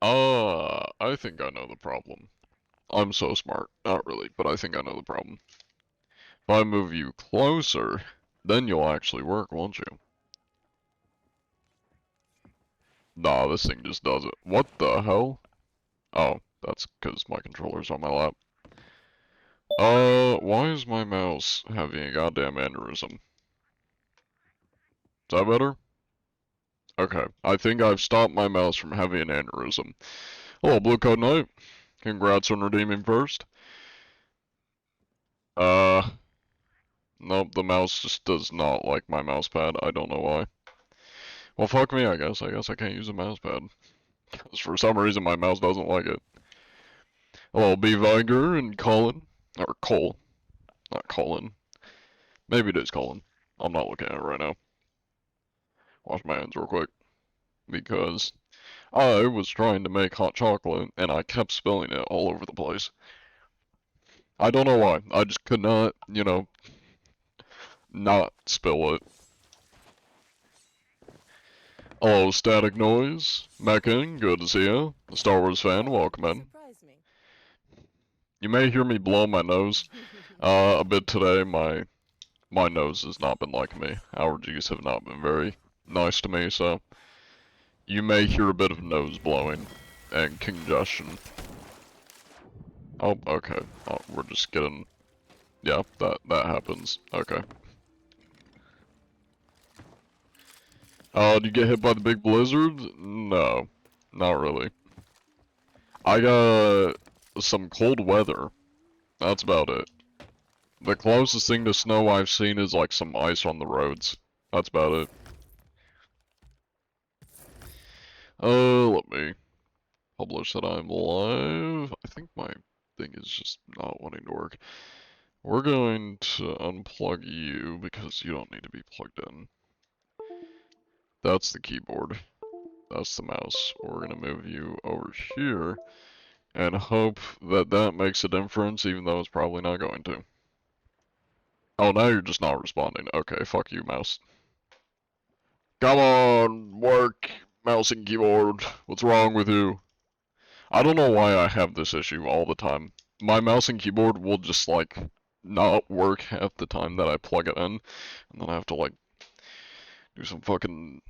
I think I know the problem. I'm so smart. Not really, but I think I know the problem. If I move you closer, then you'll actually work, won't you? Nah, this thing just does it. What the hell? Oh, that's because my controller's on my lap. Why is my mouse having a goddamn aneurysm? Is that better? Okay, I think I've stopped my mouse from having an aneurysm. Hello, Blue Code Knight. Congrats on redeeming first. Uh, nope, the mouse just does not like my mouse pad. I don't know why. Well, fuck me, I guess. I guess I can't use a mouse pad. Because for some reason my mouse doesn't like it. Hello, B. Viger and Colin. Or Cole. Not Colin. Maybe it is Colin. I'm not looking at it right now. Wash my hands real quick. Because I was trying to make hot chocolate and I kept spilling it all over the place. I don't know why. I just could not, not spill it. Hello, Static Noise. Meccan, good to see you. A Star Wars fan, welcome in. You may hear me blow my nose a bit today. My nose has not been liking me. Allergies have not been very nice to me, so you may hear a bit of nose blowing and congestion. Oh, okay. Oh, we're just getting... Yeah, that happens. Okay. Did you get hit by the big blizzard? No, not really. I got some cold weather. That's about it. The closest thing to snow I've seen is like some ice on the roads. That's about it. Let me publish that I'm live. I think my thing is just not wanting to work. We're going to unplug you because you don't need to be plugged in. That's the keyboard. That's the mouse. We're gonna move you over here and hope that that makes a difference, even though it's probably not going to. Oh, now you're just not responding. Okay, fuck you, mouse. Come on, work, mouse and keyboard. What's wrong with you? I don't know why I have this issue all the time. My mouse and keyboard will just, like, not work half the time that I plug it in, and then I have to, like, do some fucking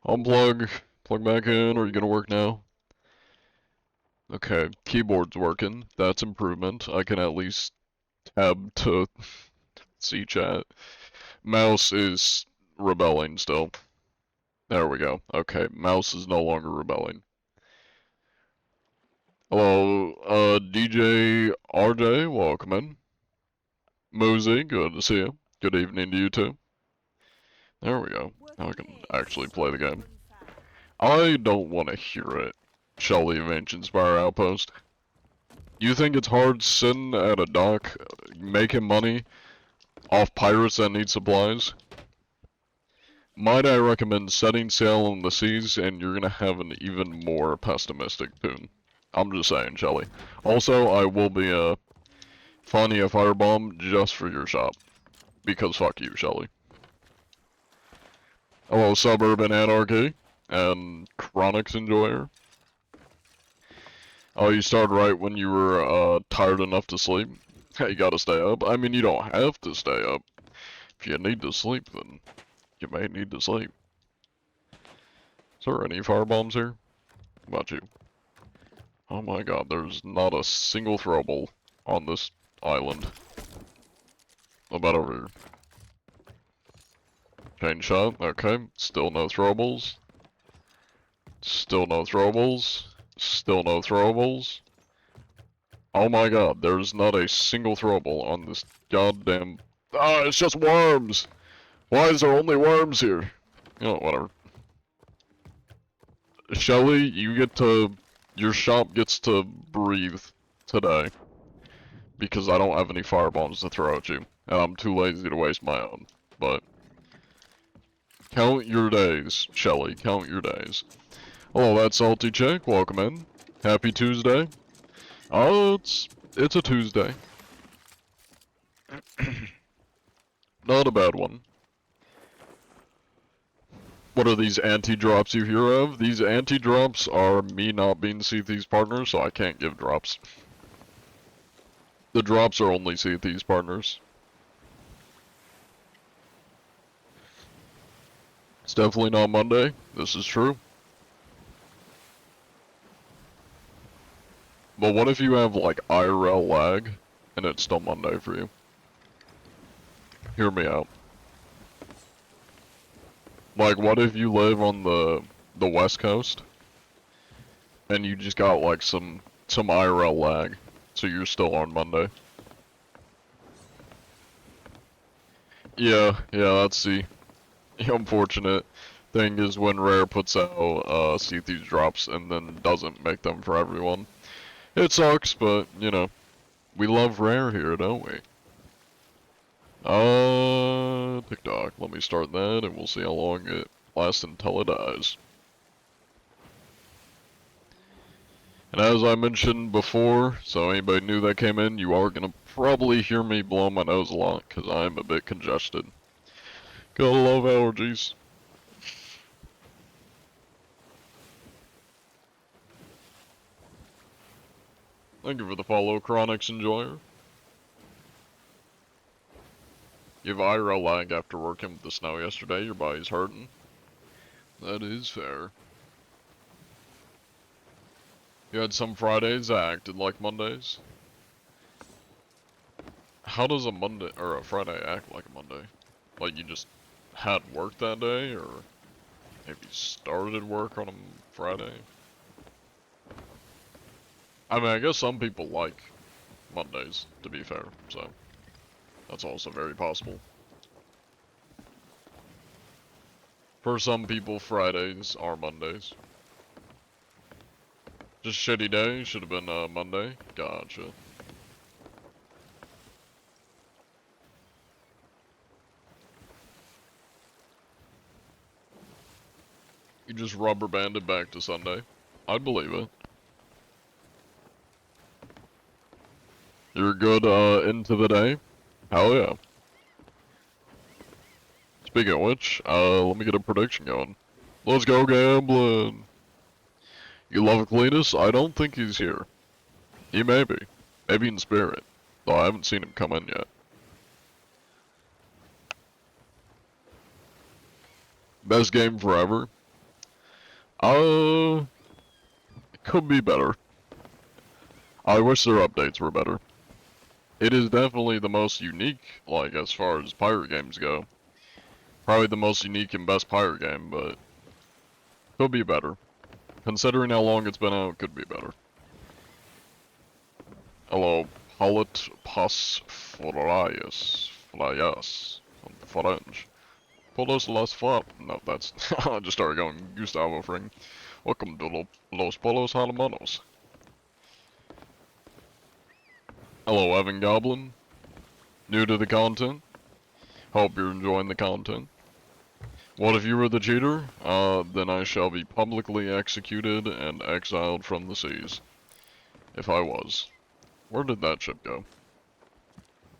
unplug, plug back in. Are you gonna work now? Okay, keyboard's working. That's improvement. I can at least tab to see chat. Mouse is rebelling still. There we go. Okay, mouse is no longer rebelling. Hello, DJ RJ, welcome in. Mosey, good to see you. Good evening to you too. There we go. Now I can actually play the game. I don't want to hear it. Shelly of Ancient Spire Outpost. You think it's hard sitting at a dock, making money off pirates that need supplies? Might I recommend setting sail on the seas, and you're gonna have an even more pessimistic tune. I'm just saying, Shelly. Also, I will be, finding a firebomb just for your shop. Because fuck you, Shelly. Hello, Suburban Anarchy, and Chronics Enjoyer. Oh, you started right when you were, tired enough to sleep? You gotta stay up. I mean, you don't have to stay up. If you need to sleep, then you may need to sleep. Is there any firebombs here? How about you? Oh my god, there's not a single throwable on this island. What about over here? Chain shot, okay. Still no throwables. Still no throwables. Still no throwables. Oh my god, there's not a single throwable on this goddamn... Ah, it's just worms! Why is there only worms here? You know, whatever. Shelly, you get to... Your shop gets to breathe today. Because I don't have any firebombs to throw at you. And I'm too lazy to waste my own. But... Count your days, Shelly. Count your days. Hello, that's Salty Chick. Welcome in. Happy Tuesday. Oh, it's a Tuesday. Not a bad one. What are these anti-drops you hear of? These anti-drops are me not being C-Thieves partners, so I can't give drops. The drops are only C-Thieves partners. It's definitely not Monday. This is true. But what if you have, like, IRL lag, and it's still Monday for you? Hear me out. Like, what if you live on the West Coast, and you just got, like, some IRL lag, so you're still on Monday? Yeah, that's the unfortunate thing is when Rare puts out, C-Thieves drops and then doesn't make them for everyone. It sucks, but, you know, we love Rare here, don't we? TikTok. Let me start that, and we'll see how long it lasts until it dies. And as I mentioned before, so anybody new that came in, you are gonna probably hear me blow my nose a lot, because I'm a bit congested. Gotta love allergies. Thank you for the follow, Chronix Enjoyer. You have IRL lag after working with the snow yesterday, your body's hurting. That is fair. You had some Fridays that acted like Mondays. How does a Monday or a Friday act like a Monday? Like you just had work that day, or maybe started work on a Friday? I mean, I guess some people like Mondays, to be fair, so that's also very possible. For some people, Fridays are Mondays. Just shitty day, should have been Monday. Gotcha. You just rubber banded back to Sunday. I'd believe it. You're good into the day? Hell yeah. Speaking of which, let me get a prediction going. Let's go gambling! You love Cletus? I don't think he's here. He may be. Maybe in spirit. Though I haven't seen him come in yet. Best game forever? It could be better. I wish their updates were better. It is definitely the most unique, like, as far as pirate games go. Probably the most unique and best pirate game, but could be better. Considering how long it's been out, could be better. Hello, Paulet Pas Flyas. On French. Polos las Fap. No, that's. I just started going Gustavo Fring. Welcome to Los Polos Alemanos. Hello, Evan Goblin. New to the content? Hope you're enjoying the content. What if you were the cheater? Then I shall be publicly executed and exiled from the seas. If I was. Where did that ship go?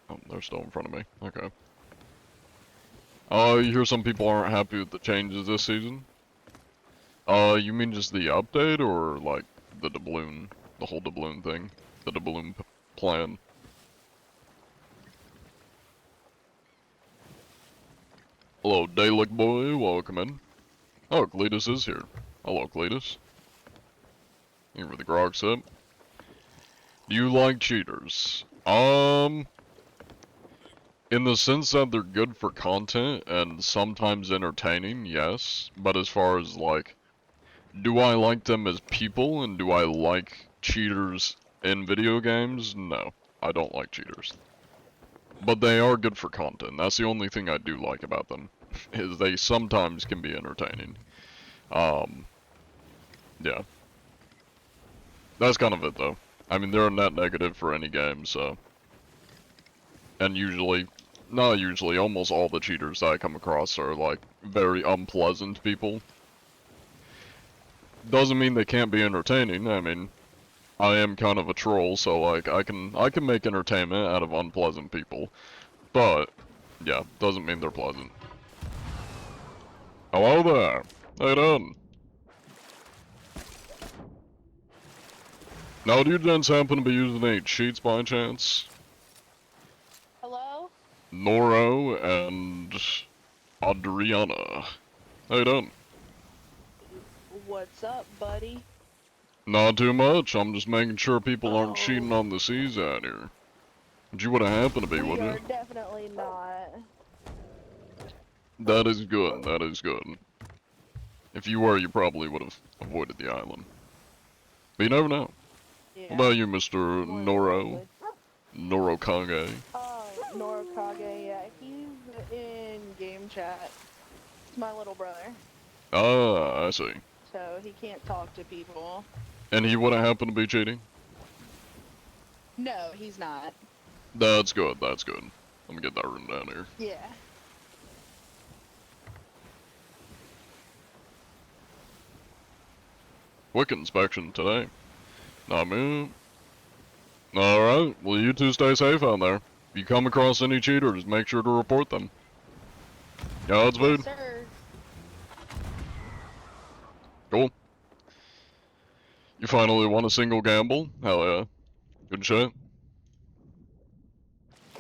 Oh, they're still in front of me. Okay. You hear some people aren't happy with the changes this season? You mean just the update, or like the doubloon, the whole doubloon thing? The doubloon plan? Hello, Dalek boy, welcome in. Oh, Cletus is here. Hello, Cletus. Here for the grog sip. Do you like cheaters? In the sense that they're good for content and sometimes entertaining, yes. But as far as like, do I like them as people and do I like cheaters in video games? No, I don't like cheaters. But they are good for content. That's the only thing I do like about them, is they sometimes can be entertaining. Yeah. That's kind of it though. I mean, they're a net negative for any game, so. And usually, not usually, almost all the cheaters that I come across are like very unpleasant people. Doesn't mean they can't be entertaining. I mean, I am kind of a troll, so like I can make entertainment out of unpleasant people. But yeah, doesn't mean they're pleasant. Hello there. How you doing? Now, do you gents happen to be using any cheats by chance? Hello? Noro and Adriana. How you doing? What's up, buddy? Not too much. I'm just making sure people aren't Oh, cheating on the seas out here. But you wouldn't happen to be, we would are you? definitely not. That is good. That is good. If you were, you probably would have avoided the island. But you never know. What Yeah, about you, Mr. more than Noro? likely. Norokage? Norikage, yeah, he's in game chat. It's my little brother, Ah, I see. so he can't talk to people. And he wouldn't happen to be cheating? No, he's not. That's good. That's good. Let me get that written down here. Yeah. Quick inspection today. Not me. Alright, well you two stay safe out there. If you come across any cheaters, make sure to report them. Yes, Godspeed. sir. Cool. You finally won a single gamble? Hell yeah. Good shit.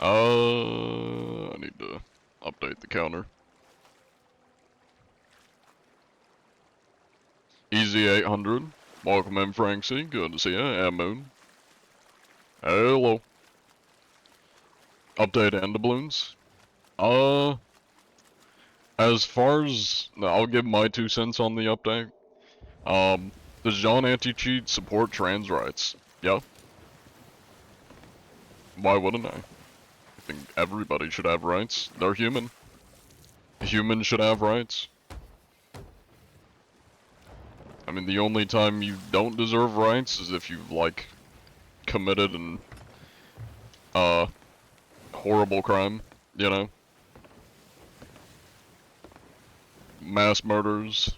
I need to update the counter. Easy 800. Welcome in, Franksy. Good to see ya. And Moon. Hello. Update and the balloons. As far as... I'll give my 2 cents on the update. Does John Anti-Cheat support trans rights? Yeah. Why wouldn't I? I think everybody should have rights. They're human. Humans should have rights. I mean, the only time you don't deserve rights is if you've, like, committed an, horrible crime, you know? Mass murders,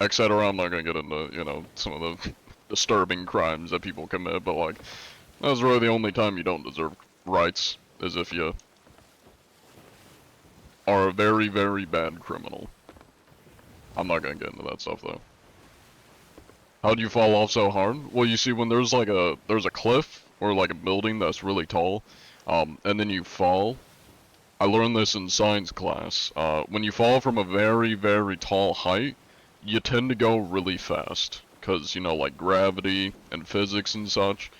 etc. I'm not gonna get into, you know, some of the disturbing crimes that people commit, but, like, that's really the only time you don't deserve rights, is if you are a very, very bad criminal. I'm not gonna get into that stuff, though. How'd you fall off so hard? Well, you see, when there's like there's a cliff or like a building that's really tall, and then you fall. I learned this in science class. When you fall from a very, very tall height, you tend to go really fast. Cause, you know, like gravity and physics and such,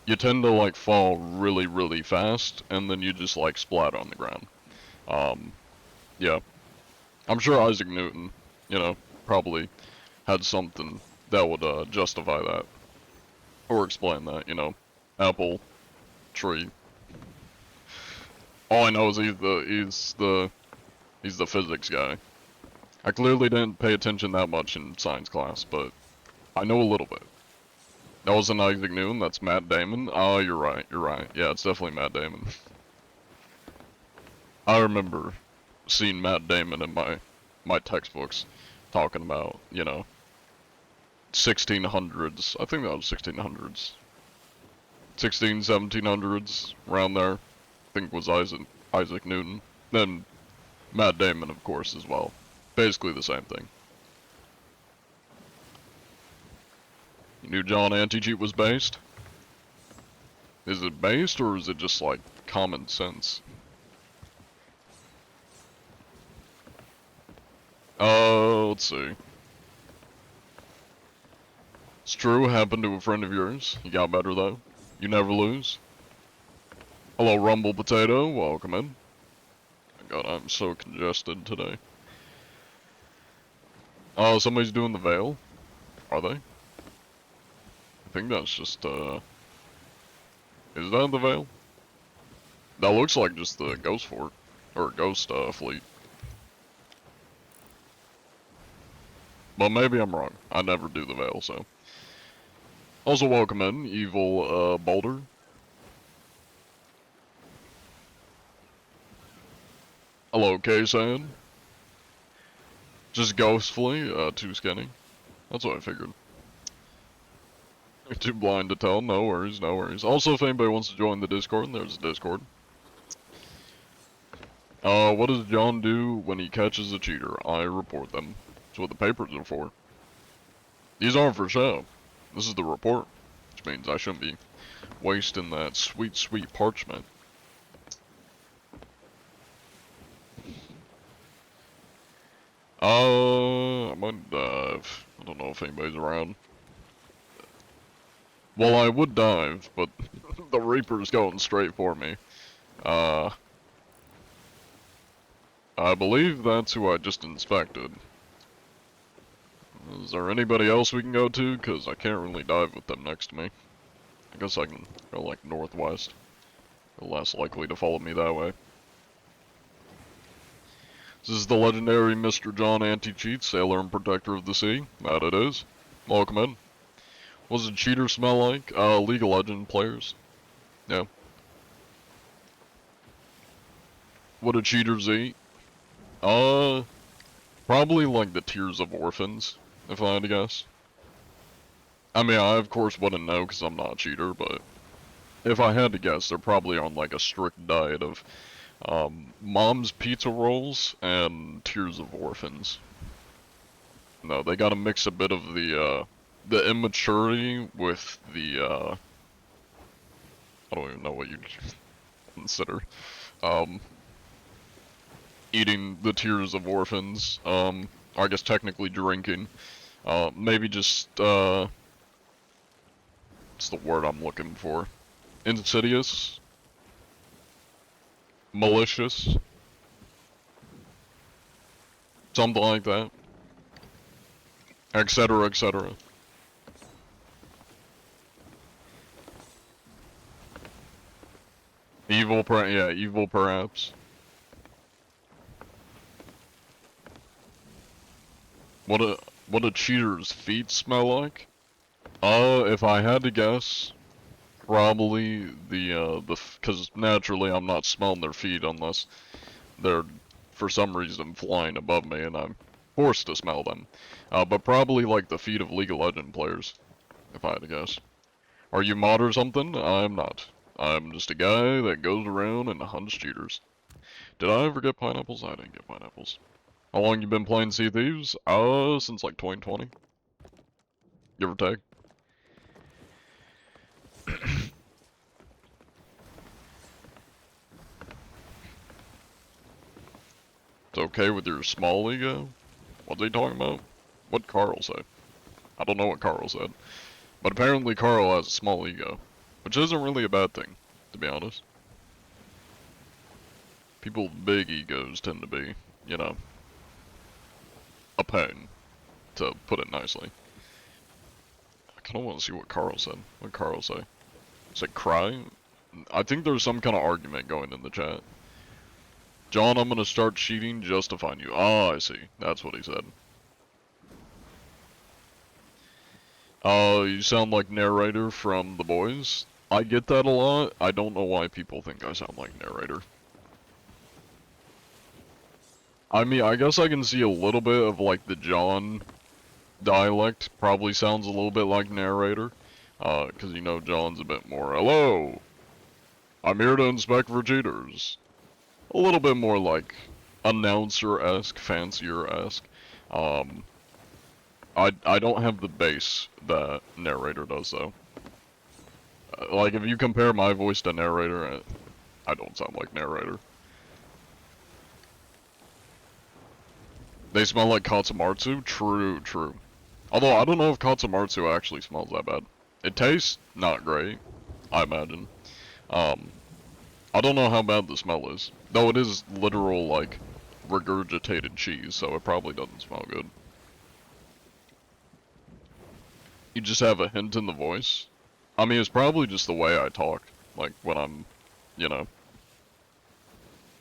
you tend to like fall really, really fast, and then you just like splat on the ground. Um, yeah. I'm sure Isaac Newton, you know, probably had something that would justify that or explain that. You know, apple tree. All I know is he's the physics guy. I clearly didn't pay attention that much in science class, but I know a little bit. That wasn't Isaac Newton. That's Matt Damon. Oh, you're right. You're right. Yeah, it's definitely Matt Damon. I remember seeing Matt Damon in my textbooks talking about, you know, 1600s. I think that was 1600s. 16, 1700s, around there. I think was Isaac Newton. Then Matt Damon, of course, as well. Basically the same thing. You knew John Anti-Cheat was based? Is it based, or is it just, like, common sense? Let's see. It's true, happened to a friend of yours. You got better, though. You never lose. Hello, Rumble Potato. Welcome in. God, I'm so congested today. Oh, somebody's doing the veil? Are they? I think that's just, is that the veil? That looks like just the ghost fort. Or ghost, fleet. But maybe I'm wrong. I never do the veil, so. Also welcome in, Evil, Boulder. Hello, K-San. Just ghostfully, too skinny. That's what I figured. You're too blind to tell, no worries, no worries. Also, if anybody wants to join the Discord, there's a Discord. What does John do when he catches a cheater? I report them. That's what the papers are for. These aren't for show. This is the report, which means I shouldn't be wasting that sweet, sweet parchment. I might dive. I don't know if anybody's around. Well, I would dive, but the Reaper's going straight for me. I believe that's who I just inspected. Is there anybody else we can go to? Because I can't really dive with them next to me. I guess I can go, like, northwest. They're less likely to follow me that way. This is the legendary Mr. John Anti-Cheat, sailor and protector of the sea. That it is. Welcome in. What does a cheater smell like? League of Legends players. Yeah. What do cheaters eat? Probably like the tears of orphans, if I had to guess. I mean, I of course wouldn't know because I'm not a cheater, but if I had to guess, they're probably on like a strict diet of mom's pizza rolls and tears of orphans. No, they gotta mix a bit of the immaturity with the I don't even know what you'd consider. Eating the tears of orphans, I guess technically drinking. Maybe just, what's the word I'm looking for? Insidious? Malicious? Something like that. Etc., etc. Evil, yeah, evil perhaps. What a cheater's feet smell like? If I had to guess, probably cause naturally I'm not smelling their feet unless they're, for some reason, flying above me and I'm forced to smell them. But probably like the feet of League of Legends players, if I had to guess. Are you mod or something? I'm not. I'm just a guy that goes around and hunts cheaters. Did I ever get pineapples? I didn't get pineapples. How long you been playing Sea Thieves? Since like 2020. Give or take. It's okay with your small ego? What's he talking about? What'd Carl say? I don't know what Carl said. But apparently Carl has a small ego. Which isn't really a bad thing, to be honest. People with big egos tend to be, you know, a pain, to put it nicely. I kinda wanna see what Carl said. What did Carl say? Said cry? I think there's some kind of argument going in the chat. John, I'm gonna start cheating just to find you. Ah, I see. That's what he said. You sound like narrator from The Boys. I get that a lot. I don't know why people think I sound like narrator. I mean, I guess I can see a little bit of like the John dialect. Probably sounds a little bit like narrator. Cause you know John's a bit more, hello! I'm here to inspect for cheaters. A little bit more like announcer-esque, fancier-esque. I don't have the bass that narrator does though. Like if you compare my voice to narrator, I don't sound like narrator. They smell like Katsumatsu? True, true. Although I don't know if Katsumatsu actually smells that bad. It tastes not great, I imagine. I don't know how bad the smell is. Though it is literal, like, regurgitated cheese, so it probably doesn't smell good. You just have a hint in the voice? I mean, it's probably just the way I talk. Like, when I'm, you know,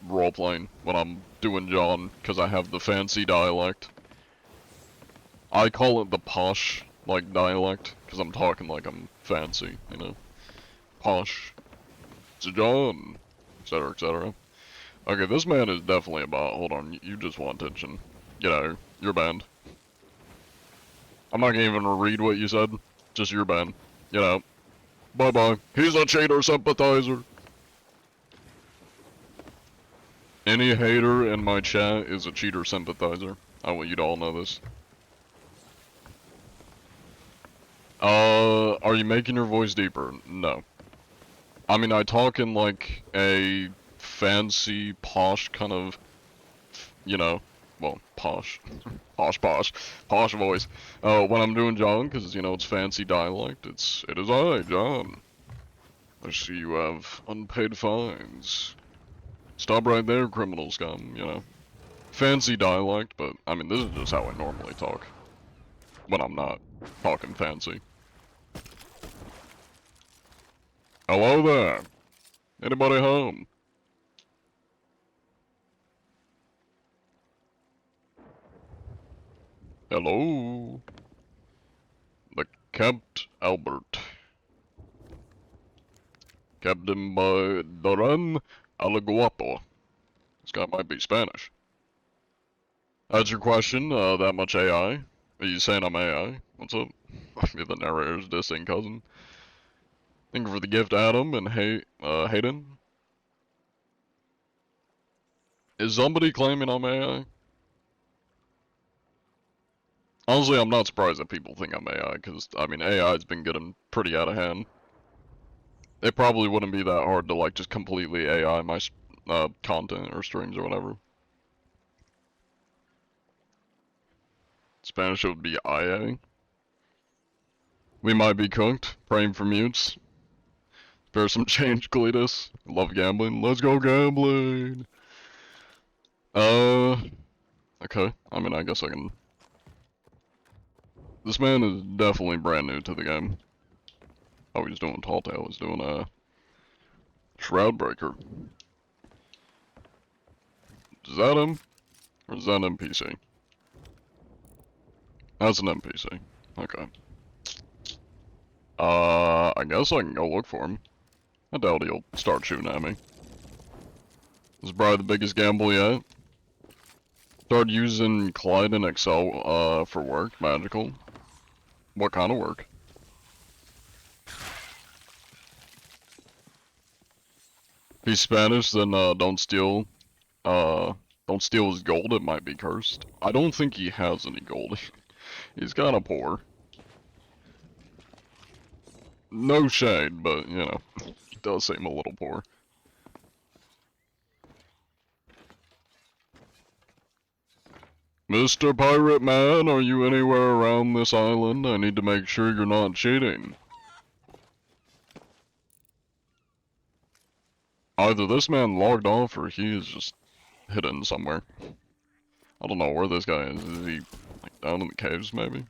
role-playing. When I'm doing John, because I have the fancy dialect. I call it the posh, like, dialect, because I'm talking like I'm fancy, you know? Posh. It's John, etc., etc. Okay, this man is definitely about. Hold on, you just want attention. Get out of here. You're banned. I'm not gonna even read what you said. Just you're banned. Get out. Bye bye. He's a cheater sympathizer. Any hater in my chat is a cheater sympathizer. I want you to all know this. Are you making your voice deeper? No. I mean, I talk in like a fancy, posh kind of, you know, well, posh, posh voice. When I'm doing John, because, you know, it's fancy dialect, it is I, John. I see you have unpaid fines. Stop right there, criminal scum, you know. Fancy dialect, but, I mean, this is just how I normally talk. When I'm not talking fancy. Hello there. Anybody home? Hello? The Capt Albert. Captain by Duran Alaguapo. This guy might be Spanish. That's your question, that much AI? Are you saying I'm AI? What's up? You're the narrator's dissing cousin. Thank you for the gift, Adam and Hayden. Is somebody claiming I'm AI? Honestly, I'm not surprised that people think I'm AI, because, I mean, AI's been getting pretty out of hand. It probably wouldn't be that hard to, like, just completely AI my content or streams or whatever. Spanish would be IA. We might be cooked. Praying for mutes. Spare some change, Cletus. Love gambling. Let's go gambling! Okay. I mean, I guess I can... This man is definitely brand new to the game. Oh, he's doing Tall Tale. He's doing, Shroudbreaker. Is that him? Or is that an NPC? That's an NPC. Okay. I guess I can go look for him. I doubt he'll start shooting at me. This is probably the biggest gamble yet. Start using Clyde in Excel, for work. Magical. What kind of work? If he's Spanish, then, don't steal his gold, it might be cursed. I don't think he has any gold. He's kinda poor. No shade, but, you know, he does seem a little poor. Mr. Pirate Man, are you anywhere around this island? I need to make sure you're not cheating. Either this man logged off or he is just hidden somewhere. I don't know where this guy is. Is he, like, down in the caves, maybe?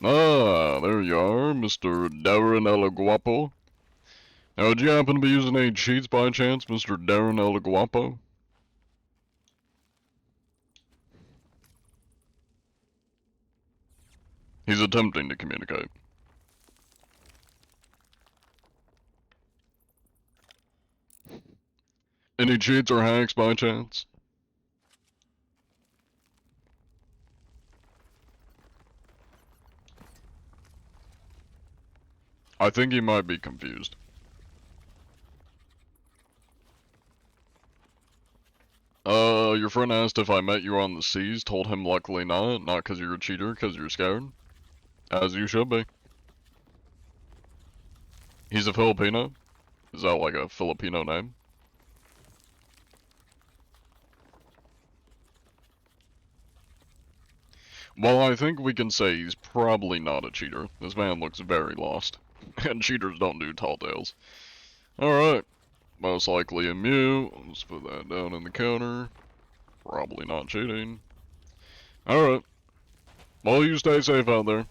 Ah, there you are, Mr. Darren El Guapo. Now, would you happen to be using any cheats by chance, Mr. Darren El Guapo? He's attempting to communicate. Any cheats or hacks by chance? I think he might be confused. Your friend asked if I met you on the seas, told him luckily not cause you're a cheater, cause you're scared. As you should be. He's a Filipino? Is that like a Filipino name? Well, I think we can say he's probably not a cheater. This man looks very lost. And cheaters don't do tall tales. Alright. Most likely a mute. Let's put that down in the counter. Probably not cheating. Alright. Well, you stay safe out there.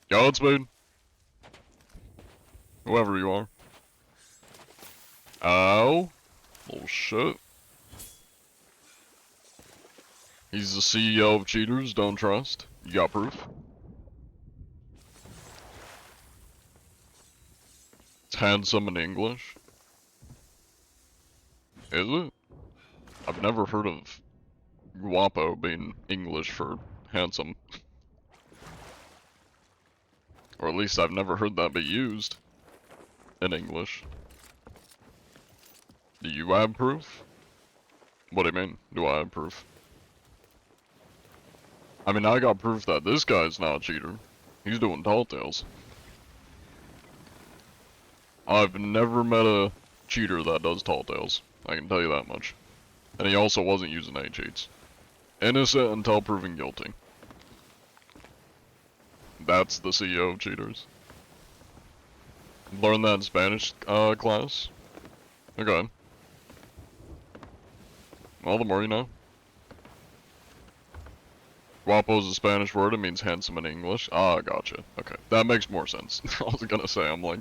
Godspeed. Whoever you are. Ow. Little shit. He's the CEO of cheaters, don't trust. You got proof? It's handsome in English. Is it? I've never heard of guapo being English for handsome. Or at least I've never heard that be used in English. Do you have proof? What do you mean? Do I have proof? I mean, I got proof that this guy's not a cheater. He's doing tall tales. I've never met a cheater that does tall tales. I can tell you that much. And he also wasn't using any cheats. Innocent until proven guilty. That's the CEO of cheaters. Learned that in Spanish class? Okay. Well, the more you know. Guapo is a Spanish word, it means handsome in English. Ah, gotcha. Okay, that makes more sense. I was gonna say, I'm like,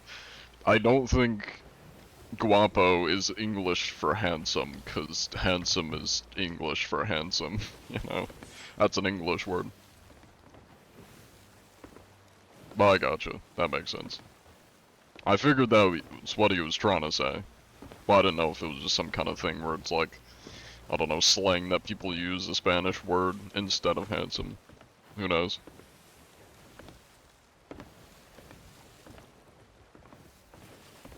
I don't think guapo is English for handsome, cause handsome is English for handsome, you know? That's an English word. But I gotcha, that makes sense. I figured that was what he was trying to say. But I didn't know if it was just some kind of thing where it's like, I don't know, slang that people use a Spanish word instead of handsome. Who knows?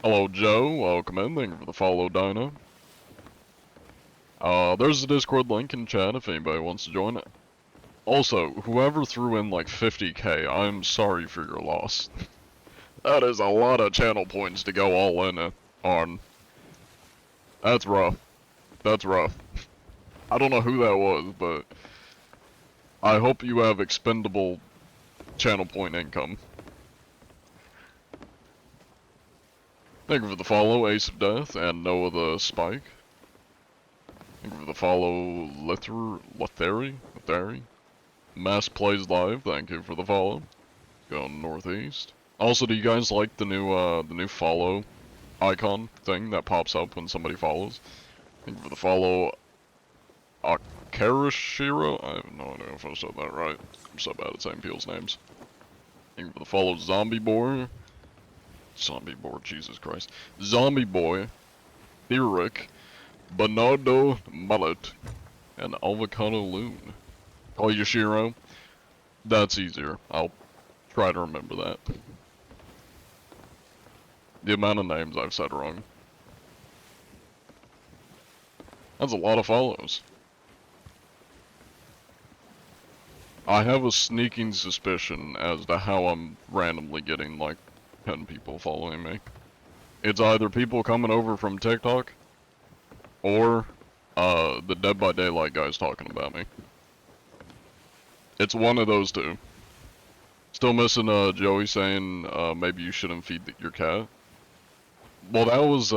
Hello, Joe. Welcome in. Thank you for the follow, Dino. There's the Discord link in chat if anybody wants to join it. Also, whoever threw in like 50k, I'm sorry for your loss. That is a lot of channel points to go all in on. That's rough. That's rough. I don't know who that was, but I hope you have expendable channel point income. Thank you for the follow, Ace of Death, and Noah the Spike. Thank you for the follow, Letheri. Mass Plays Live, thank you for the follow. Going northeast. Also, do you guys like the new follow icon thing that pops up when somebody follows? Thank you for the follow, Akarashiro. I have no idea if I said that right. I'm so bad at saying people's names. Thank you for the follow, Zombie Boy. Zombie Boy, Jesus Christ. Zombie Boy, Theoric, Bernardo Mullet, and Avocado Loon. Call you Shiro? That's easier. I'll try to remember that. The amount of names I've said wrong. That's a lot of follows. I have a sneaking suspicion as to how I'm randomly getting like 10 people following me. It's either people coming over from TikTok, or the Dead by Daylight guys talking about me. It's one of those two. Still missing Joey saying maybe you shouldn't feed your cat. Well, that was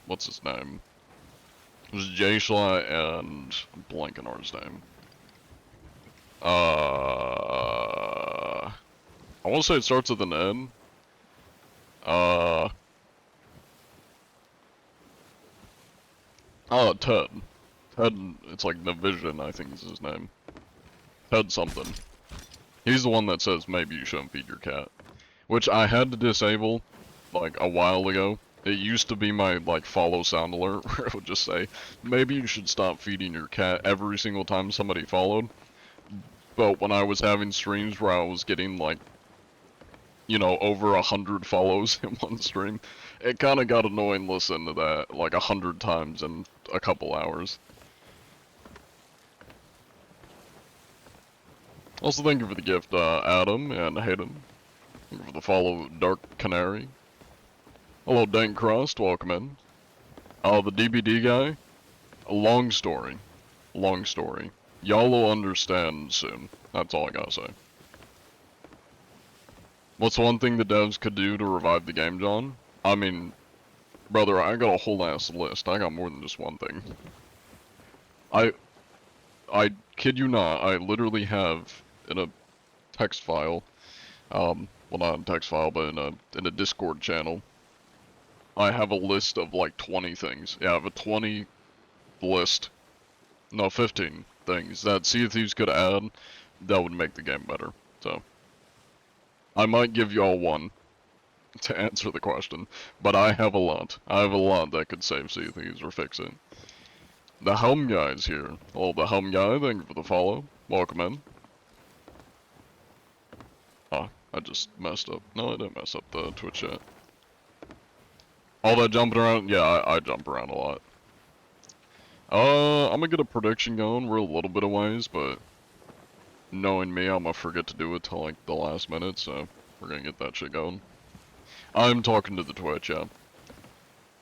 what's his name? It was Jayshla and I'm blanking on his name. I want to say it starts with an N. Ted. Ted, it's like Navision, I think is his name. Ted something. He's the one that says maybe you shouldn't feed your cat. Which I had to disable, like, a while ago. It used to be my, like, follow sound alert, where it would just say, maybe you should stop feeding your cat every single time somebody followed. But when I was having streams where I was getting, like, you know, over 100 follows in one stream, it kinda got annoying listening to that, like, 100 times in a couple hours. Also, thank you for the gift, Adam and Hayden. Thank you for the follow, Dark Canary. Hello, Dank Crust, welcome in. The DBD guy, a long story. Long story. Y'all will understand soon. That's all I gotta say. What's one thing the devs could do to revive the game, John? I mean, brother, I got a whole ass list. I got more than just one thing. I kid you not, I literally have in a text file, well not a text file, but in a Discord channel, I have a list of like 20 things. Yeah, I have a 20 list. No, 15 things that Sea of Thieves could add that would make the game better. So, I might give y'all one to answer the question, but I have a lot. I have a lot that could save Sea of Thieves or fix it. The Helm Guy's here. Hello, the Helm Guy, thank you for the follow. Welcome in. Oh, I just messed up. No, I didn't mess up the Twitch chat. All that jumping around? Yeah, I jump around a lot. I'm gonna get a prediction going. We're a little bit of ways, but knowing me, I'm gonna forget to do it till like the last minute, so we're gonna get that shit going. I'm talking to the Twitch, yeah.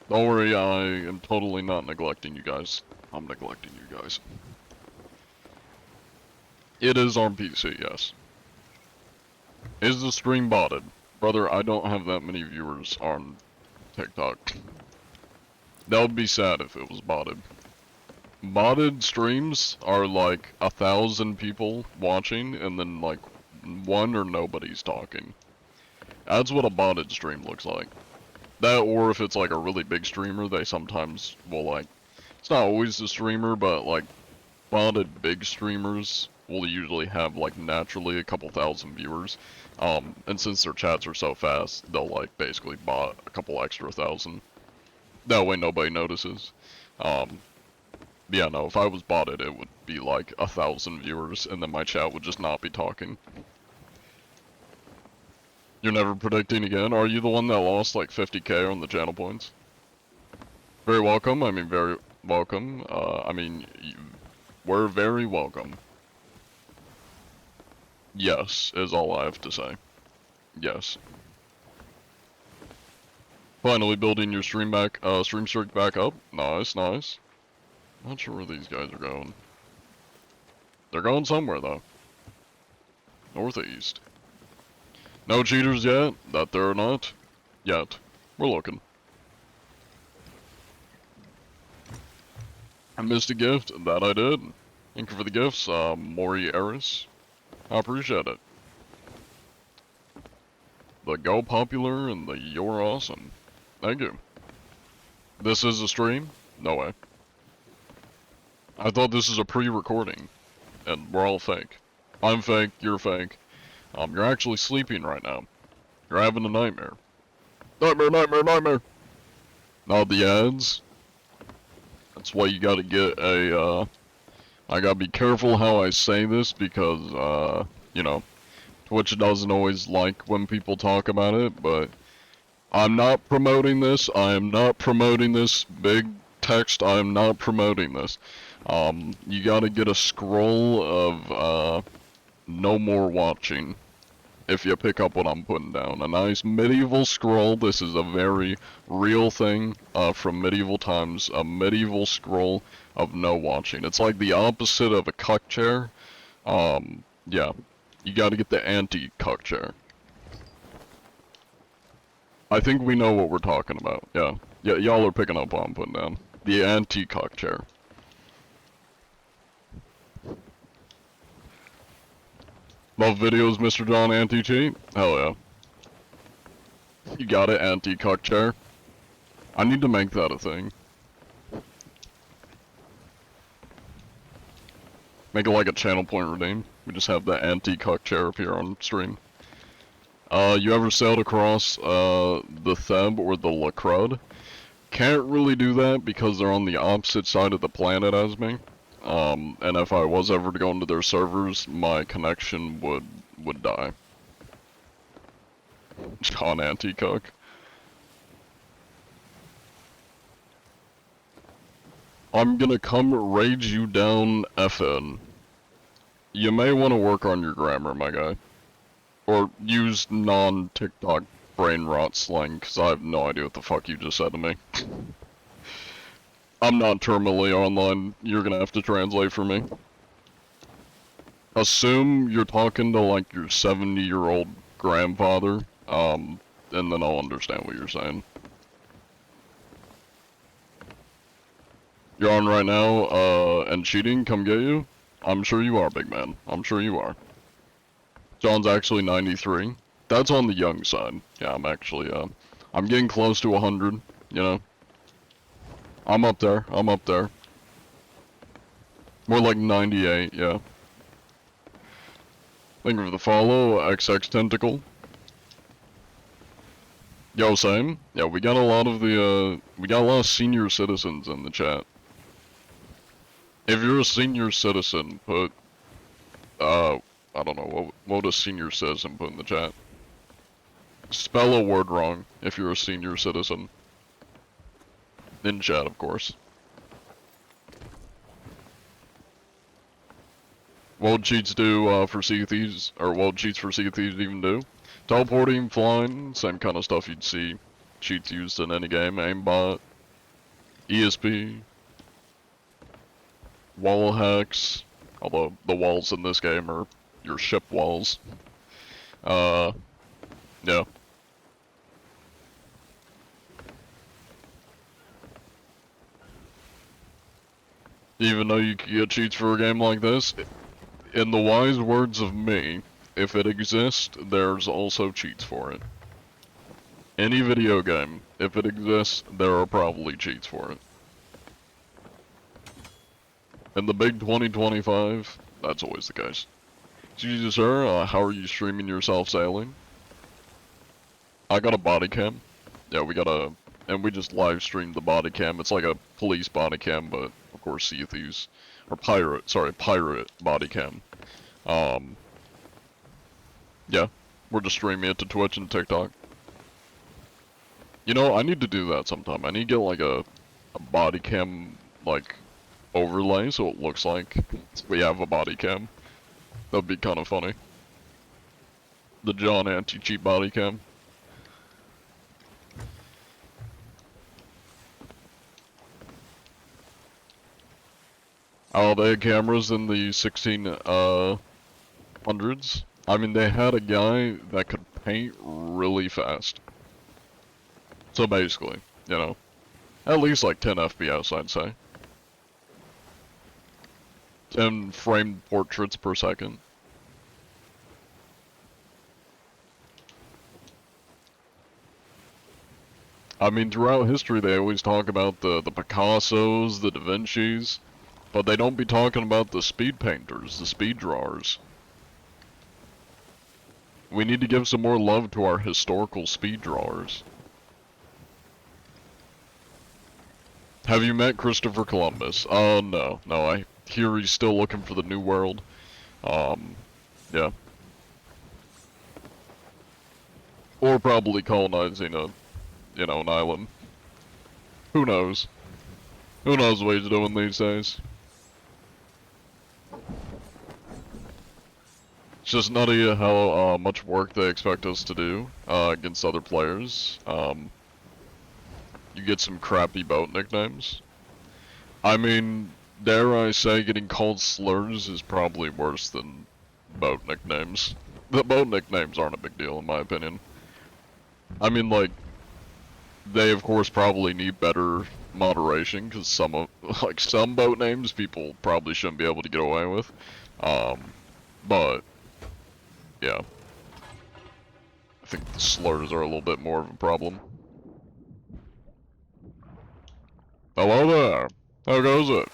Don't worry, I am totally not neglecting you guys. I'm neglecting you guys. It is on PC, yes. Is the stream botted? Brother, I don't have that many viewers on TikTok. That would be sad if it was botted. Botted streams are like 1,000 people watching and then like one or nobody's talking. That's what a botted stream looks like. That, or if it's like a really big streamer, they sometimes will like, it's not always the streamer, but like botted big streamers will usually have like naturally a couple thousand viewers. And since their chats are so fast, they'll like basically bot a couple extra thousand. That way nobody notices. Yeah, no, if I was botted, it would be like 1,000 viewers, and then my chat would just not be talking. You're never predicting again? Are you the one that lost like 50k on the channel points? Very welcome, I mean very welcome. We're very welcome. Yes, is all I have to say. Yes. Finally building your stream streak back up. Nice, nice. Not sure where these guys are going. They're going somewhere though. Northeast. No cheaters yet? That there are not? Yet. We're looking. I missed a gift, that I did. Thank you for the gifts, Maury Eris. I appreciate it. The Go Popular and the You're Awesome. Thank you. This is a stream? No way. I thought this is a pre-recording, and we're all fake. I'm fake, you're fake. You're actually sleeping right now. You're having a nightmare. Nightmare, nightmare, nightmare! Not the ads. That's why you gotta get a, I gotta be careful how I say this because, you know, Twitch doesn't always like when people talk about it, but I'm not promoting this. I am not promoting this. Big text, I am not promoting this. You gotta get a scroll of, no more watching. If you pick up what I'm putting down. A nice medieval scroll. This is a very real thing, from medieval times. A medieval scroll of no watching. It's like the opposite of a cuck chair. Yeah. You gotta get the anti-cuck chair. I think we know what we're talking about, yeah. Yeah, y'all are picking up what I'm putting down. The anti-cuck chair. Love videos, Mr. John Anti-Cheat? Hell yeah. You got it, anti-cuck chair. I need to make that a thing. Make it like a channel point redeem. We just have the anti-cuck chair appear on stream. You ever sailed across, the Theb or the Lacrud? Can't really do that because they're on the opposite side of the planet as me. And if I was ever to go into their servers, my connection would die. John Anti-Cuck. I'm gonna come rage you down, FN. You may want to work on your grammar, my guy. Or use non-TikTok brain rot slang, because I have no idea what the fuck you just said to me. I'm not terminally online, you're gonna have to translate for me. Assume you're talking to like your 70-year-old grandfather, and then I'll understand what you're saying. You're on right now, and cheating, come get you? I'm sure you are, big man. I'm sure you are. John's actually 93. That's on the young side. Yeah, I'm actually, I'm getting close to 100, you know? I'm up there, I'm up there. More like 98, yeah. Thank you for the follow, XX Tentacle. Yo, same. Yeah, we got a lot of senior citizens in the chat. If you're a senior citizen, put, I don't know, what does senior citizen put in the chat? Spell a word wrong if you're a senior citizen. In chat, of course. What would cheats do for Sea of Thieves, or what would cheats for Sea of Thieves even do? Teleporting, flying, same kind of stuff you'd see cheats used in any game. Aimbot, ESP, wall hacks, although the walls in this game are your ship walls. Yeah. Even though you could get cheats for a game like this, in the wise words of me, if it exists, there's also cheats for it. Any video game, if it exists, there are probably cheats for it. In the big 2025, that's always the case. Excuse me, sir, how are you streaming yourself sailing? I got a body cam. Yeah, and we just live streamed the body cam. It's like a police body cam, but of course Sea of Thieves, or pirate body cam. Yeah, we're just streaming it to Twitch and TikTok. You know, I need to do that sometime. I need to get like a body cam, like, overlay so it looks like we have a body cam. That'd be kind of funny. The John anti-cheat body cam. Oh, they had cameras in the 1600s. I mean, they had a guy that could paint really fast. So basically, you know, at least like 10 FPS, I'd say. 10 framed portraits per second. I mean, throughout history, they always talk about the Picassos, the Da Vincis, but they don't be talking about the speed painters, the speed drawers. We need to give some more love to our historical speed drawers. Have you met Christopher Columbus? No. I hear he's still looking for the New World. Yeah. Or probably colonizing an island. Who knows? Who knows what he's doing these days? It's just nutty how much work they expect us to do against other players. You get some crappy boat nicknames. I mean, dare I say getting called slurs is probably worse than boat nicknames. The boat nicknames aren't a big deal in my opinion. I mean, like, they of course probably need better moderation because some boat names people probably shouldn't be able to get away with. But yeah, I think the slurs are a little bit more of a problem. Hello there. How goes it?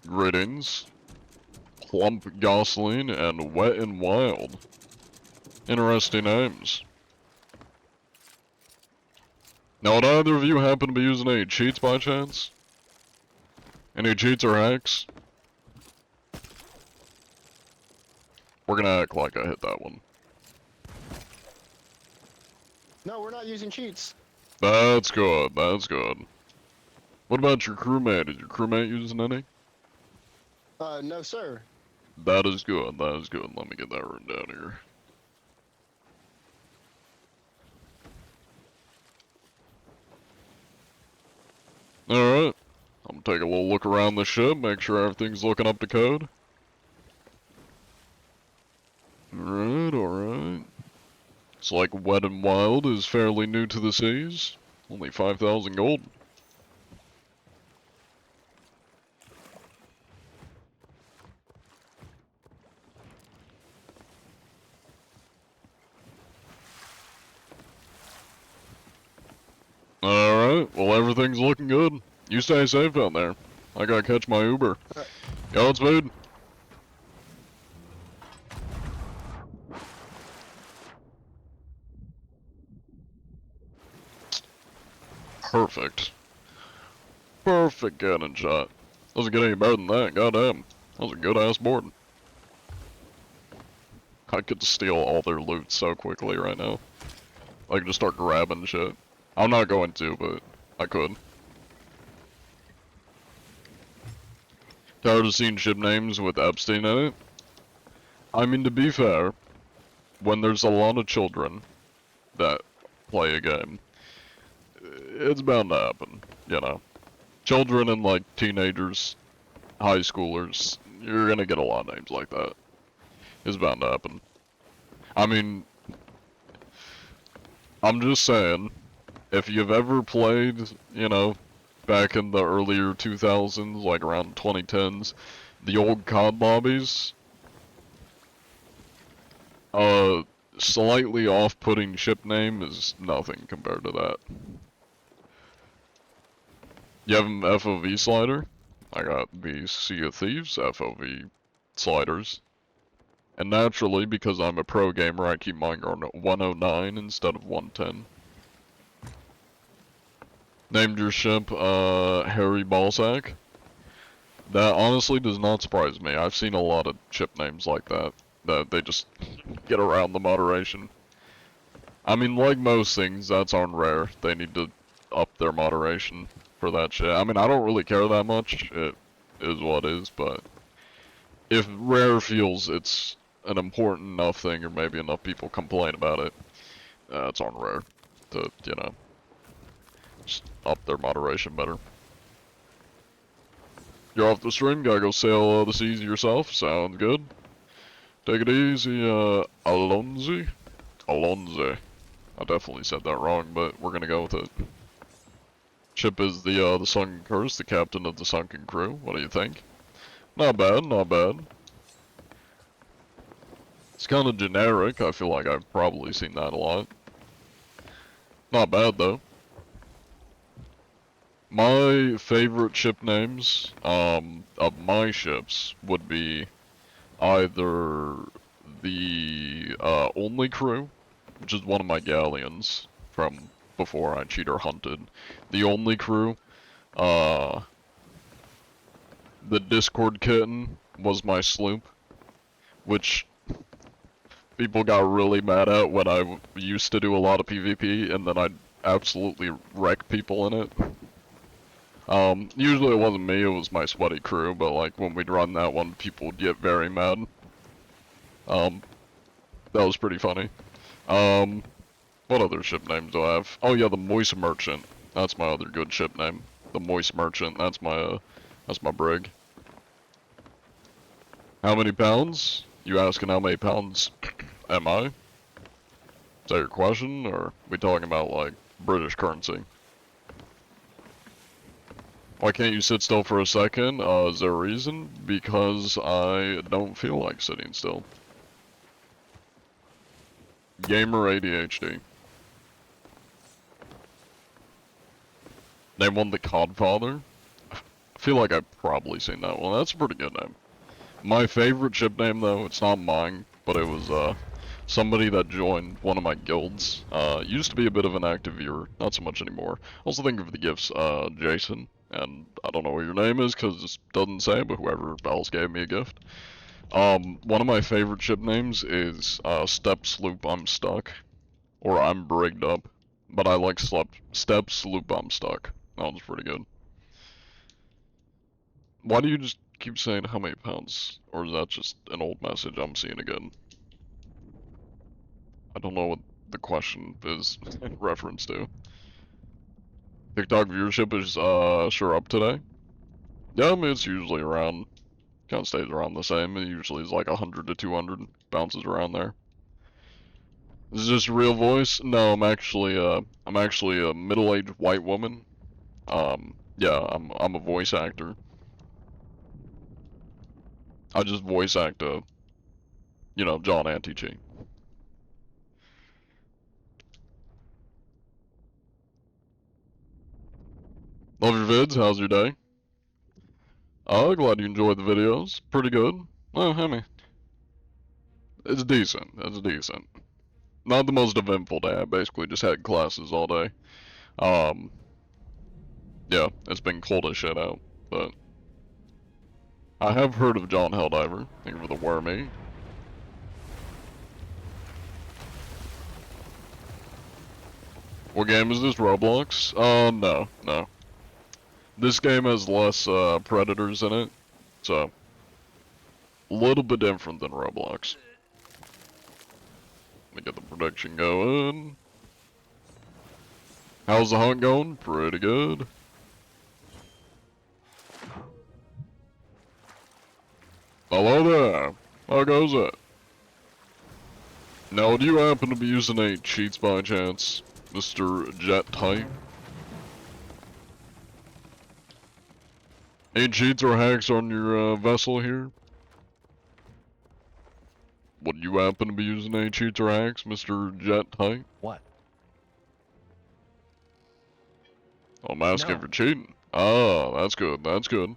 Greetings. Plump Gosling and Wet and Wild. Interesting names. Now, would either of you happen to be using any cheats by chance? Any cheats or hacks? We're gonna act like I hit that one. No, we're not using cheats. That's good, that's good. What about your crewmate? Is your crewmate using any? No, sir. That is good, that is good. Let me get that written down here. Alright. I'm gonna take a little look around the ship, make sure everything's looking up to code. Alright. It's like Wet and Wild is fairly new to the seas. Only 5,000 gold. Alright, well everything's looking good. You stay safe out there. I gotta catch my Uber. Godspeed. Perfect. Perfect cannon shot. Doesn't get any better than that, goddamn. That was a good ass board. I could steal all their loot so quickly right now. I could just start grabbing shit. I'm not going to, but I could. Tired of seeing ship names with Epstein in it? I mean, to be fair, when there's a lot of children that play a game, it's bound to happen, you know. Children and, like, teenagers, high schoolers, you're gonna get a lot of names like that. It's bound to happen. I mean, I'm just saying, if you've ever played, you know, back in the earlier 2000s, like around 2010s, the old COD lobbies, slightly off-putting ship name is nothing compared to that. You have an FOV slider? I got the Sea of Thieves FOV sliders. And naturally, because I'm a pro gamer, I keep mine on 109 instead of 110. Named your ship, Harry Balzac? That honestly does not surprise me. I've seen a lot of ship names like that, that they just get around the moderation. I mean, like most things, that's on rare. They need to up their moderation for that shit. I mean, I don't really care that much. It is what it is, but if rare feels it's an important enough thing, or maybe enough people complain about it, it's on rare to, you know, just up their moderation better. You're off the stream, gotta go sail the seas yourself, sounds good. Take it easy, Alonzi? Alonze. I definitely said that wrong, but we're gonna go with it. Ship is the Sunken Curse, the captain of the Sunken Crew. What do you think? Not bad, not bad. It's kind of generic. I feel like I've probably seen that a lot. Not bad, though. My favorite ship names, of my ships would be either the, Only Crew, which is one of my galleons from before I cheater hunted. The Only Crew, the Discord Kitten was my sloop, which people got really mad at when I used to do a lot of PvP, and then I'd absolutely wreck people in it. Usually it wasn't me, it was my sweaty crew, but like when we'd run that one, people would get very mad. That was pretty funny. What other ship names do I have? Oh yeah, the Moist Merchant. That's my other good ship name. The Moist Merchant, that's my brig. How many pounds? You asking how many pounds am I? Is that your question, or are we talking about, like, British currency? Why can't you sit still for a second? Is there a reason? Because I don't feel like sitting still. Gamer ADHD. Name one the Codfather? I feel like I've probably seen that one. That's a pretty good name. My favorite ship name, though, it's not mine, but it was, somebody that joined one of my guilds. Used to be a bit of an active viewer, not so much anymore. Also think of the gifts, Jason, and I don't know what your name is, because it doesn't say, but whoever else gave me a gift. One of my favorite ship names is, Step Sloop I'm Stuck, or I'm Brigged Up, but I like Step Sloop I'm Stuck. That was pretty good. Why do you just keep saying how many pounds? Or is that just an old message I'm seeing again? I don't know what the question is in reference to. TikTok viewership is, sure up today. Yeah, I mean, it's usually around, kind of stays around the same. It usually is like 100 to 200, bounces around there. Is this a real voice? No, I'm actually a middle-aged white woman. Yeah, I'm a voice actor. I just voice act, you know, John Antichi. Love your vids, how's your day? Glad you enjoyed the videos. Pretty good. Oh, I mean, it's decent. It's decent. Not the most eventful day. I basically just had classes all day. Um, yeah, it's been cold as shit out, but I have heard of John Helldiver. Thank you for the wormy. What game is this? Roblox? No, no. This game has less, predators in it, so a little bit different than Roblox. Let me get the prediction going. How's the hunt going? Pretty good. Hello there. How goes it? Now, do you happen to be using any cheats by chance, Mr. Jet Type? Any cheats or hacks on your vessel here? Would you happen to be using any cheats or hacks, Mr. Jet Type? What? I'm asking No. for cheating. Oh, that's good, that's good.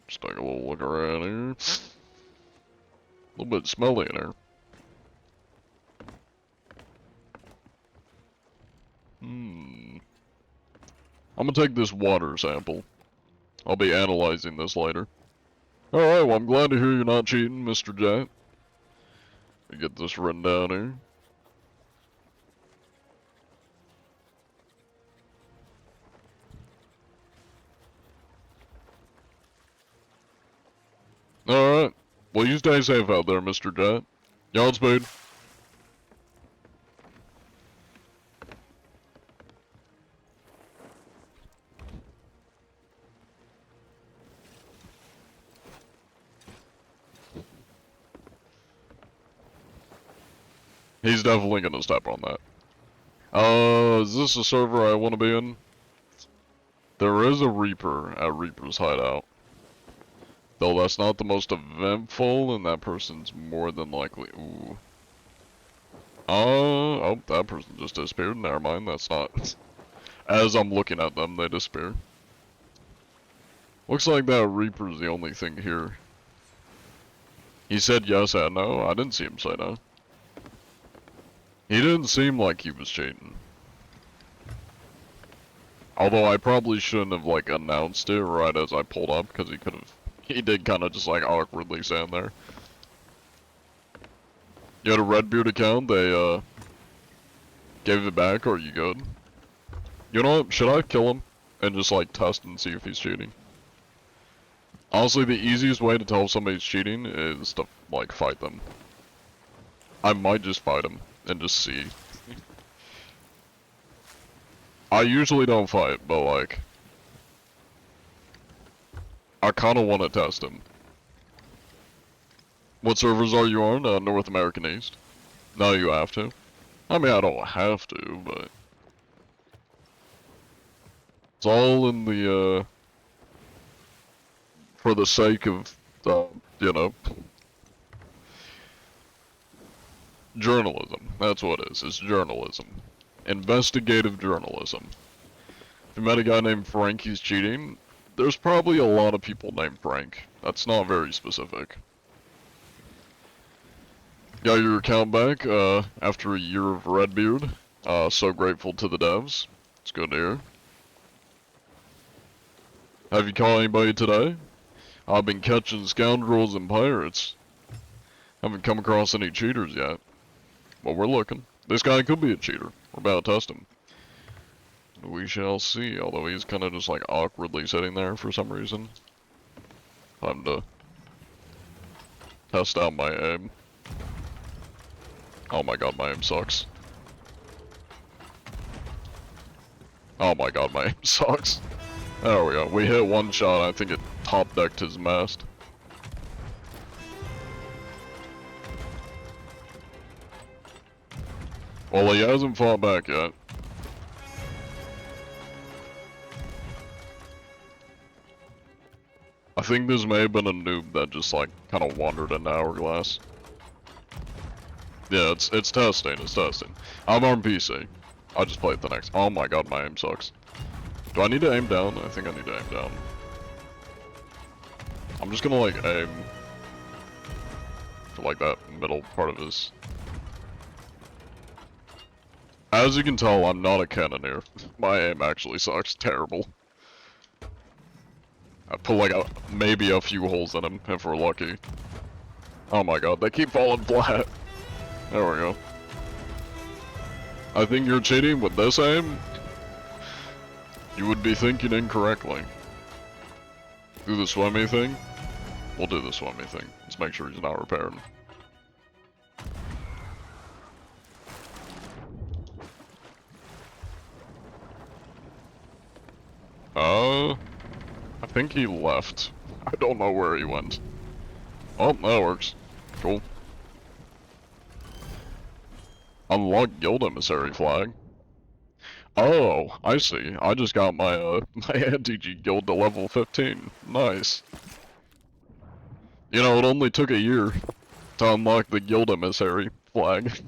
Just take a little look around here. A little bit smelly in here. I'm gonna take this water sample. I'll be analyzing this later. Alright, well I'm glad to hear you're not cheating, Mr. Jet. Let me get this written down here. Alright. Well, you stay safe out there, Mr. Jet. Godspeed. He's definitely gonna step on that. Is this a server I want to be in? There is a Reaper at Reaper's Hideout. Though that's not the most eventful, and that person's more than likely... Ooh. Oh, that person just disappeared. Never mind, that's not... As I'm looking at them, they disappear. Looks like that Reaper's the only thing here. He said yes and no. I didn't see him say no. He didn't seem like he was cheating. Although I probably shouldn't have, like, announced it right as I pulled up, because he could have... He did kind of just, like, awkwardly stand there. You had a Redbeard account, they, gave it back, or are you good? You know what, should I kill him? And just, like, test and see if he's cheating? Honestly, the easiest way to tell if somebody's cheating is to, like, fight them. I might just fight him, and just see. I usually don't fight, but, like... I kinda wanna test him. What servers are you on? North American East? No, you have to. I mean, I don't have to, but... It's all in the, for the sake of, you know... Journalism. That's what it is. It's journalism. Investigative journalism. If you met a guy named Frank, he's cheating, there's probably a lot of people named Frank. That's not very specific. Got your account back, after a year of Redbeard. So grateful to the devs. It's good to hear. Have you caught anybody today? I've been catching scoundrels and pirates. Haven't come across any cheaters yet. But we're looking. This guy could be a cheater. We're about to test him. We shall see, although he's kind of just like awkwardly sitting there for some reason. Time to test out my aim. Oh my god, my aim sucks. Oh my god, my aim sucks. There we go. We hit one shot, I think it top-decked his mast. Well, he hasn't fought back yet. I think this may have been a noob that just like kind of wandered into Hourglass. Yeah, it's testing, it's testing. I'm on PC. I'll just play it the next. Oh my god, my aim sucks. Do I need to aim down? I think I need to aim down. I'm just gonna like aim for like that middle part of his. As you can tell, I'm not a cannoneer. My aim actually sucks terrible. I put like maybe a few holes in him if we're lucky. Oh my god, they keep falling flat. There we go. I think you're cheating with this aim. You would be thinking incorrectly. Do the swimmy thing? We'll do the swimmy thing. Let's make sure he's not repaired. I think he left. I don't know where he went. Oh, that works. Cool. Unlock Guild Emissary flag. Oh, I see. I just got my my anti-cheat guild to level 15. Nice. You know, it only took a year to unlock the Guild Emissary flag.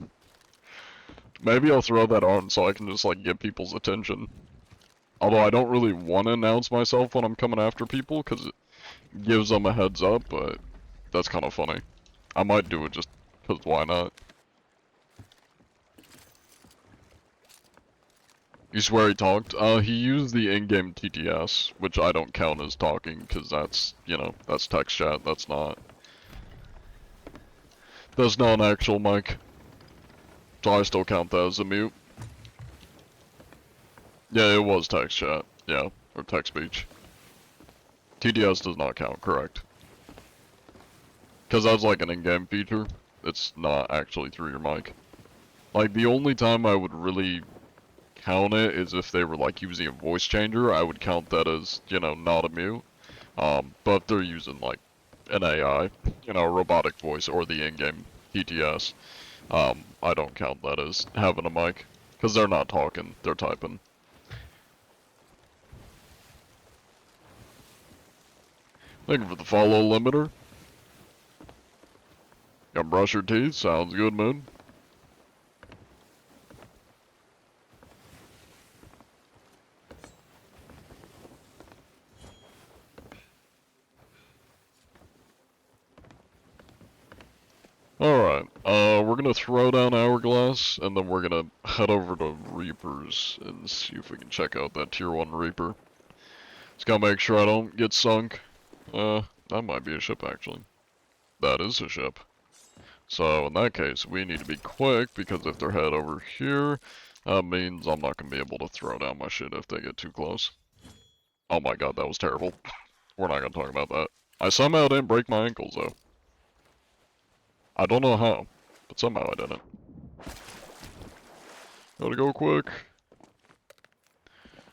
Maybe I'll throw that on so I can just like get people's attention. Although I don't really want to announce myself when I'm coming after people because it gives them a heads up, but that's kind of funny. I might do it just because why not? You swear he talked? He used the in-game TTS, which I don't count as talking, because that's, you know, that's text chat, that's not an actual mic. So I still count that as a mute. Yeah, it was text chat, yeah, or text speech. TTS does not count, correct. Because that's like an in-game feature, it's not actually through your mic. Like, the only time I would really count it is if they were like using a voice changer. I would count that as, you know, not a mute. But if they're using like an AI, you know, robotic voice or the in-game TTS, I don't count that as having a mic because they're not talking, they're typing. Thank you for the follow limiter. Gonna brush your teeth, sounds good, man. Alright, we're gonna throw down Hourglass, and then we're gonna head over to Reapers and see if we can check out that Tier 1 Reaper. Just gotta make sure I don't get sunk. That might be a ship, actually. That is a ship. So, in that case, we need to be quick, because if they're head over here, that means I'm not gonna be able to throw down my shit if they get too close. Oh my god, that was terrible. We're not gonna talk about that. I somehow didn't break my ankles, though. I don't know how, but somehow I didn't. Gotta go quick.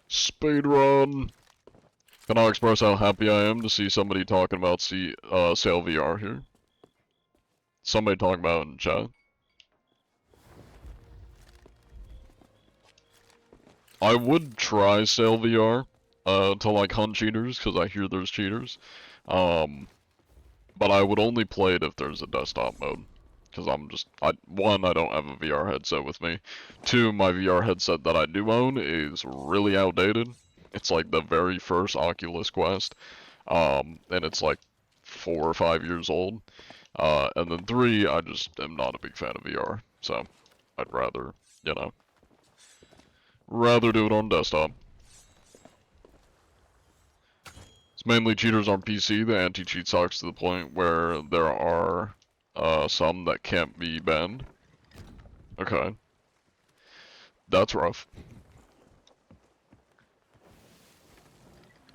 Speed run. Can I express how happy I am to see somebody talking about Sail VR here? Somebody talking about it in chat. I would try Sail VR to like hunt cheaters because I hear there's cheaters. But I would only play it if there's a desktop mode. Because one, I don't have a VR headset with me. Two, my VR headset that I do own is really outdated. It's like the very first Oculus Quest. And it's like 4 or 5 years old. And then three, I just am not a big fan of VR. So, I'd rather, you know, rather do it on desktop. It's mainly cheaters on PC. The anti-cheat sucks to the point where there are some that can't be banned. Okay. That's rough.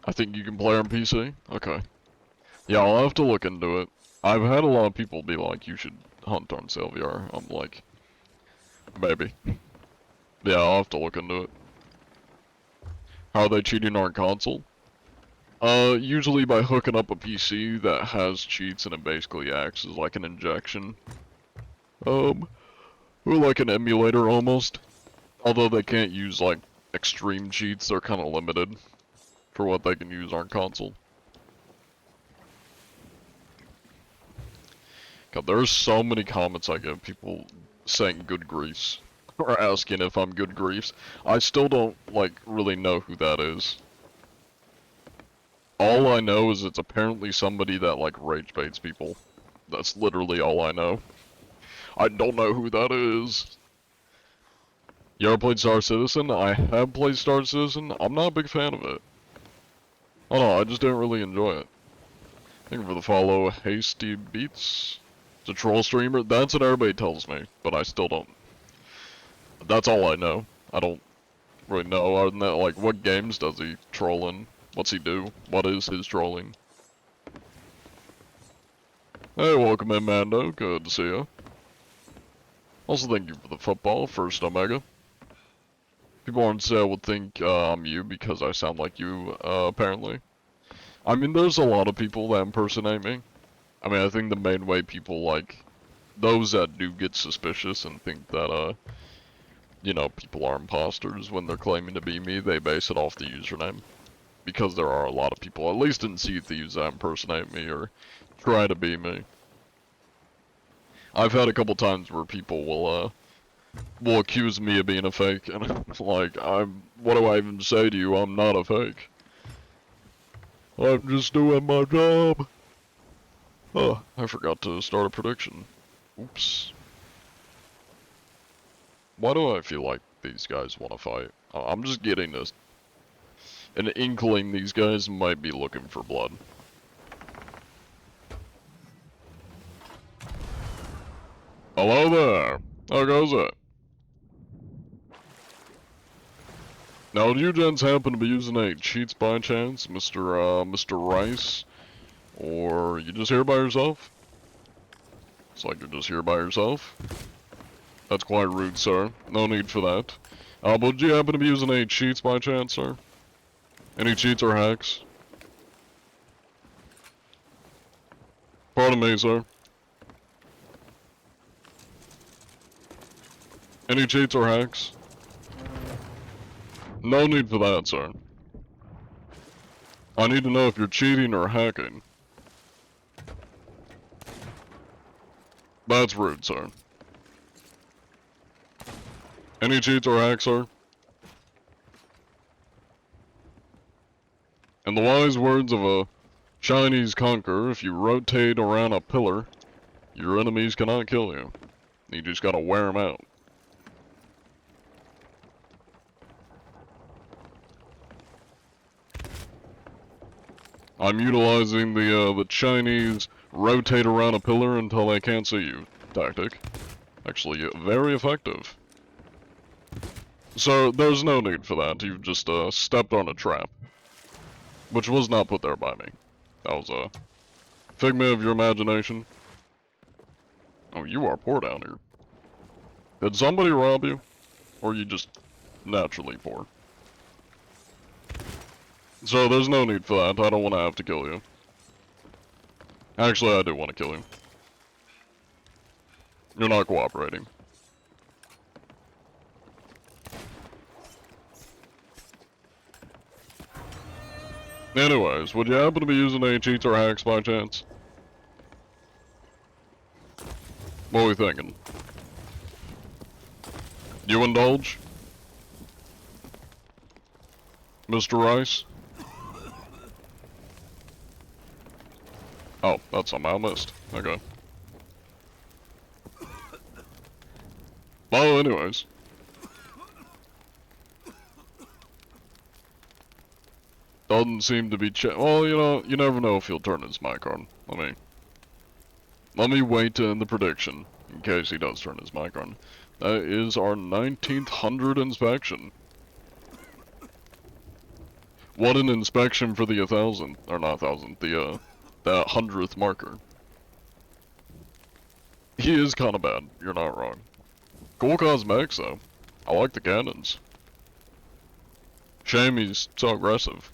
I think you can play on PC? Okay. Yeah, I'll have to look into it. I've had a lot of people be like, you should hunt on Sail VR. I'm like, maybe. Yeah, I'll have to look into it. How are they cheating on console? Usually by hooking up a PC that has cheats and it basically acts as like an injection. Or like an emulator almost. Although they can't use like extreme cheats, they're kind of limited for what they can use on console. God, there's so many comments I get, people saying good griefs, or asking if I'm good griefs. I still don't, like, really know who that is. All I know is it's apparently somebody that, like, rage baits people. That's literally all I know. I don't know who that is. You ever played Star Citizen? I have played Star Citizen. I'm not a big fan of it. Oh no, I just didn't really enjoy it. Thank you for the follow, Hasty Beats. It's a troll streamer? That's what everybody tells me, but I still don't. That's all I know. I don't really know other than that, like, what games does he troll in? What's he do? What is his trolling? Hey, welcome in, Mando. Good to see you. Also, thank you for the football, First Omega. People on sale would think I'm you because I sound like you, apparently. I mean, there's a lot of people that impersonate me. I mean, I think the main way people, like, those that do get suspicious and think that, you know, people are imposters when they're claiming to be me, they base it off the username. Because there are a lot of people, at least in Sea Thieves, that impersonate me or try to be me. I've had a couple times where people will accuse me of being a fake, and like, what do I even say to you? I'm not a fake. I'm just doing my job. Oh, I forgot to start a prediction. Oops. Why do I feel like these guys want to fight? I'm just getting this. An inkling these guys might be looking for blood. Hello there. How goes it? Now, do you gents happen to be using any cheats by chance, Mr. Rice? Or you just here by yourself? It's like you're just here by yourself. That's quite rude, sir. No need for that. But do you happen to be using any cheats by chance, sir? Any cheats or hacks? Pardon me, sir. Any cheats or hacks? No need for that, sir. I need to know if you're cheating or hacking. That's rude, sir. Any cheats or hacks, sir? In the wise words of a Chinese conqueror, if you rotate around a pillar, your enemies cannot kill you. You just gotta wear them out. I'm utilizing the Chinese rotate around a pillar until they can't see you tactic. Actually, very effective. So, there's no need for that. You've just stepped on a trap. Which was not put there by me. That was a figment of your imagination. Oh, you are poor down here. Did somebody rob you? Or are you just naturally poor? So there's no need for that. I don't want to have to kill you. Actually, I do want to kill you. You're not cooperating. Anyways, would you happen to be using any cheats or hacks by chance? What are we thinking? You indulge? Mr. Rice? Oh, that's somehow missed. Okay. Well, anyways. Doesn't seem to be well, you know, you never know if he'll turn his mic on. Let me wait to end the prediction, in case he does turn his mic on. That is our 1900 inspection. What an inspection for the 1,000, or not 1,000, the 100th marker. He is kinda bad, you're not wrong. Cool cosmetics though. I like the cannons. Shame he's so aggressive.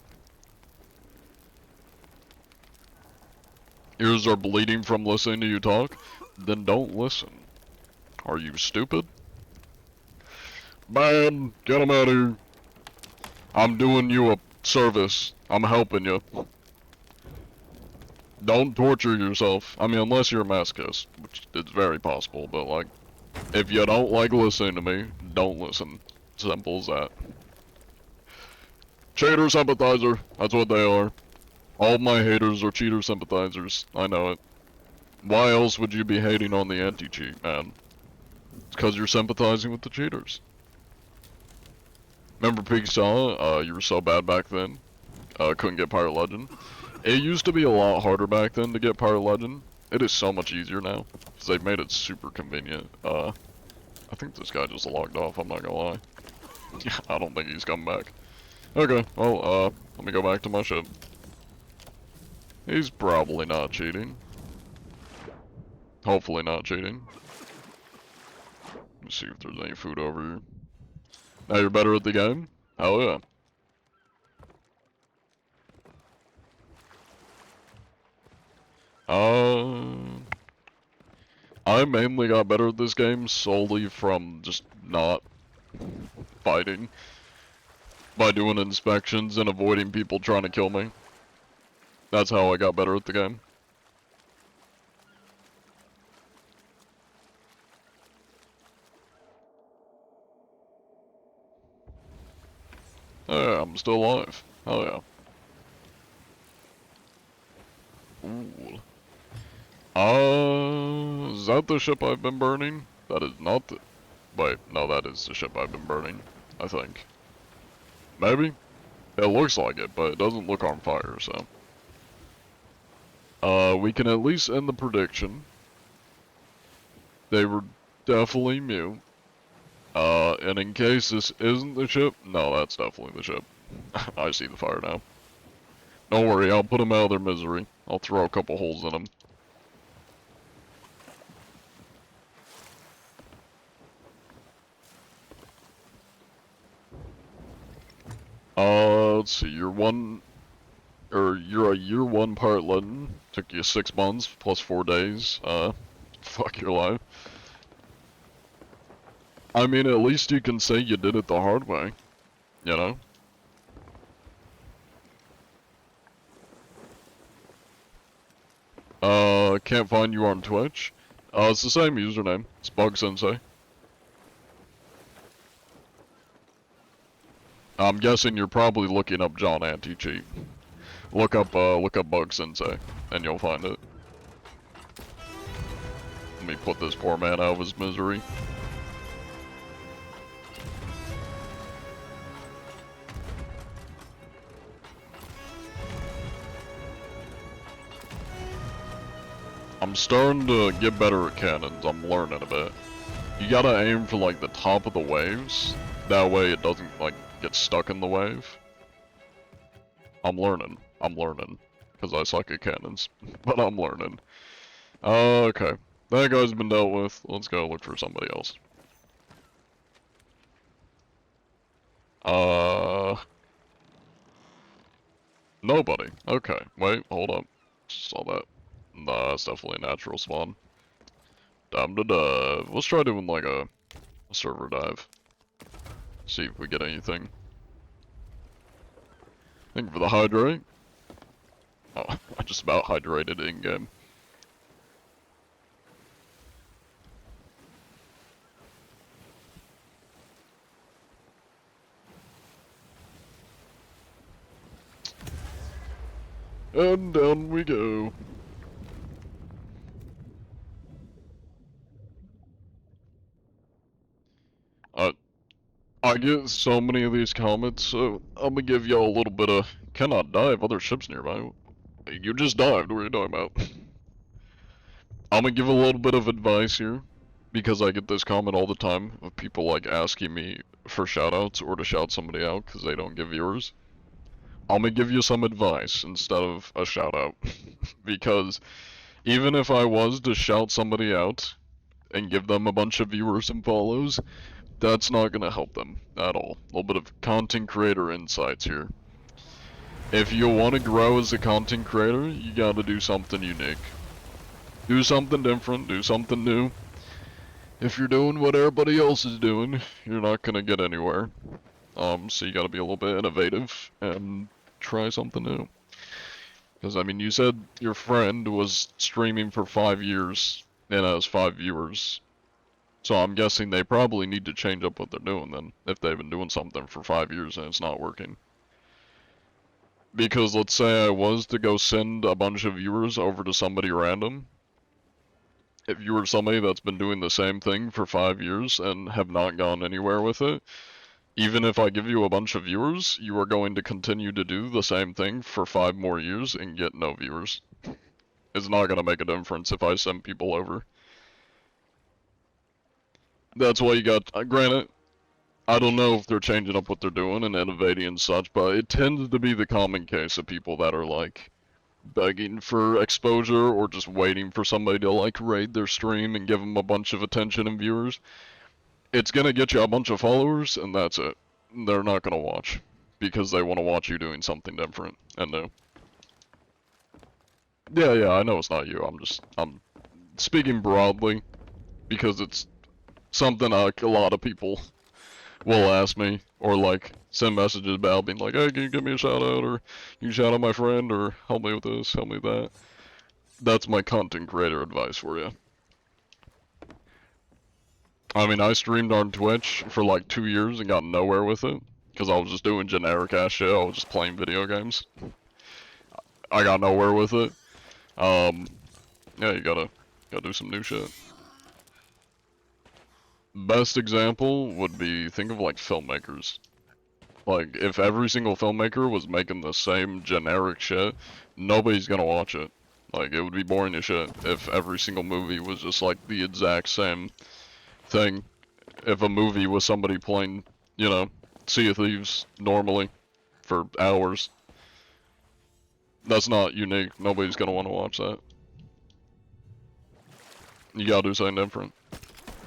Ears are bleeding from listening to you talk? Then don't listen. Are you stupid? Man, get him out of here. I'm doing you a service. I'm helping you. Don't torture yourself. I mean, unless you're a masochist, which is very possible, but like, if you don't like listening to me, don't listen. Simple as that. Cheater sympathizer, that's what they are. All my haters are cheater sympathizers, I know it. Why else would you be hating on the anti-cheat, man? It's cause you're sympathizing with the cheaters. Remember Pig Saw? You were so bad back then. Couldn't get Pirate Legend. It used to be a lot harder back then to get Pirate Legend. It is so much easier now, because they've made it super convenient. I think this guy just logged off, I'm not gonna lie. Yeah, I don't think he's coming back. Okay, well, let me go back to my ship. He's probably not cheating. Hopefully not cheating. Let me see if there's any food over here. Now you're better at the game? Hell yeah. I mainly got better at this game solely from just not fighting. By doing inspections and avoiding people trying to kill me. That's how I got better at the game. Yeah, I'm still alive. Oh yeah. Ooh. Is that the ship I've been burning? That is not the... Wait, no, that is the ship I've been burning, I think. Maybe? It looks like it, but it doesn't look on fire, so... we can at least end the prediction. They were definitely mute. And in case this isn't the ship, no, that's definitely the ship. I see the fire now. Don't worry, I'll put them out of their misery. I'll throw a couple holes in them. Let's see, you're a year 1 part Latin. Took you 6 months plus 4 days. Fuck your life. I mean, at least you can say you did it the hard way. You know? Can't find you on Twitch. It's the same username. It's Bug Sensei. I'm guessing you're probably looking up John Anti-Cheat. Look up Bug Sensei, and you'll find it. Let me put this poor man out of his misery. I'm starting to get better at cannons, I'm learning a bit. You gotta aim for like the top of the waves, that way it doesn't like get stuck in the wave. I'm learning, because I suck at cannons, but I'm learning. Okay, that guy's been dealt with, let's go look for somebody else. Nobody, okay, wait, hold up, saw that. Nah, that's definitely a natural spawn. Time to dive. Let's try doing like a server dive. See if we get anything. Thank you for the hydrate. Oh, I just about hydrated in game. And down we go. I get so many of these comments, so I'm gonna give y'all a little bit of cannot dive, other ships nearby. You just dived, what are you talking about? I'm gonna give a little bit of advice here, because I get this comment all the time of people like asking me for shoutouts or to shout somebody out because they don't give viewers. I'm gonna give you some advice instead of a shoutout, because even if I was to shout somebody out and give them a bunch of viewers and follows, that's not gonna help them at all. A little bit of content creator insights here. If you want to grow as a content creator, you gotta do something unique. Do something different, do something new. If you're doing what everybody else is doing, you're not gonna get anywhere. So you gotta be a little bit innovative and try something new. Because, I mean, you said your friend was streaming for 5 years and has 5 viewers. So I'm guessing they probably need to change up what they're doing then, if they've been doing something for 5 years and it's not working. Because let's say I was to go send a bunch of viewers over to somebody random. If you were somebody that's been doing the same thing for 5 years and have not gone anywhere with it, even if I give you a bunch of viewers, you are going to continue to do the same thing for 5 more years and get no viewers. It's not going to make a difference if I send people over. That's why you got, granted, I don't know if they're changing up what they're doing and innovating and such, but it tends to be the common case of people that are like begging for exposure or just waiting for somebody to like raid their stream and give them a bunch of attention and viewers. It's gonna get you a bunch of followers and that's it. They're not gonna watch because they want to watch you doing something different and new. Yeah, I know it's not you. I'm speaking broadly because it's something like a lot of people will ask me or like send messages about being like, hey, can you give me a shout out or can you shout out my friend or help me with this, help me with that. That's my content creator advice for you. I mean, I streamed on Twitch for like 2 years and got nowhere with it because I was just doing generic ass shit. I was just playing video games. I got nowhere with it. Yeah, you gotta do some new shit. Best example would be, think of like filmmakers. Like, if every single filmmaker was making the same generic shit, nobody's gonna watch it. Like, it would be boring as shit if every single movie was just like the exact same thing. If a movie was somebody playing, you know, Sea of Thieves normally for hours, that's not unique. Nobody's gonna want to watch that. You gotta do something different.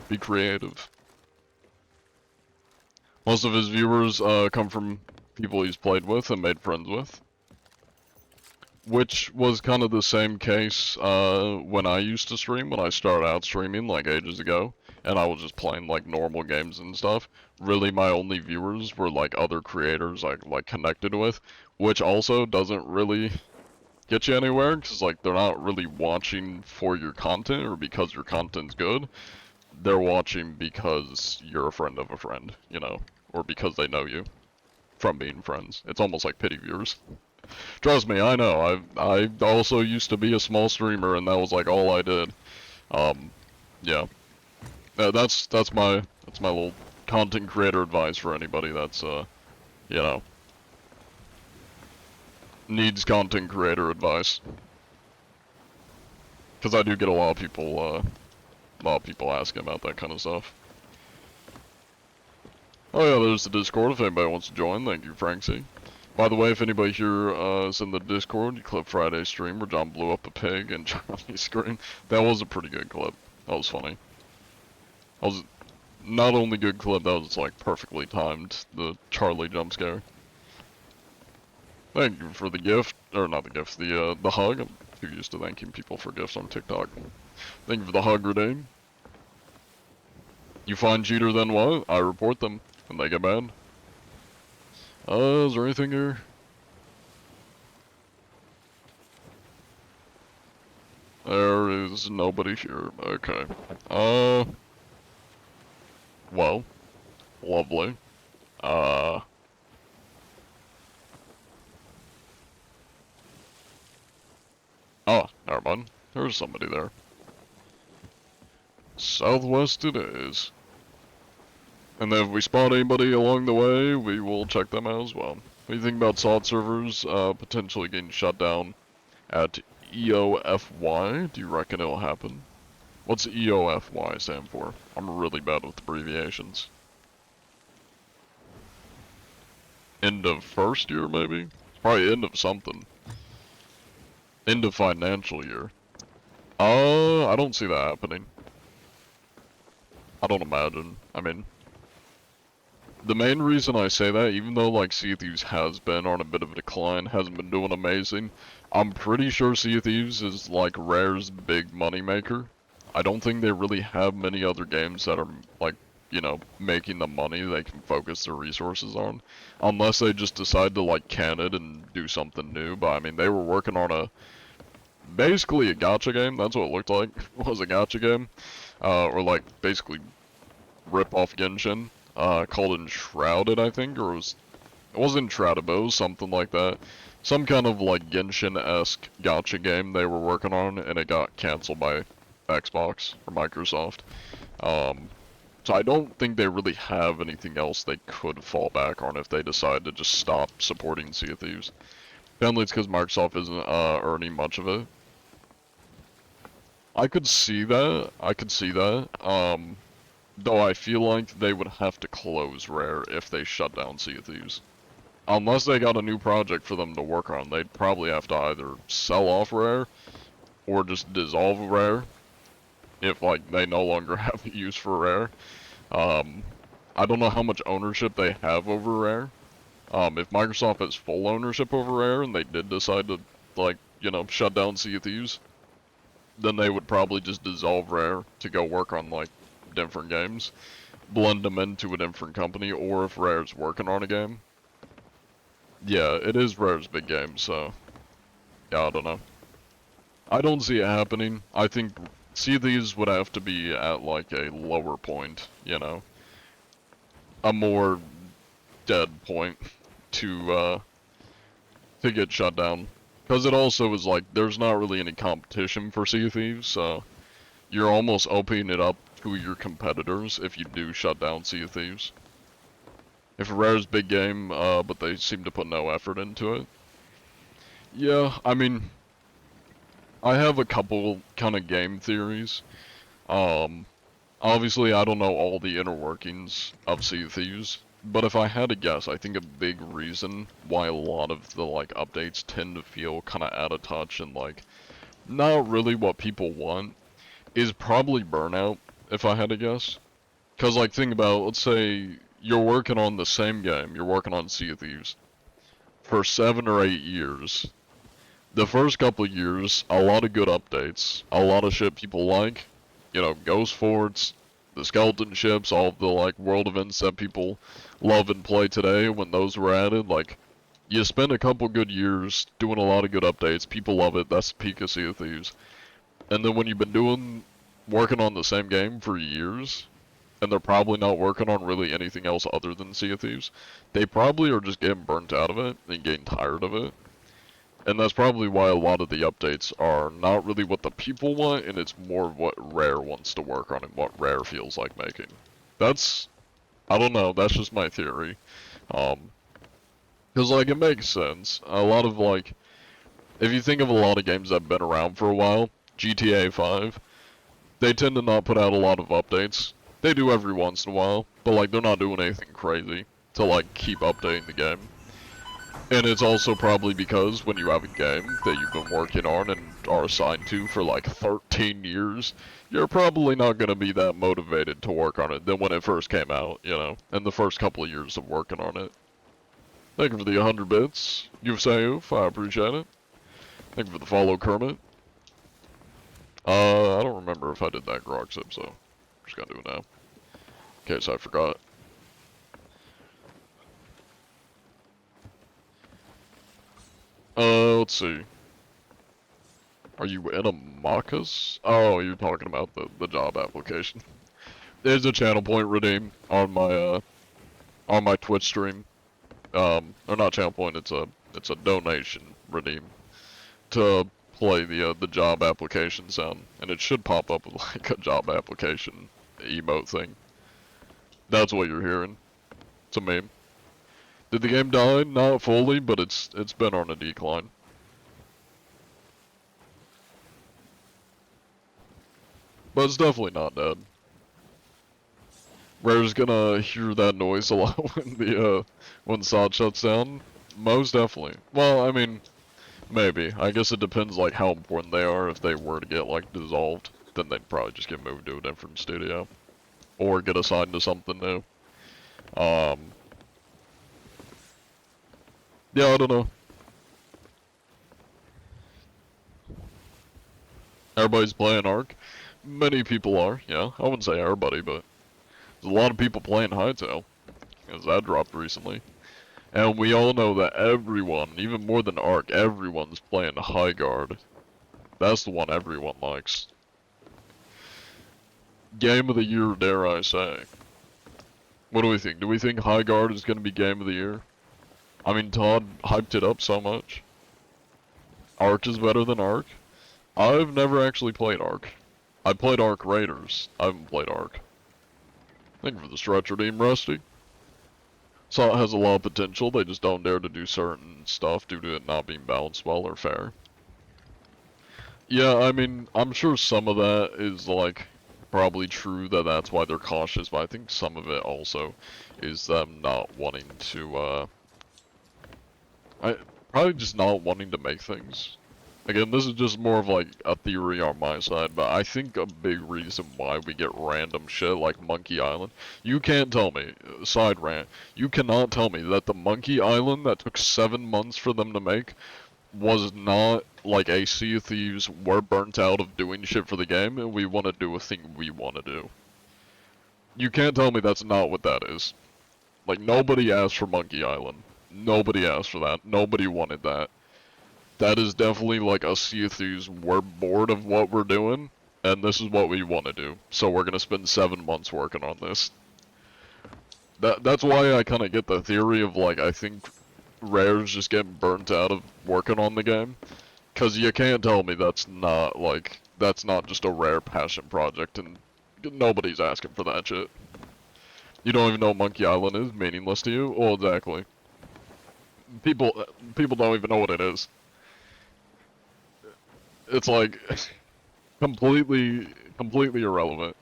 Be creative. Most of his viewers come from people he's played with and made friends with. Which was kind of the same case when I used to stream, when I started out streaming like ages ago, and I was just playing like normal games and stuff. Really, my only viewers were like other creators I like connected with, which also doesn't really get you anywhere, because like they're not really watching for your content or because your content's good. They're watching because you're a friend of a friend, you know, or because they know you from being friends. It's almost like pity viewers. Trust me, I know. I also used to be a small streamer, and that was like all I did. Yeah. That's my little content creator advice for anybody that's you know, needs content creator advice. Because I do get a lot of people asking about that kind of stuff. Oh yeah, there's the Discord if anybody wants to join. Thank you, Franksy. By the way, if anybody here is in the Discord, you clip Friday's stream where John blew up a pig and Charlie screamed. That was a pretty good clip. That was funny. That was not only good clip, that was like perfectly timed, the Charlie jump scare. Thank you for the gift, or not the gift, the hug. I'm too used to thanking people for gifts on TikTok. Thank you for the hug, Renee. You find cheater, then what? I report them, and they get mad. Is there anything here? There is nobody here. Okay. Well, lovely. Oh, never mind. There's somebody there. Southwest it is. And then if we spot anybody along the way, we will check them out as well. What do you think about SOD servers potentially getting shut down at EOFY? Do you reckon it'll happen? What's EOFY stand for? I'm really bad with abbreviations. End of first year, maybe? Probably end of something. End of financial year. I don't see that happening. I don't imagine. I mean, the main reason I say that, even though like Sea of Thieves has been on a bit of a decline, hasn't been doing amazing, I'm pretty sure Sea of Thieves is like Rare's big money maker. I don't think they really have many other games that are like, you know, making the money they can focus their resources on. Unless they just decide to like can it and do something new, but I mean they were working on basically a gacha game, that's what it looked like, was a gacha game. Or like basically rip off Genshin. Called Enshrouded, I think, or it wasn't Enshrouded, but it was something like that. Some kind of like Genshin-esque gacha game they were working on, and it got canceled by Xbox or Microsoft. So I don't think they really have anything else they could fall back on if they decide to just stop supporting Sea of Thieves. Apparently it's because Microsoft isn't earning much of it. I could see that. Though I feel like they would have to close Rare if they shut down Sea of Thieves. Unless they got a new project for them to work on, they'd probably have to either sell off Rare or just dissolve Rare if like they no longer have a use for Rare. I don't know how much ownership they have over Rare. If Microsoft has full ownership over Rare and they did decide to, like, you know, shut down Sea of Thieves, then they would probably just dissolve Rare to go work on, like, different games, blend them into a different company, or if Rare's working on a game. Yeah, it is Rare's big game, so, yeah, I don't know. I don't see it happening. I think Sea of Thieves would have to be at, like, a lower point, you know? A more dead point to get shut down. Because it also is like, there's not really any competition for Sea of Thieves, so you're almost opening it up to your competitors if you do shut down Sea of Thieves. If Rare's big game, but they seem to put no effort into it. Yeah, I mean, I have a couple kind of game theories. Obviously I don't know all the inner workings of Sea of Thieves, but if I had to guess, I think a big reason why a lot of the, like, updates tend to feel kind of out of touch and, like, not really what people want is probably burnout, if I had to guess. Because, like, think about, let's say you're working on the same game, you're working on Sea of Thieves, for 7 or 8 years. The first couple of years, a lot of good updates, a lot of shit people like, you know, Ghost Forts, the skeleton ships, all of the, like, world events that people love and play today when those were added. Like, you spend a couple good years doing a lot of good updates, people love it, that's the peak of Sea of Thieves. And then when you've been working on the same game for years, and they're probably not working on really anything else other than Sea of Thieves, they probably are just getting burnt out of it and getting tired of it. And that's probably why a lot of the updates are not really what the people want, and it's more what Rare wants to work on and what Rare feels like making. That's, I don't know, that's just my theory. Cause like, it makes sense. A lot of, like, if you think of a lot of games that have been around for a while, GTA 5, they tend to not put out a lot of updates. They do every once in a while, but like, they're not doing anything crazy to, like, keep updating the game. And it's also probably because when you have a game that you've been working on and are assigned to for like 13 years, you're probably not going to be that motivated to work on it than when it first came out, you know, and the first couple of years of working on it. Thank you for the 100 bits, You've I appreciate it. Thank you for the follow, Kermit. I don't remember if I did that grog sip, so I'm just gonna do it now. In case I forgot. Let's see. Are you in a Macas? Oh, you're talking about the job application. There's a channel point redeem on my Twitch stream. Or not channel point, it's a donation redeem to play the job application sound, and it should pop up with like a job application emote thing. That's what you're hearing. It's a meme. Did the game die? Not fully, but it's been on a decline. But it's definitely not dead. Rare's gonna hear that noise a lot when SOD shuts down. Most definitely. Well, I mean, maybe. I guess it depends like how important they are. If they were to get like dissolved, then they'd probably just get moved to a different studio. Or get assigned to something new. Yeah, I don't know. Everybody's playing Ark. Many people are, yeah. I wouldn't say everybody, but there's a lot of people playing Hytale, as that dropped recently. And we all know that everyone, even more than Ark, everyone's playing Highguard. That's the one everyone likes. Game of the year, dare I say. What do we think? Do we think Highguard is going to be game of the year? I mean, Todd hyped it up so much. Ark is better than Ark. I've never actually played Ark. I played Ark Raiders. I haven't played Ark. Thank you for the stretch redeem, Rusty. So it has a lot of potential, they just don't dare to do certain stuff due to it not being balanced well or fair. Yeah, I mean, I'm sure some of that is like probably true that that's why they're cautious, but I think some of it also is them not wanting to, probably just not wanting to make things. Again, this is just more of like a theory on my side, but I think a big reason why we get random shit like Monkey Island, you can't tell me, side rant, you cannot tell me that the Monkey Island that took 7 months for them to make was not like a Sea of Thieves, we're burnt out of doing shit for the game and we want to do a thing we want to do. You can't tell me that's not what that is. Like, nobody asked for Monkey Island. Nobody asked for that. Nobody wanted that. That is definitely like a Sea of Thieves, we're bored of what we're doing, and this is what we want to do. So we're gonna spend 7 months working on this. That's why I kind of get the theory of like, I think Rare's just getting burnt out of working on the game. Cause you can't tell me that's not like, that's not just a Rare passion project and nobody's asking for that shit. You don't even know what Monkey Island is? Meaningless to you? Well, exactly. People don't even know what it is. It's like completely irrelevant.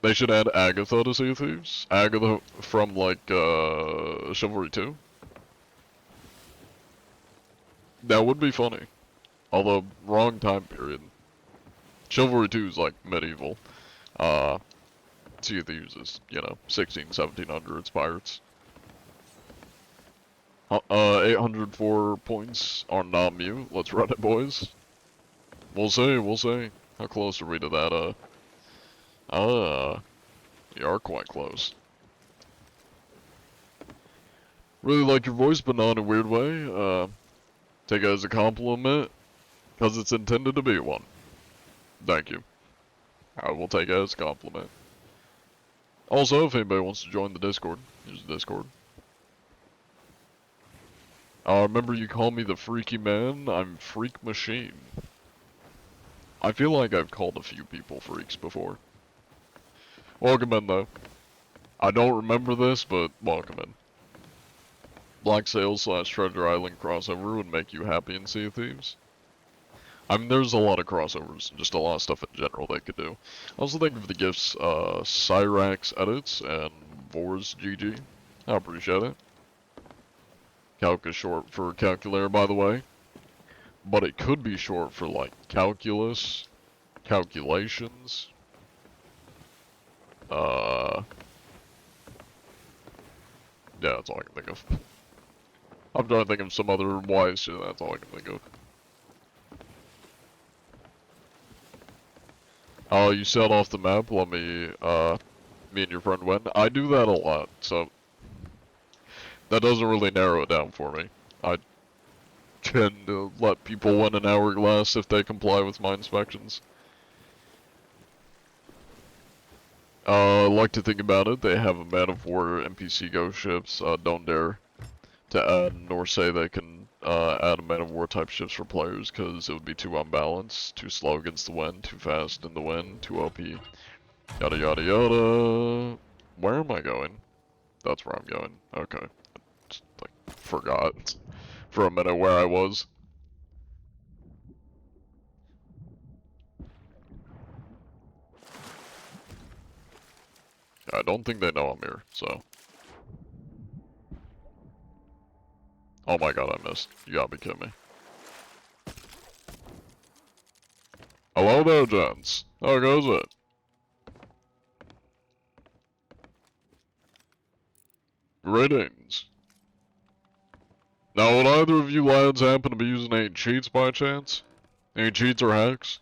They should add Agatha to Sea of Thieves. Agatha from like Chivalry 2. That would be funny. Although wrong time period. Chivalry 2 is like medieval. Sea of Thieves is, you know, 1700s pirates. 804 points on non-mute. Let's run it, boys. We'll see. How close are we to that, you are quite close. Really like your voice, but not in a weird way. Take it as a compliment, because it's intended to be one. Thank you. I will take it as a compliment. Also, if anybody wants to join the Discord, use the Discord. Remember you call me the Freaky Man? I'm Freak Machine. I feel like I've called a few people freaks before. Welcome in, though. I don't remember this, but welcome in. Black Sails / Treasure Island crossover would make you happy in Sea of Thieves. I mean, there's a lot of crossovers, just a lot of stuff in general they could do. Also thank you for the gifts, Cyrax Edits and Vors GG. I appreciate it. Calc is short for calculator, by the way. But it could be short for, like, calculus, calculations. Yeah, that's all I can think of. I'm trying to think of some other wise shit, that's all I can think of. Oh, you sailed off the map, let me, me and your friend went. I do that a lot, so that doesn't really narrow it down for me. I tend to let people win an hourglass if they comply with my inspections. Like to think about it, they have a Man of War NPC ghost ships, don't dare to add nor say they can add a Man of War type ships for players because it would be too unbalanced, too slow against the wind, too fast in the wind, too OP, yada yada yada. Where am I going? That's where I'm going. Okay. Just, like, forgot for a minute where I was. I don't think they know I'm here, so. Oh my god, I missed. You gotta be kidding me. Hello there, gents. How goes it? Greetings. Now, would either of you lads happen to be using any cheats by chance? Any cheats or hacks?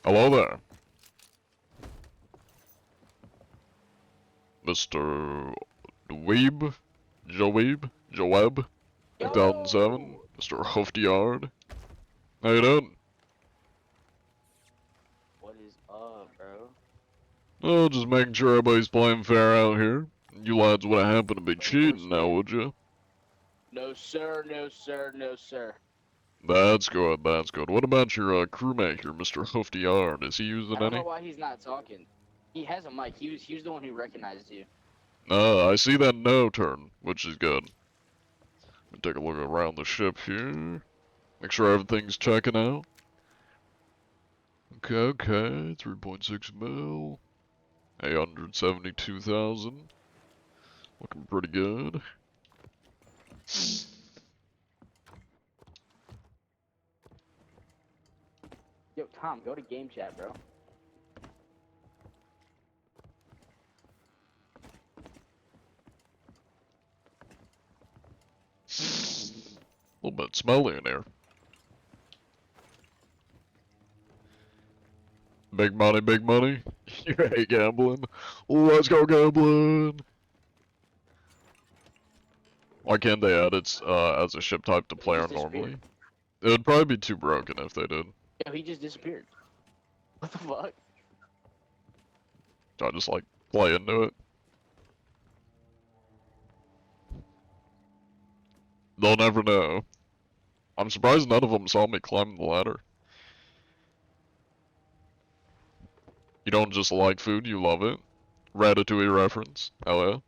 Hello there. Mr. Dweeb? Joeb? 2007? Mr. Hoofdyard? How you doing? What is up, bro? Oh, just making sure everybody's playing fair out here. You lads wouldn't happen to be cheating now, would you? No, sir, no, sir, no, sir. That's good, that's good. What about your crewmate here, Mr. Hoofdyard? Is he using I don't any? know why he's not talking. He has a mic. He was the one who recognized you. I see that no turn, which is good. Let me take a look around the ship here. Make sure everything's checking out. Okay, 3.6 mil. 872,000. Looking pretty good. Yo, Tom, go to game chat, bro. A little bit smelly in here. Big money, big money. You hate gambling. Let's go gambling. Why can't they add it as a ship type to player just disappeared. normally? It would probably be too broken if they did. Yo, he just disappeared. What the fuck? So I just like play into it. They'll never know. I'm surprised none of them saw me climb the ladder. You don't just like food, you love it. Ratatouille reference. Hell yeah.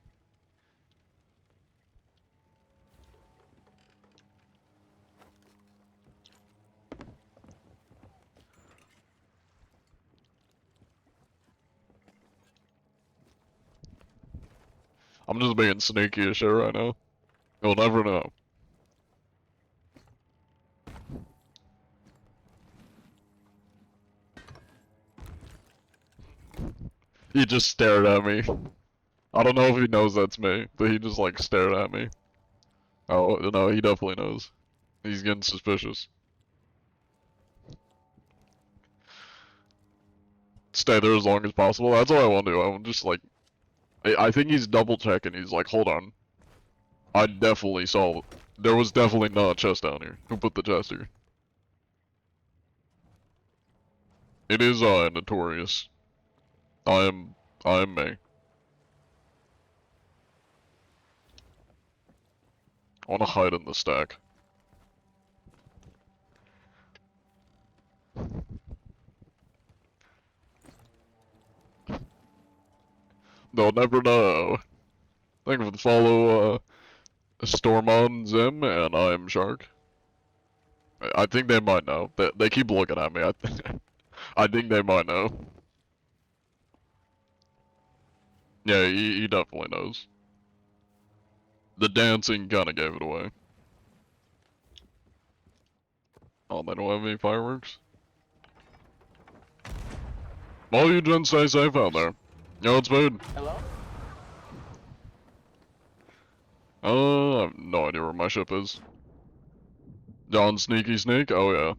I'm just being sneaky as shit right now. You'll never know. He just stared at me. I don't know if he knows that's me, but he just like stared at me. Oh, no, he definitely knows. He's getting suspicious. Stay there as long as possible. That's all I want to do. I want just like... I think he's double checking. He's like, hold on. I definitely saw... There was definitely not a chest down here. Who put the chest here? It is, notorious. I am me. I wanna hide in the stack. They'll never know. Thank you for the follow, Storm on Zim, and I am Shark. I think they might know. They keep looking at me. I think they might know. Yeah, he definitely knows. The dancing kinda gave it away. Oh, they don't have any fireworks? Well, you gents stay safe out there. Yo, it's food. Hello? I have no idea where my ship is. John Sneaky Sneak? Oh yeah.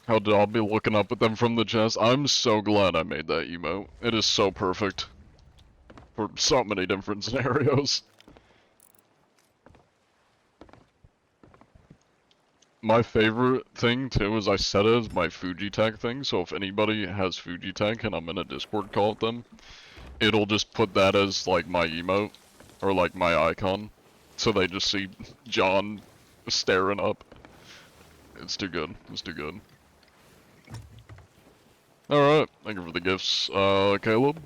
I'll be looking up at them from the chest. I'm so glad I made that emote. It is so perfect. For so many different scenarios. My favorite thing too is I set it as my Fujitech thing, so if anybody has Fujitech and I'm in a Discord call with them, it'll just put that as like my emote, or like my icon, so they just see John staring up. It's too good. It's too good. Alright, thank you for the gifts, Caleb.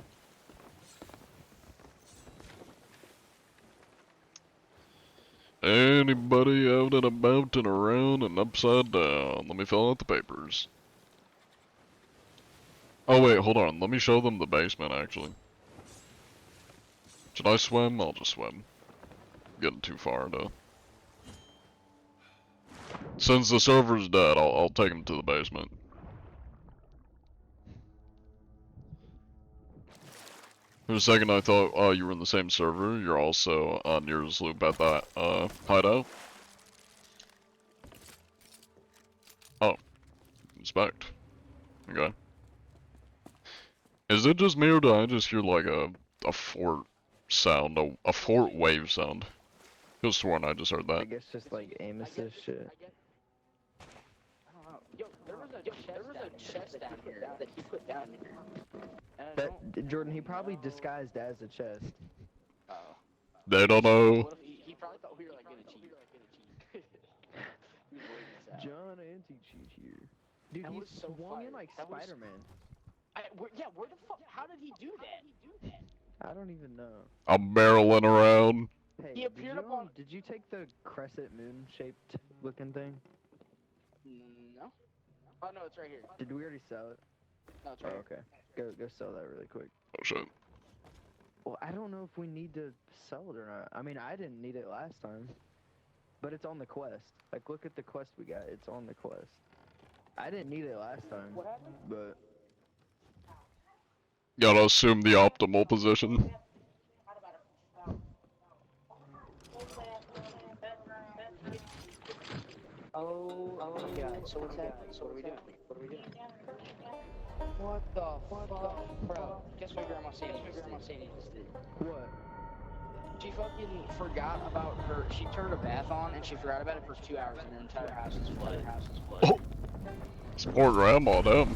Anybody out and about and around and upside down? Let me fill out the papers. Oh wait, hold on. Let me show them the basement, actually. Should I swim? I'll just swim. Getting too far to... Since the server's dead, I'll take him to the basement. For a second I thought, oh, you were in the same server. You're also on yours loop at that, hideout. Oh. Inspect. Okay. Is it just me or do I just hear like a fort sound, a fort wave sound? Could've sworn I just heard I that. guess just like Amos's shit. I don't know. Yo, there was a chest down here that he put down here. And I don't- Jordan, he probably disguised as a chest. Oh. They don't know. What if he probably thought we were like gonna cheat. He was waiting this out. John anti-cheat here. Dude, That he was so swung in fire. like That was- Spider-Man. Yeah, where the fuck? How did he do that? I don't even know. I'm barreling around. Hey, He appeared up on. Did you take the crescent moon shaped looking thing? No. Oh no, it's right here. Did we already sell it? No, it's Oh, right here. okay. Go sell that really quick. Oh shit. Well, I don't know if we need to sell it or not. I mean, I didn't need it last time. But it's on the quest. Like, look at the quest we got. It's on the quest. I didn't need it last time. What happened? But Gotta assume the optimal position. Oh my god. So what's happening? So what are we doing? What are we doing? What the fuck? Bro, guess what Grandma Sandy just did? what? She fucking forgot about her. She turned her bath on and she forgot about it for 2 hours and her entire house is flooded. Oh. It's poor grandma, damn.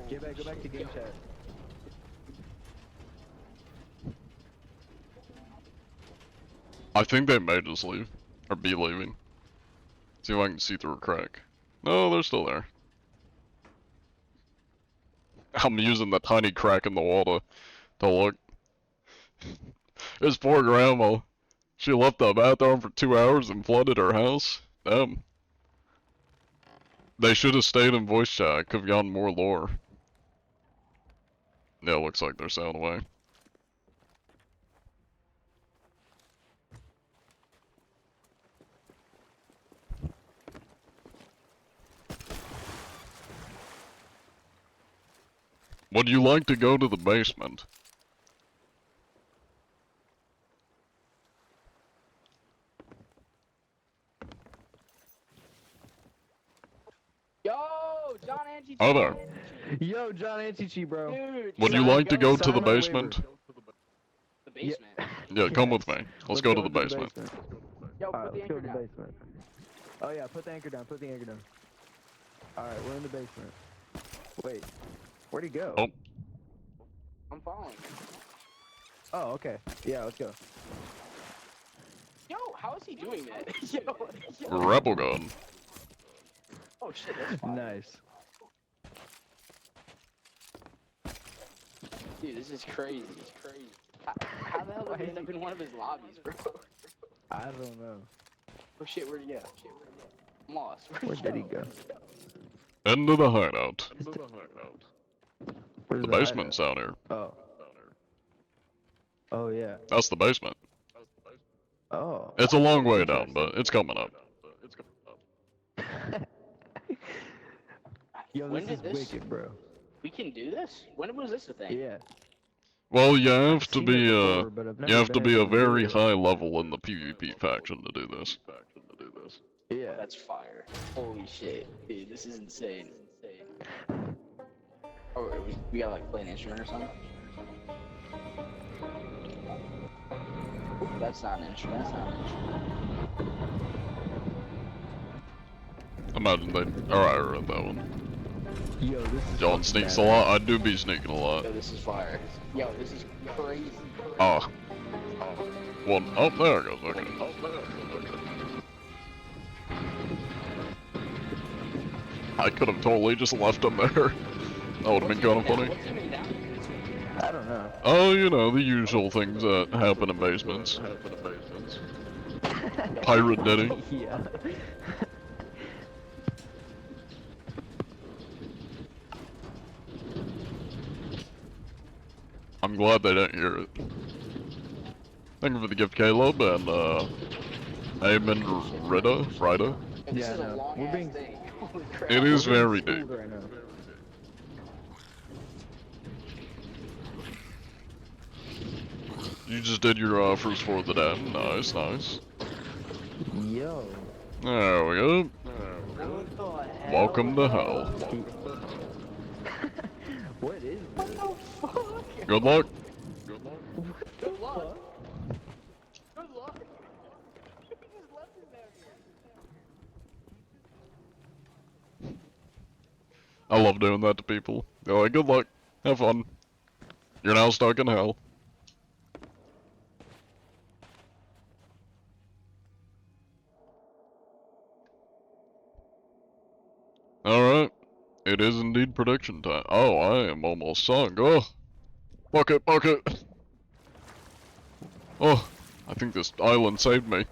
Go back to game chat. I think they may just leave. Or be leaving. See if I can see through a crack. No, they're still there. I'm using the tiny crack in the wall to look. It's poor grandma. She left the bathroom for 2 hours and flooded her house. Damn. They should have stayed in voice chat. I could have gotten more lore. Yeah, it looks like they're sailing away. Would you like to go to the basement? Yo, John Angie. Oh there. Yo, John Antichi, bro. Dude. Would you John, like to go to sign the my waiver. basement? The basement. Yeah, come with me. Let's go to the into basement. Yo, Alright, put the let's go anchor to the down. basement. Oh yeah, put the anchor down, put the anchor down. Alright, we're in the basement. Wait, where'd he go? Oh. I'm following. Oh, okay. Yeah, let's go. Yo, how is he doing that? yo. Rebel gun. Oh shit, that's fine. Nice. Dude, this is crazy. It's crazy. How the hell did we end up in one of his lobbies, bro? I don't know. Oh shit, where'd he go? I'm lost. Where did he go? Into the hideout. Where's The hideout? basement's down here. Oh. Oh yeah. That's the basement. Oh. It's a long way down, but it's coming up. Yo, When this is did this- wicked, bro. We can do this? When was this a thing? Yeah. Well, you have I've to seen be it before, but I've you never have to been be able a to do very it. high level in the PvP faction to do this. Yeah. That's fire. Holy shit. Dude, this is insane. Oh, we gotta like play an instrument or something? Ooh, that's not an instrument. Imagine they. Alright, I read that one. Yo, this is John fucking sneaks a badass. lot. I do be sneaking a lot. Yo, this is fire. Yo, this is crazy. Ah. One. Oh, there it goes. Okay. I could have totally just left him there. That would have been kind of funny. What's he made down? I don't know. Oh, you know, the usual things that happen in basements. Pirate Denny. Yeah. I'm glad they didn't hear it. Thank you for the gift, Caleb, and, Eamon Rita. Yo, this Yeah, is I a know. long We're ass being- thing. Holy crap. It is We're being very schooled deep. right now. You just did your, first floor of the den. Nice, nice. Yo. There we go. What the hell? Welcome to hell. What is this? What the fuck? Good luck. Good luck. Good luck. He just left him down here. I love doing that to people. They're like, good luck. Have fun. You're now stuck in hell. Alright. It is indeed prediction time. Oh, I am almost sunk. Oh! Bucket, bucket! Oh, I think this island saved me.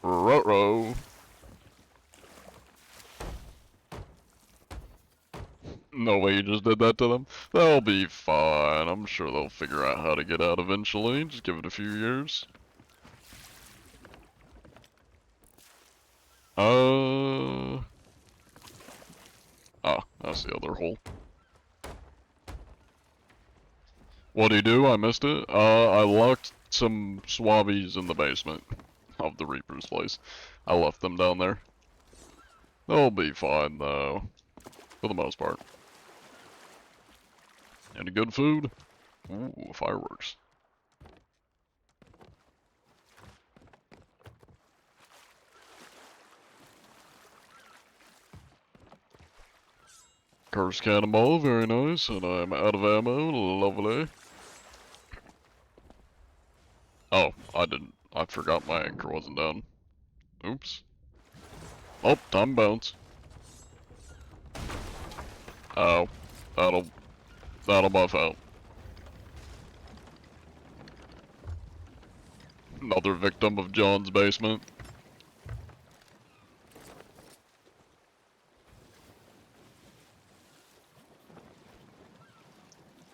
Ruh-roh. No way you just did that to them? They'll be fine. I'm sure they'll figure out how to get out eventually. Just give it a few years. Ah, that's the other hole. What'd he do? I missed it. I locked some swabbies in the basement of the Reaper's place. I left them down there. They'll be fine though, for the most part. Any good food? Ooh, fireworks. Cursed cannonball, very nice, and I'm out of ammo, lovely. Oh, I forgot my anchor wasn't down. Oops. Oh, time bounce. Oh, that'll buff out. Another victim of John's basement.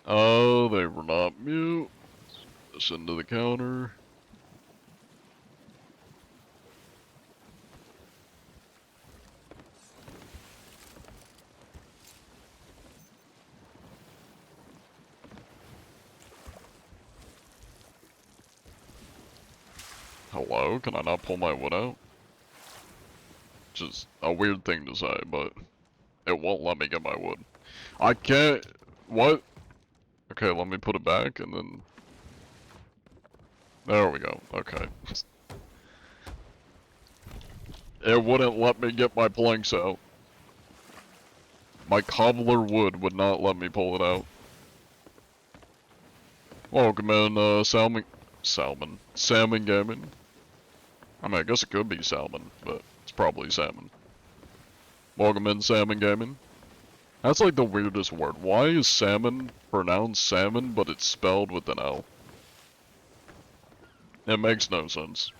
Oh, they were not mute. Send to the counter. Hello, can I not pull my wood out? Just a weird thing to say, but it won't let me get my wood. I can't. What? Okay, let me put it back and then. There we go. Okay. It wouldn't let me get my planks out. My cobbler wood would not let me pull it out. Welcome in, Salmon Gaming. I mean, I guess it could be salmon, but it's probably salmon. Welcome in, Salmon Gaming. That's like the weirdest word. Why is salmon pronounced salmon, but it's spelled with an L? It makes no sense.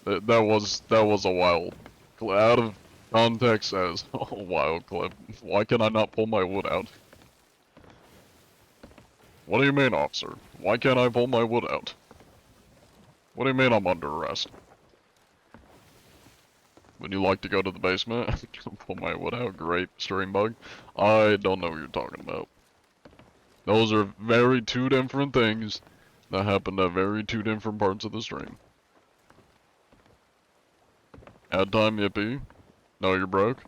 That was a wild, out of context as a wild clip. Why can I not pull my wood out? What do you mean, officer? Why can't I pull my wood out? What do you mean I'm under arrest? Would you like to go to the basement? Pull my wood out? Great, stream bug. I don't know what you're talking about. Those are very two different things that happen at very two different parts of the stream. Ad time, yippee. No, you're broke.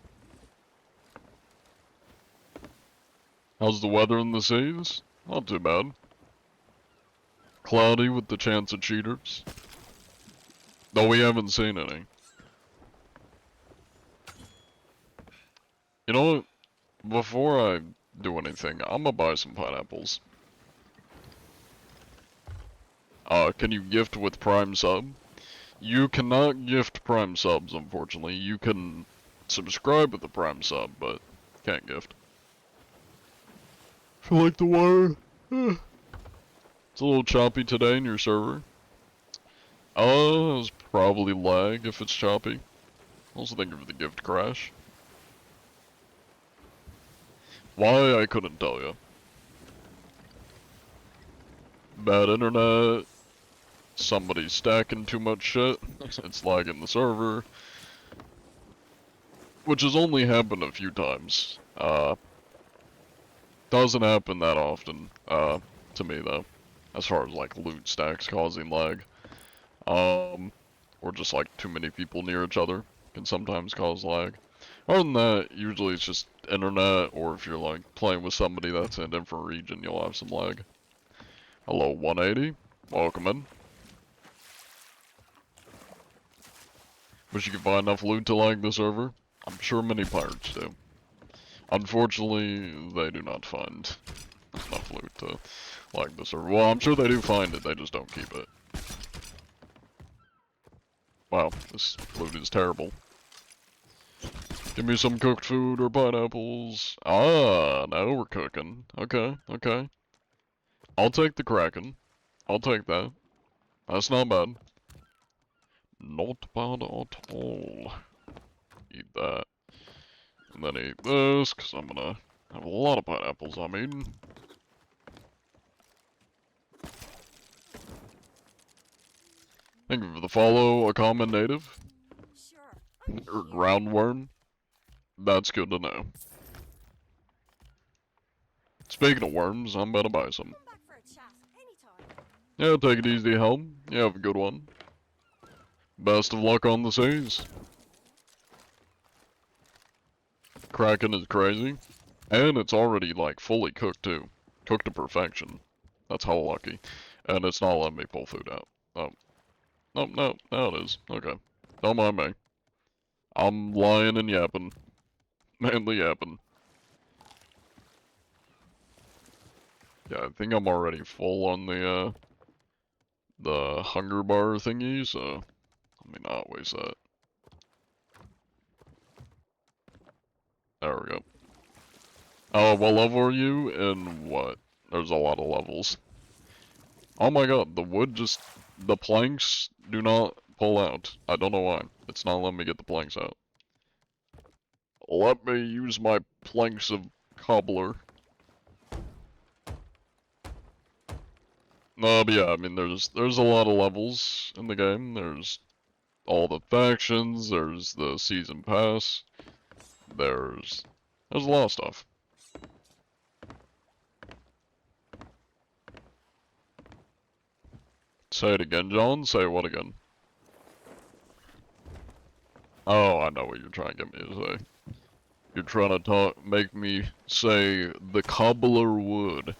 How's the weather in the seas? Not too bad. Cloudy with the chance of cheaters. Though we haven't seen any. You know what? Before I do anything, I'm gonna buy some pineapples. Can you gift with Prime sub? You cannot gift Prime subs, unfortunately. You can subscribe with the Prime sub, but can't gift. Feel like the wire. It's a little choppy today in your server. It's probably lag if it's choppy. Also think of the gift crash. Why, I couldn't tell you. Bad internet. Somebody's stacking too much shit. It's lagging the server. Which has only happened a few times. Doesn't happen that often, to me though. As far as like loot stacks causing lag. Or just like too many people near each other can sometimes cause lag. Other than that, usually it's just internet, or if you're like playing with somebody that's in a different region, you'll have some lag. Hello, 180. Welcome in. Wish you could find enough loot to lag the server. I'm sure many pirates do. Unfortunately, they do not find enough loot to lag the server. Well, I'm sure they do find it, they just don't keep it. Wow, this food is terrible. Give me some cooked food or pineapples. Ah, now we're cooking. Okay, okay. I'll take the Kraken. I'll take that. That's not bad. Not bad at all. Eat that. And then eat this, because I'm gonna have a lot of pineapples I'm eating. Thank you for the follow, a common native. Or groundworm. That's good to know. Speaking of worms, I'm about to buy some. Yeah, take it easy, Helm. You have a good one. Best of luck on the seas. Kraken is crazy. And it's already, like, fully cooked, too. Cooked to perfection. That's how lucky. And it's not letting me pull food out. Oh. No, no, now it is. Okay. Don't mind me. I'm lying and yapping. Mainly yapping. Yeah, I think I'm already full on the hunger bar thingy, so let me not waste that. There we go. Oh, what level are you? And what? There's a lot of levels. Oh my god, the planks do not pull out. I don't know why. It's not letting me get the planks out. Let me use my planks of cobbler. No, but yeah, I mean, there's a lot of levels in the game. There's all the factions, there's the season pass, there's a lot of stuff. Say it again, John. Say what again? Oh, I know what you're trying to get me to say. You're trying to make me say the cobbler wood.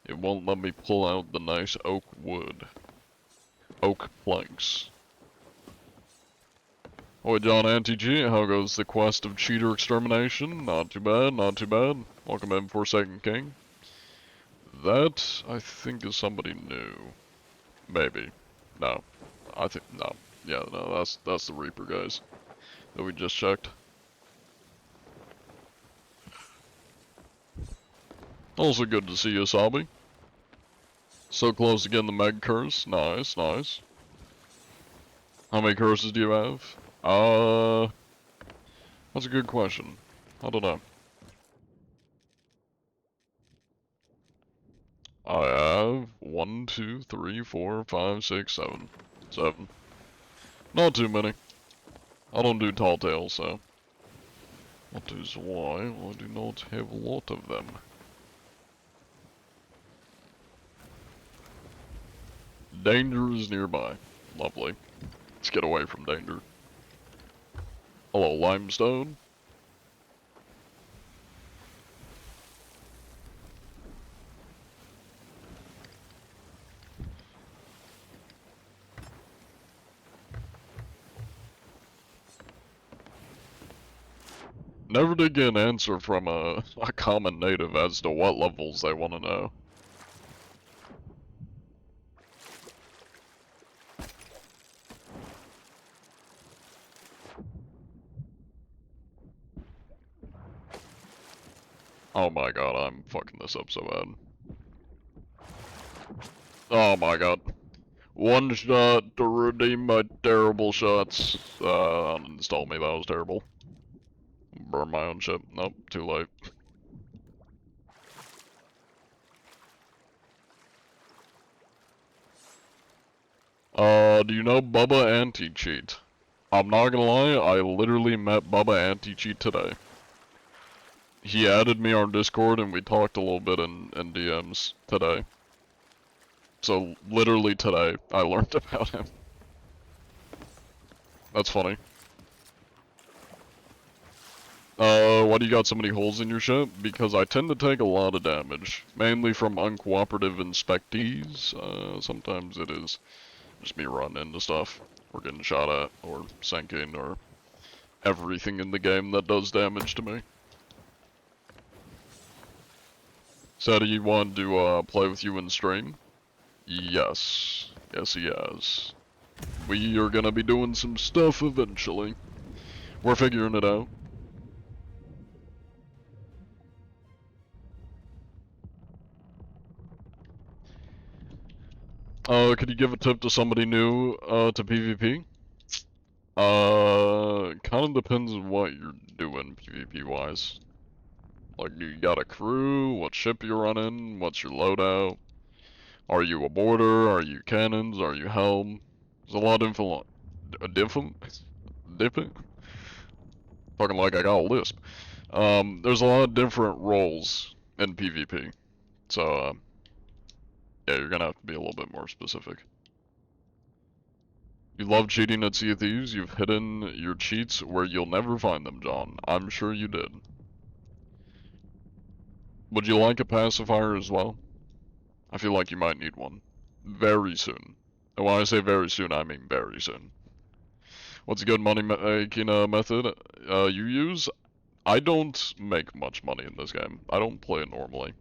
It won't let me pull out the nice oak wood. Oak planks. Oh, John Anti-G, how goes the quest of cheater extermination? Not too bad, not too bad. Welcome in, Forsaken King. That, I think, is somebody new. Maybe. No. I think, no. Yeah, no, that's the Reaper guys that we just checked. Also good to see you, Sabi. So close to getting the Meg curse. Nice, nice. How many curses do you have? That's a good question. I don't know. I have 1, 2, 3, 4, 5, 6, 7. 7. Not too many. I don't do tall tales, so. That is why I do not have a lot of them. Danger is nearby. Lovely. Let's get away from danger. Hello, limestone. Never did get an answer from a common native as to what levels they want to know. Oh my god, I'm fucking this up so bad. Oh my god. One shot to redeem my terrible shots. Uninstall me, that was terrible. Burn my own ship. Nope, too late. Do you know Bubba Anti-Cheat? I'm not gonna lie, I literally met Bubba Anti-Cheat today. He added me on Discord and we talked a little bit in DMs today. So, literally today, I learned about him. That's funny. Why do you got so many holes in your ship? Because I tend to take a lot of damage. Mainly from uncooperative inspectees. Sometimes it is just me running into stuff. Or getting shot at, or sinking, or everything in the game that does damage to me. So do you want to play with you in stream? Yes. Yes, he has. We are gonna be doing some stuff eventually. We're figuring it out. Could you give a tip to somebody new, to PvP? Kind of depends on what you're doing PvP-wise. Like, you got a crew, what ship you're running, what's your loadout, are you a boarder, are you cannons, are you helm? There's a lot of info. Different? Talking like I got a lisp. There's a lot of different roles in PvP. So, yeah, you're gonna have to be a little bit more specific. You love cheating at Sea of Thieves, you've hidden your cheats where you'll never find them, John. I'm sure you did. Would you like a pacifier as well? I feel like you might need one. Very soon. And when I say very soon, I mean very soon. What's a good money making method you use? I don't make much money in this game. I don't play it normally.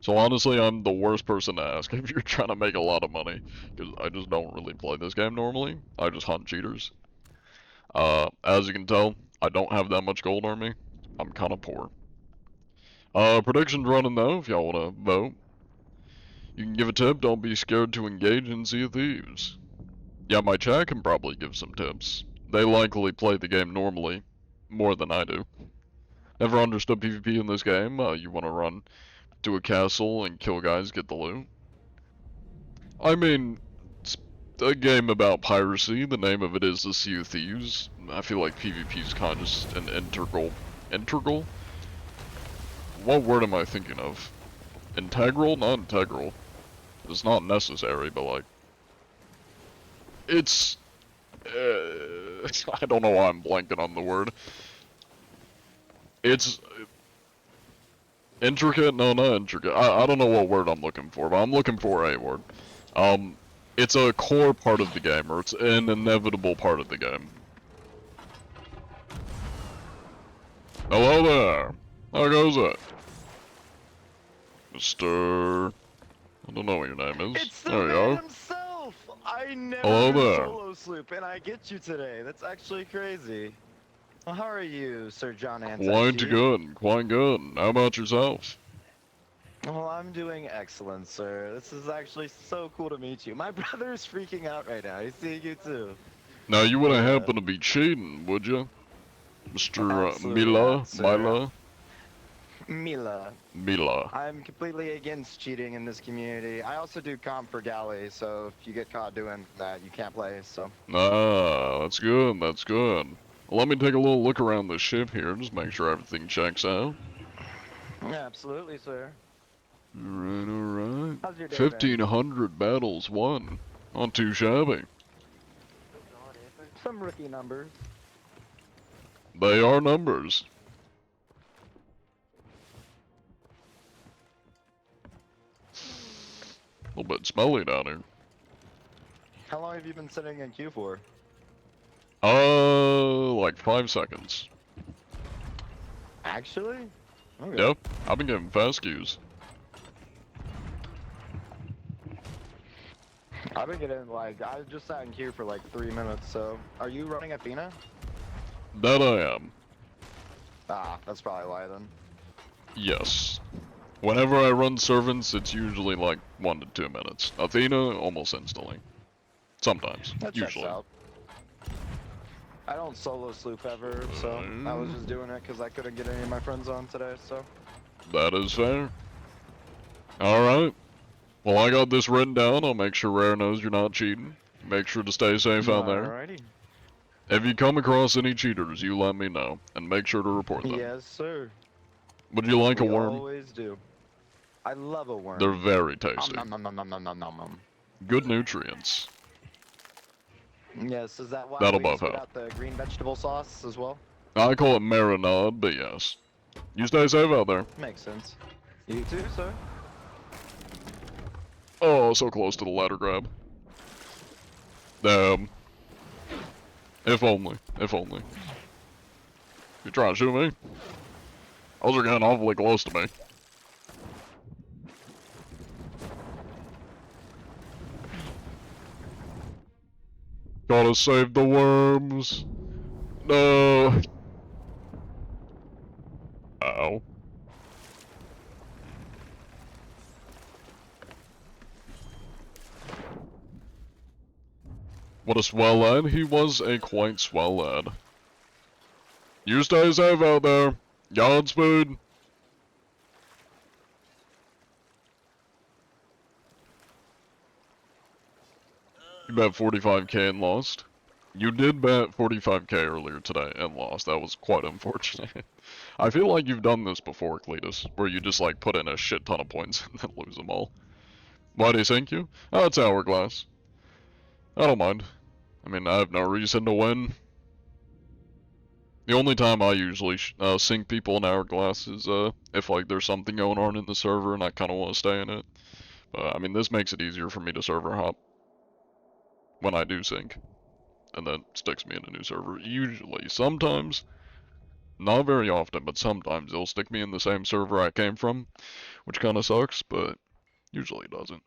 So honestly, I'm the worst person to ask if you're trying to make a lot of money, because I just don't really play this game normally. I just hunt cheaters. As you can tell, I don't have that much gold on me. I'm kind of poor. Predictions running though, if y'all want to vote. You can give a tip, don't be scared to engage in Sea of Thieves. Yeah, my chat can probably give some tips. They likely play the game normally, more than I do. Never understood PvP in this game. You want to run to a castle and kill guys, get the loot. I mean, it's a game about piracy. The name of it is the Sea of Thieves. I feel like PvP is kind of just an integral? What word am I thinking of? Integral? Not integral. It's not necessary, but like, it's, I don't know why I'm blanking on the word. It's intricate? No, not intricate. I don't know what word I'm looking for, but I'm looking for a word. It's a core part of the game, or it's an inevitable part of the game. Hello there. How goes it? Mr. I don't know what your name is. It's the There you man go. himself! I never Hello do there. solo sloop, and I get you today. That's actually crazy. Well, how are you, Sir John Anzac? Quite good, quite good. How about yourself? Well, I'm doing excellent, sir. This is actually so cool to meet you. My brother's freaking out right now. He's seeing you too. Now, you wouldn't Yeah. happen to be cheating, would you? Mr. Absolutely Mila? not, sir. Mila. I'm completely against cheating in this community. I also do comp for galley, so if you get caught doing that, you can't play, so. Ah, that's good, that's good. Well, let me take a little look around the ship here, just make sure everything checks out. Yeah, absolutely, sir. Alright, alright. How's your day been? 1,500 battles won. Not too shabby. Some rookie numbers. They are numbers. A little bit smelly down here. How long have you been sitting in queue for? Like 5 seconds. Actually? Okay. Yep, I've been getting fast queues. I've been getting like, I just sat in queue for like 3 minutes, so. Are you running Athena? That I am. Ah, that's probably why then. Yes. Whenever I run servants, it's usually like 1 to 2 minutes. Athena, almost instantly. Sometimes. That checks usually. out. I don't solo sloop ever, so I was just doing it because I couldn't get any of my friends on today, so. That is fair. Alright. Well, I got this written down. I'll make sure Rare knows you're not cheating. Make sure to stay safe out there. Alrighty. If you come across any cheaters, you let me know. And make sure to report them. Yes, sir. Would you like a We worm? always do. I love a worm. They're very tasty. Nom, nom, nom, nom, nom, nom, nom, nom. Good nutrients. Yes, is that why That'll we buff spit out. out the green vegetable sauce as well? I call it marinade, but yes. You stay safe out there. Makes sense. You too, sir. Oh, so close to the ladder grab. If only. If only. You trying to shoot me? Those are getting awfully close to me. Gotta save the worms. No. Ow. What a swell lad. He was a quite swell lad. You stay safe out there. Godspeed. You bet 45k and lost. You did bet 45k earlier today and lost. That was quite unfortunate. I feel like you've done this before, Cletus, where you just like put in a shit ton of points and then lose them all. Why do you thank you? Oh, it's Hourglass. I don't mind. I mean, I have no reason to win. The only time I usually sink people in Hourglass is if like there's something going on in the server and I kind of want to stay in it. But I mean, this makes it easier for me to server hop when I do sync, and then sticks me in a new server. Usually, sometimes, not very often, but sometimes it'll stick me in the same server I came from, which kind of sucks, but usually doesn't.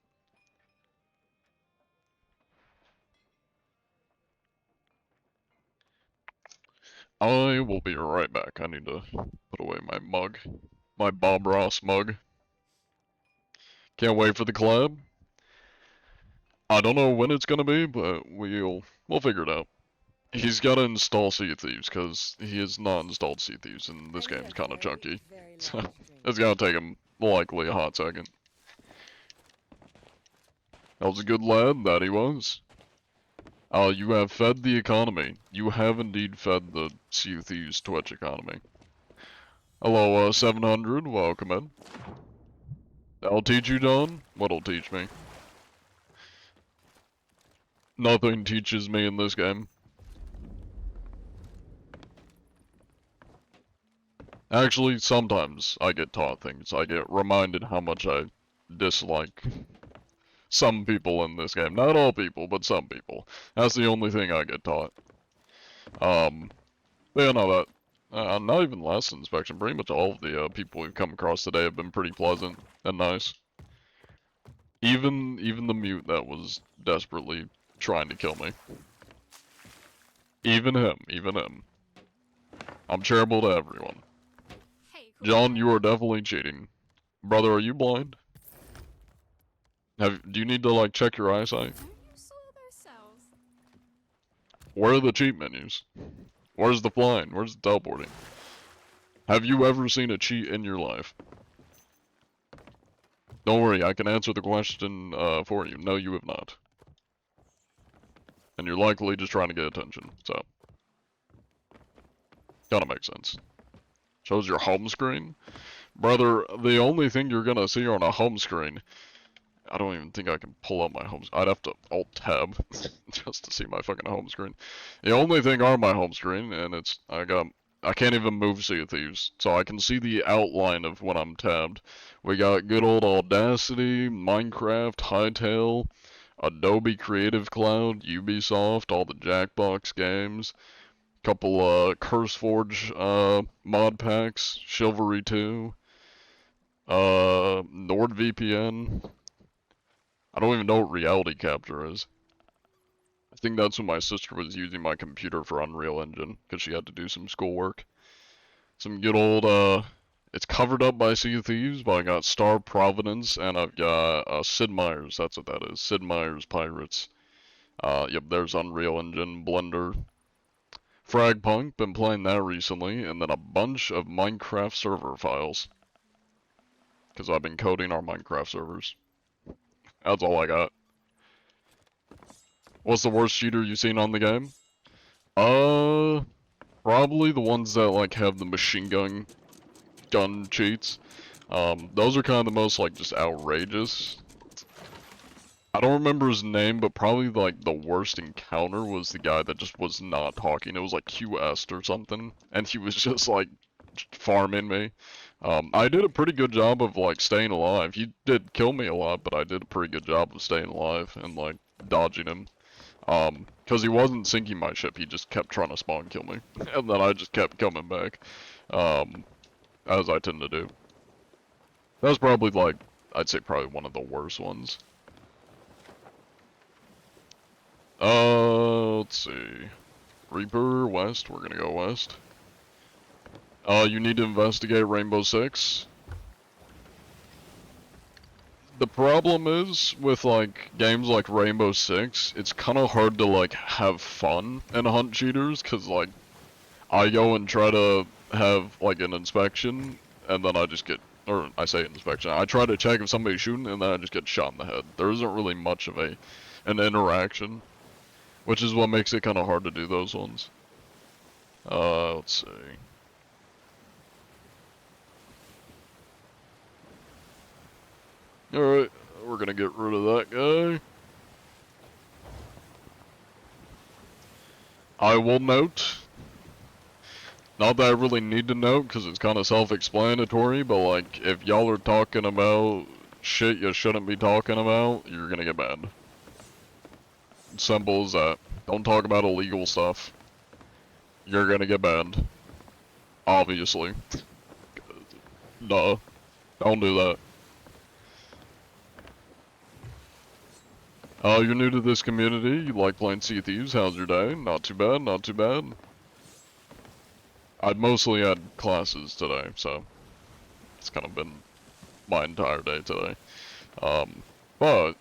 I will be right back. I need to put away my mug. My Bob Ross mug. Can't wait for the collab. I don't know when it's gonna be, but we'll figure it out. He's gotta install Sea of Thieves, because he has not installed Sea of Thieves, and this game's kinda chunky. So, it's gonna take him likely a hot second. That was a good lad, that he was. You have fed the economy. You have indeed fed the Sea of Thieves Twitch economy. Hello, 700, welcome in. I'll teach you, Don? What'll teach me? Nothing teaches me in this game. Actually, sometimes I get taught things. I get reminded how much I dislike some people in this game. Not all people, but some people. That's the only thing I get taught. Yeah, no, that, not even last inspection. Pretty much all of the people we've come across today have been pretty pleasant and nice. Even the mute that was desperately trying to kill me. Even him. I'm charitable to everyone. John, you are definitely cheating. Brother, are you blind? Do you need to like check your eyesight? Where are the cheat menus? Where's the flying? Where's the teleporting? Have you ever seen a cheat in your life? Don't worry, I can answer the question for you. No, you have not. And you're likely just trying to get attention, so. Kinda makes sense. Shows your home screen? Brother, the only thing you're gonna see on a home screen, I don't even think I can pull up my home screen. I'd have to alt-tab just to see my fucking home screen. The only thing on my home screen, and it's, I can't even move Sea of Thieves, so I can see the outline of when I'm tabbed. We got good old Audacity, Minecraft, Hytale, Adobe Creative Cloud, Ubisoft, all the Jackbox games, couple CurseForge mod packs, Chivalry 2, NordVPN. I don't even know what Reality Capture is. I think that's when my sister was using my computer for Unreal Engine, because she had to do some schoolwork. Some good old, it's covered up by Sea of Thieves, but I got Star Providence, and I've got Sid Meier's, that's what that is, Sid Meier's Pirates. Yep, there's Unreal Engine, Blender. Fragpunk, been playing that recently, and then a bunch of Minecraft server files. Because I've been coding our Minecraft servers. That's all I got. What's the worst cheater you've seen on the game? Probably the ones that like have the machine gun cheats. Those are kind of the most like just outrageous. I don't remember his name, but probably like the worst encounter was the guy that just was not talking. It was like QS or something, and he was just like farming me. I did a pretty good job of like staying alive. He did kill me a lot, but I did a pretty good job of staying alive and like dodging him. Cause he wasn't sinking my ship, he just kept trying to spawn kill me. And then I just kept coming back. As I tend to do. That was probably like, I'd say probably one of the worst ones. Let's see. Reaper, west, we're gonna go west. You need to investigate Rainbow Six. The problem is, with, like, games like Rainbow Six, it's kinda hard to, like, have fun and hunt cheaters, cause, like, I go and try to have, like, an inspection, and then I just get, or I say inspection, I try to check if somebody's shooting, and then I just get shot in the head. There isn't really much of an interaction, which is what makes it kinda hard to do those ones. Let's see. Alright, we're gonna get rid of that guy. I will note, not that I really need to note, because it's kind of self-explanatory, but like, if y'all are talking about shit you shouldn't be talking about, you're gonna get banned. Simple as that. Don't talk about illegal stuff. You're gonna get banned. Obviously. Duh. Don't do that. You're new to this community, you like playing Sea of Thieves, how's your day? Not too bad, not too bad. I'd mostly had classes today, so it's kind of been my entire day today. But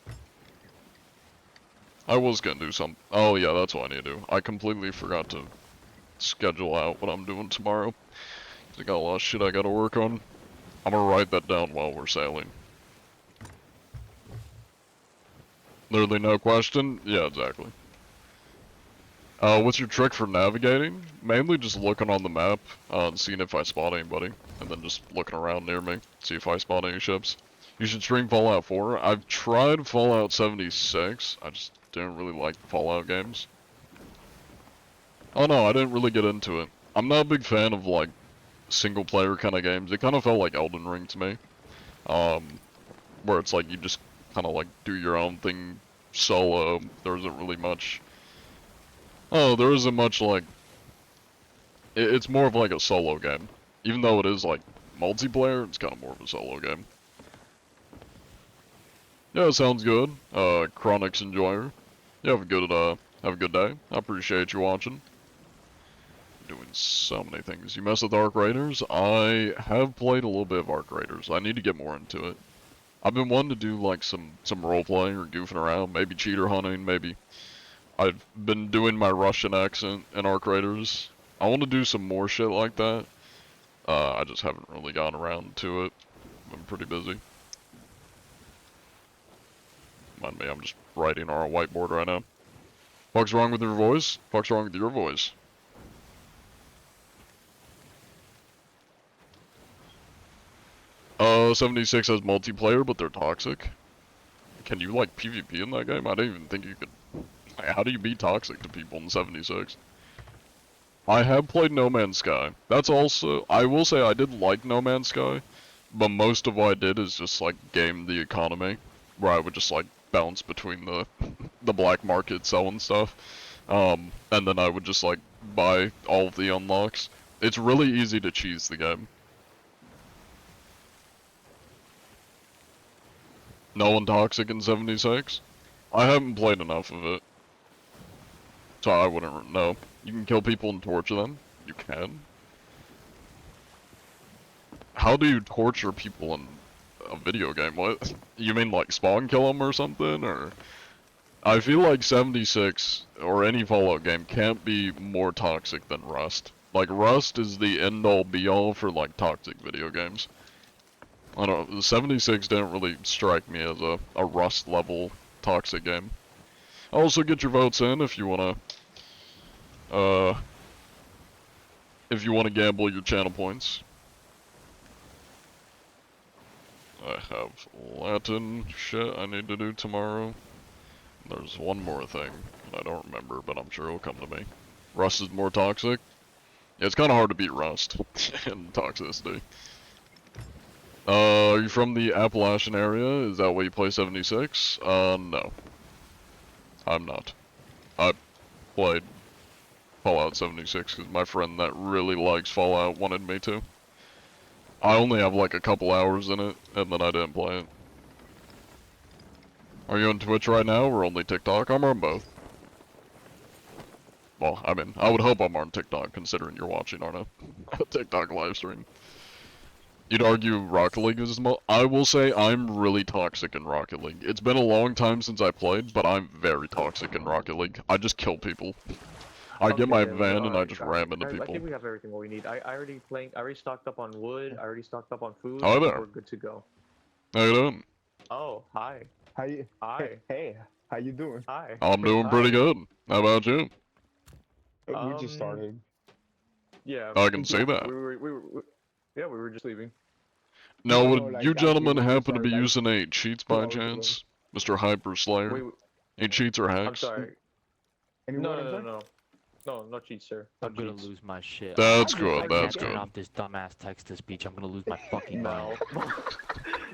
I was gonna do some. Oh yeah, that's what I need to do. I completely forgot to schedule out what I'm doing tomorrow. I got a lot of shit I gotta work on. I'm gonna write that down while we're sailing. Literally no question? Yeah, exactly. What's your trick for navigating? Mainly just looking on the map, and seeing if I spot anybody, and then just looking around near me, see if I spot any ships. You should stream Fallout 4. I've tried Fallout 76, I just didn't really like the Fallout games. Oh no, I didn't really get into it. I'm not a big fan of, like, single player kind of games. It kind of felt like Elden Ring to me. Where it's like you just kind of like do your own thing solo. There isn't really much. Oh, there isn't much like. It's more of like a solo game, even though it is like multiplayer. It's kind of more of a solo game. Yeah, sounds good. Chronix Enjoyer. You have a good day. I appreciate you watching. Doing so many things. You mess with Arc Raiders? I have played a little bit of Arc Raiders. I need to get more into it. I've been wanting to do like some roleplay or goofing around, maybe cheater hunting, maybe. I've been doing my Russian accent in Arc Raiders. I want to do some more shit like that. I just haven't really gotten around to it. I'm pretty busy. Mind me, I'm just writing on a whiteboard right now. Fuck's wrong with your voice? Fuck's wrong with your voice? 76 has multiplayer, but they're toxic. Can you, like, PvP in that game? I didn't even think you could. Like, how do you be toxic to people in 76? I have played No Man's Sky. That's also, I will say I did like No Man's Sky, but most of what I did is just, like, game the economy, where I would just, like, bounce between the black market selling stuff, and then I would just, like, buy all of the unlocks. It's really easy to cheese the game. No one toxic in 76? I haven't played enough of it, so I wouldn't know. You can kill people and torture them. You can. How do you torture people in a video game? What? You mean like spawn kill them or something? Or I feel like 76 or any Fallout game can't be more toxic than Rust. Like Rust is the end all be all for like toxic video games. I don't know, 76 didn't really strike me as a Rust level toxic game. Also get your votes in if you wanna gamble your channel points. I have Latin shit I need to do tomorrow. There's one more thing, and I don't remember, but I'm sure it'll come to me. Rust is more toxic? Yeah, it's kinda hard to beat Rust in toxicity. Are you from the Appalachian area? Is that why you play 76? No. I'm not. I played Fallout 76 because my friend that really likes Fallout wanted me to. I only have like a couple hours in it, and then I didn't play it. Are you on Twitch right now, or only TikTok? I'm on both. Well, I mean, I would hope I'm on TikTok, considering you're watching on a TikTok live stream. You'd argue Rocket League is I will say I'm really toxic in Rocket League. It's been a long time since I played, but I'm very toxic in Rocket League. I just kill people. I get my van and I just ram into I people. think we have everything what we need. I already stocked up on wood. I already stocked up on food. Hi I think there. We're good to go. How you doing? Oh, hi. How you? Hi. Hey, how you doing? Hi. I'm doing Hi. pretty good. How about you? We just started. Yeah. I can see that. We were just leaving. Now, No, would like, you actually, gentlemen we just happen to be started, like, using any cheats 2 by hours ago. chance? Mr. Hyper Slayer? Wait, Any cheats or I'm hacks? sorry. Any No, word, no, sir? no, no. No, no cheats, sir. No I'm gonna cheats. lose my shit. That's I good, can't that's Can't turn good. off this dumbass text to speech. I'm gonna lose my fucking No. mind.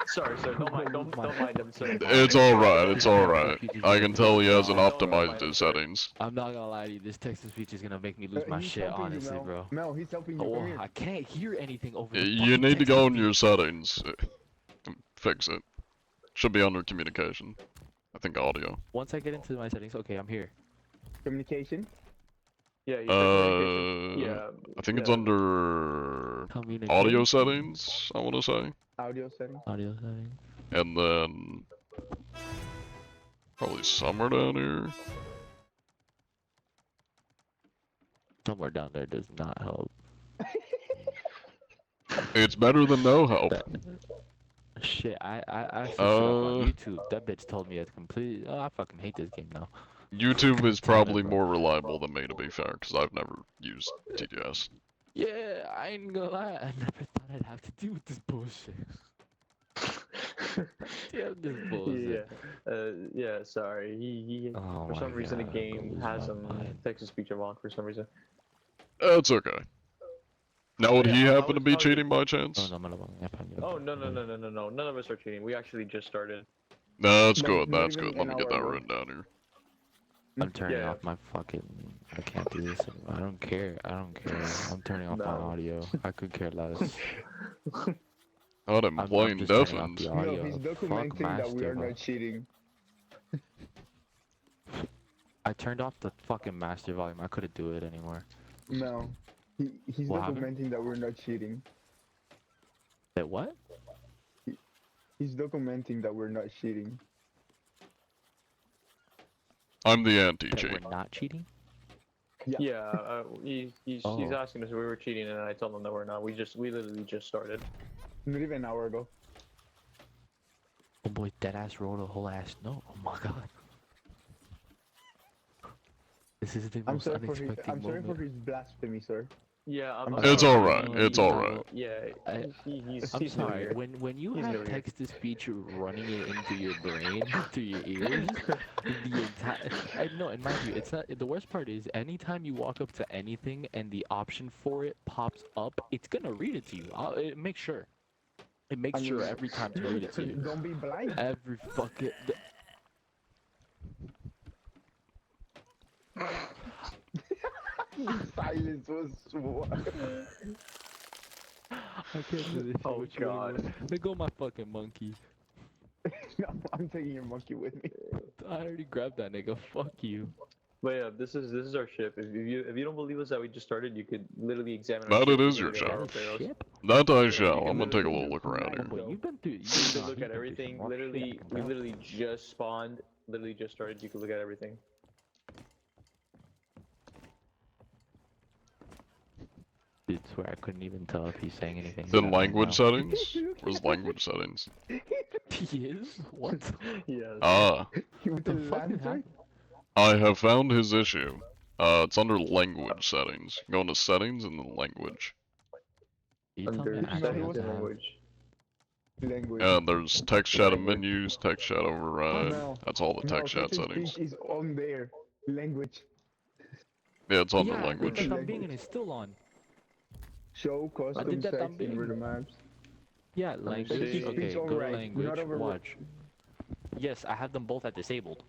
Sorry, sir. Don't mind him, sir. It's alright, it's alright. I can tell he hasn't No, optimized no, his no. settings. I'm not gonna lie to you. This text to speech is gonna make me lose my He's shit, helping you, honestly, Mel. bro. Mel, he's helping you. Oh, Come here. I can't hear anything over the You fucking need to text go in speech. your settings. Fix it. Should be under communication. I think audio. Once I get into my settings, okay, I'm here. Communication. Yeah, you said communication. Yeah, Yeah. I think it's yeah. under Communication. audio settings, I want to say. Audio setting. Audio settings. And then probably somewhere down here. Somewhere down there does not help. It's better than no help. Shit, I searched it up on YouTube. That bitch told me it's complete. Oh, I fucking hate this game now. YouTube is Tell me, probably bro. more reliable than me, to be fair, because I've never used TDS. Yeah, I ain't gonna lie. I never thought I'd have to deal with this bullshit. Yeah, this bullshit. Yeah, sorry. He Oh for my some reason the God, game lose has my some mind. text-to-speech unlocked for some reason. It's okay. Now, would Yeah, he how happen to is- be how is- cheating by Oh, chance? no, Oh no. None of us are cheating. We actually just started. That's No, good, not that's even good. Let an me get hour that ago. written down here. I'm turning Yeah. off my fucking. I can't do this anymore. I don't care. I'm turning off my No. audio. I could care less. God, I'm I'm playing just turning off deafened. the No, audio. he's Fuck documenting that we are Master, not cheating. I turned off the fucking master volume. I couldn't do it anymore. No, he's What happened? documenting that we're not cheating. That what? He's documenting that we're not cheating. I'm the That anti-cheat. we're not cheating? Yeah, he's Oh. asking us if we were cheating, and I told him that we're not. We literally just started. Not even an hour ago. Oh boy, deadass wrote a whole ass note. Oh my god. This is the I'm most sorry for his. unexpected I'm sorry moment. for his blasphemy, sir. Yeah, I'm I'm It's sorry. alright, it's alright. Yeah, I- he's I'm new sorry, here. when you He's have new here. text-to-speech running it into your brain, through your ears, the entire... No, and mind you, it's not... The worst part is, anytime you walk up to anything and the option for it pops up, it's gonna read it to you. It makes sure. It makes I sure mean- every time to read it to you. Don't be blind. Every fucking... Silence was wild. I can't do this shit Oh, with you God. anymore. Let go of my fucking monkey. No, I'm taking your monkey with me. I already grabbed that nigga. Fuck you. But yeah, this is our ship. If you don't believe us that we just started, you could literally examine. That our ship it and is your look at our ship. barrels. Ship? That I shall. can I'm gonna take a literally little look around Oh, here. boy, you've been through... You can look at everything. Literally, we literally just spawned. Literally just started. You can look at everything. Dude, swear I couldn't even tell if he's saying anything. Then bad right language now. settings? Where's language settings? He is? What? Yes. Ah, With The the fuck lantern? happened? I have found his issue. It's under language settings. Go into settings and then language. You tell Under me I No, actually he have was to have... language. Language. And there's text chat and menus, text chat override. No. That's all the No, text chat text-to-speech settings. is on there. Language. Yeah, it's under Yeah, I did language. that thumbing and it's still on. Show custom did that text thumbing. in the maps. Yeah, language. see. Okay, Speech go override, language. not override. Watch. Yes, I have them both at disabled.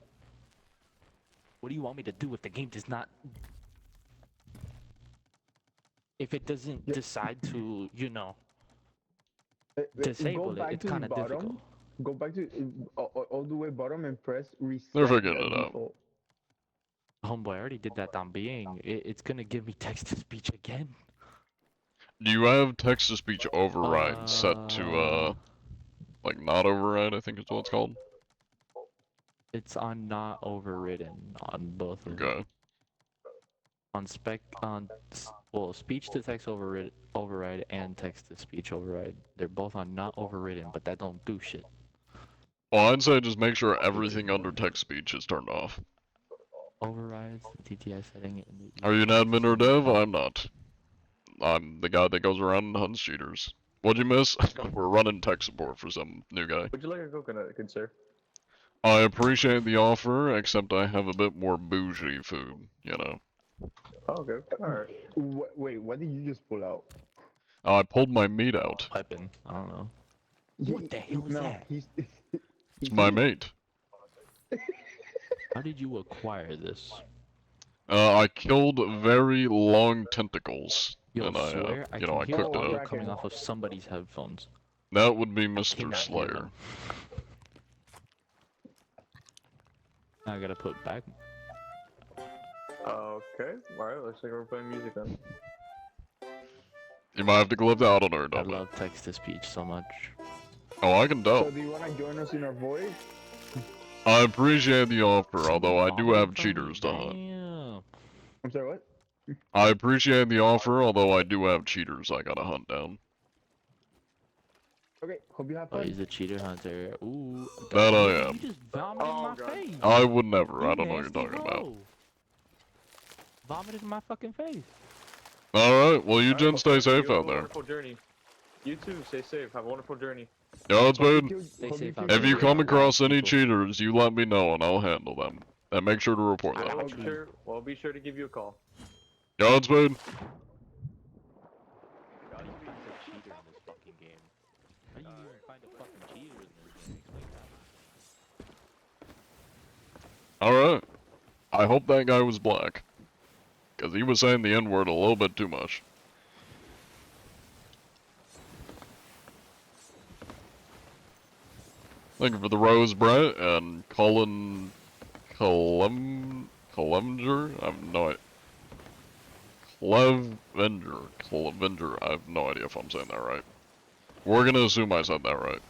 What do you want me to do if the game does not... If it doesn't Yeah. decide to, you know, Go disable it, back it's to the kind of bottom. difficult. Go back to all the way bottom and press reset. They're figuring the it out. default. Oh Homeboy, I already did that on being. It's gonna give me text-to-speech again. Do you have text-to-speech override set to, like not override, I think is what it's called? It's on not overridden on both of them. Okay. Well, speech-to-text override and text-to-speech override. They're both on not overridden, but that don't do shit. Well, I'd say just make sure everything under text-speech is turned off. Overrides the TTI setting. Are you an admin or dev? I'm not. I'm the guy that goes around and hunts cheaters. What'd you miss? We're running tech support for some new guy. Would you like a coconut, good sir? I appreciate the offer, except I have a bit more bougie food, you know. Oh, okay. Alright. Wait, what did you just pull out? I pulled my meat out. Weapon. I don't know. What the hell is that? It's my mate. How did you acquire this? I killed very long tentacles, Yo, and swear, I I you can know, I hear cooked it audio up. coming off of somebody's headphones. That would be I Mr. cannot hear Slayer. them. I gotta put back. Okay. Alright, looks like we're playing music then. You might have to glove that out on her, I don't love text-to-speech so much. Oh, I can So tell. do you wanna join us in our voice? I appreciate the offer, although I do have Vomited from cheaters to hunt. Damn. I'm sorry, what? I appreciate the offer, although I do have cheaters I gotta hunt down. Okay, hope you have Oh, fun. he's a cheater hunter. Ooh. That I You am. just vomited in my face. I would never. You I don't know what you're nasty talking about. hoe. Vomited in my fucking face. Alright, well, you Alright, gents well, stay safe you have out a there. wonderful journey. You too, stay safe. Have a wonderful journey. Yo, it's Hope been. you Stay hope safe you out keep If you it come real. across any people. cheaters, you let me know and I'll handle them. And make sure to report I them. will be sure. Well, I'll be sure to give you a call. Yo, it's been. How do you even a cheater in this fucking game? How do you even find a fucking cheater in this game? Explain that. Alright. I hope that guy was black. Because he was saying the N-word a little bit too much. Thank you for the rose, Brett, and Colin Clevenger? I have no idea. Clevenger, I have no idea if I'm saying that right. We're gonna assume I said that right.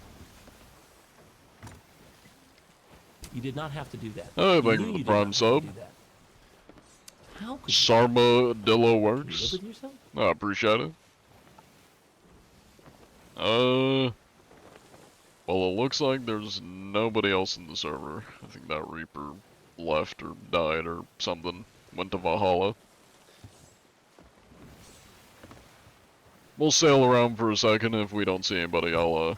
You did not have to do that. Oh, You thank knew you for the did prime not have to sub. do that. How could you Sarmadillo you works. live with yourself? I appreciate it. Well, it looks like there's nobody else in the server. I think that Reaper left or died or something. Went to Valhalla. We'll sail around for a second. If we don't see anybody, I'll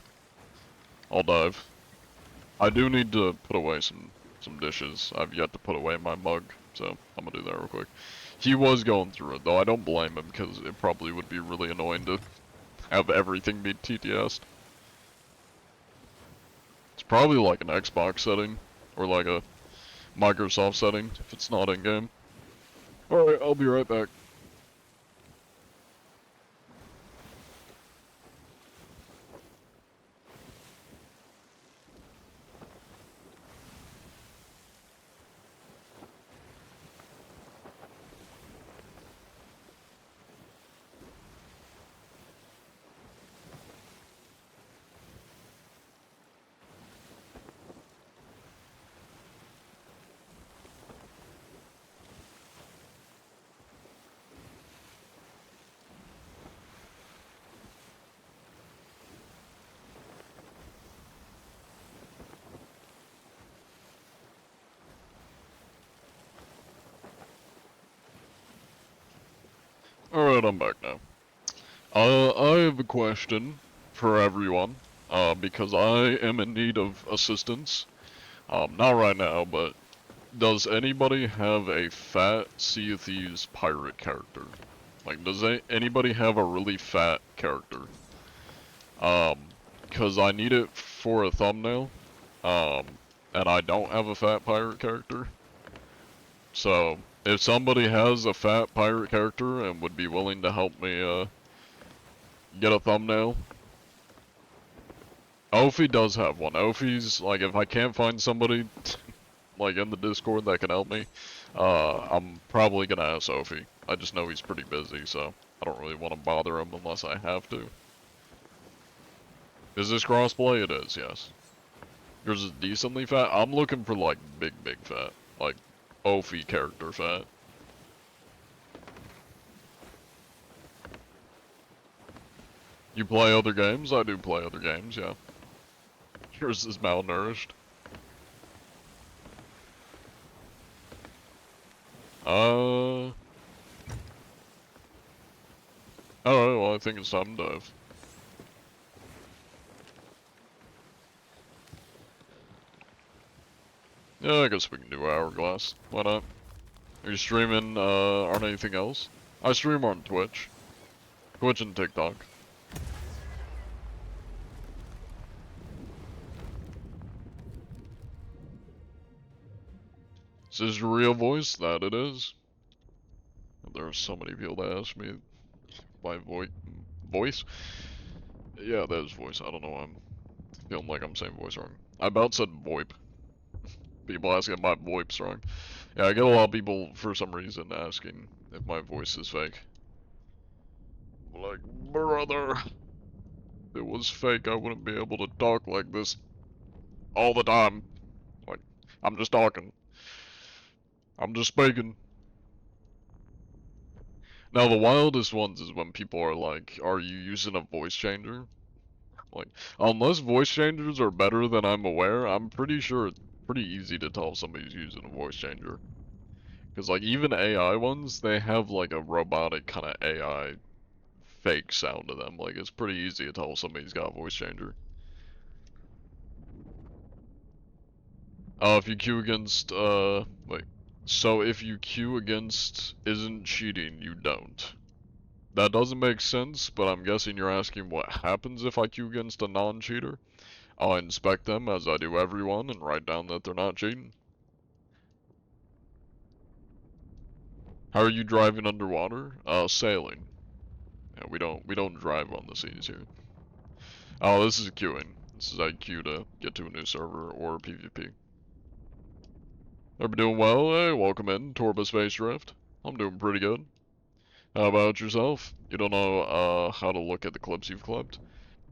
dive. I do need to put away some dishes. I've yet to put away my mug, so I'm gonna do that real quick. He was going through it, though. I don't blame him, because it probably would be really annoying to have everything be TTS'd. It's probably like an Xbox setting, or like a Microsoft setting, if it's not in-game. Alright, I'll be right back. Alright, I'm back now. I have a question for everyone, because I am in need of assistance. Not right now, but does anybody have a fat Sea of Thieves pirate character? Like, does anybody have a really fat character? Cause I need it for a thumbnail, and I don't have a fat pirate character. So, if somebody has a fat pirate character and would be willing to help me, get a thumbnail. Ophi does have one. Ophi's, like, if I can't find somebody, like, in the Discord that can help me, I'm probably gonna ask Sophie. I just know he's pretty busy, so I don't really want to bother him unless I have to. Is this crossplay? It is, yes. Yours is decently fat? I'm looking for like big fat. Like Ophi character fat. You play other games? I do play other games, yeah. Yours is malnourished. Alright, well I think it's time to dive. Yeah, I guess we can do Hourglass. Why not? Are you streaming on anything else? I stream on Twitch. Twitch and TikTok. Is this your real voice? That it is. There are so many people that ask me my voice. Yeah, that is voice. I don't know why I'm feeling like I'm saying voice wrong. I about said VoIP. People asking if my VoIP's wrong. Yeah, I get a lot of people for some reason asking if my voice is fake. Like, brother, if it was fake, I wouldn't be able to talk like this all the time. Like, I'm just talking. I'm just speaking. Now, the wildest ones is when people are like, are you using a voice changer? Like, unless voice changers are better than I'm aware, I'm pretty sure it's pretty easy to tell if somebody's using a voice changer. Because, like, even AI ones, they have, like, a robotic kind of AI fake sound to them. Like, it's pretty easy to tell if somebody's got a voice changer. If you queue against, wait. So if you queue against isn't cheating, you don't. That doesn't make sense, but I'm guessing you're asking what happens if I queue against a non-cheater. I'll inspect them as I do everyone and write down that they're not cheating. How are you driving underwater? Sailing. Yeah, we don't drive on the seas here. Oh, this is queuing. This is how you queue to get to a new server or PvP. Everybody doing well? Hey, welcome in, Torba Space Drift. I'm doing pretty good. How about yourself? You don't know how to look at the clips you've clipped?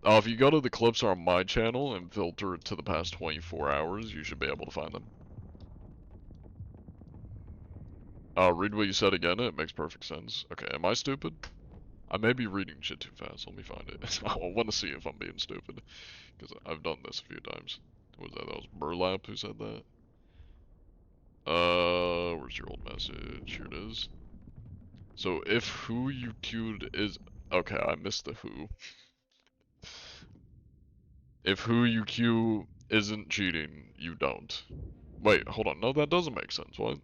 If you go to the clips on my channel and filter it to the past 24 hours, you should be able to find them. Read what you said again, it makes perfect sense. Okay, am I stupid? I may be reading shit too fast, let me find it. I want to see if I'm being stupid, because I've done this a few times. What was that? That was Burlap who said that? Where's your old message? Here it is. So, if who you queued is... Okay, I missed the who. If who you queue isn't cheating, you don't. Wait, hold on. No, that doesn't make sense. What?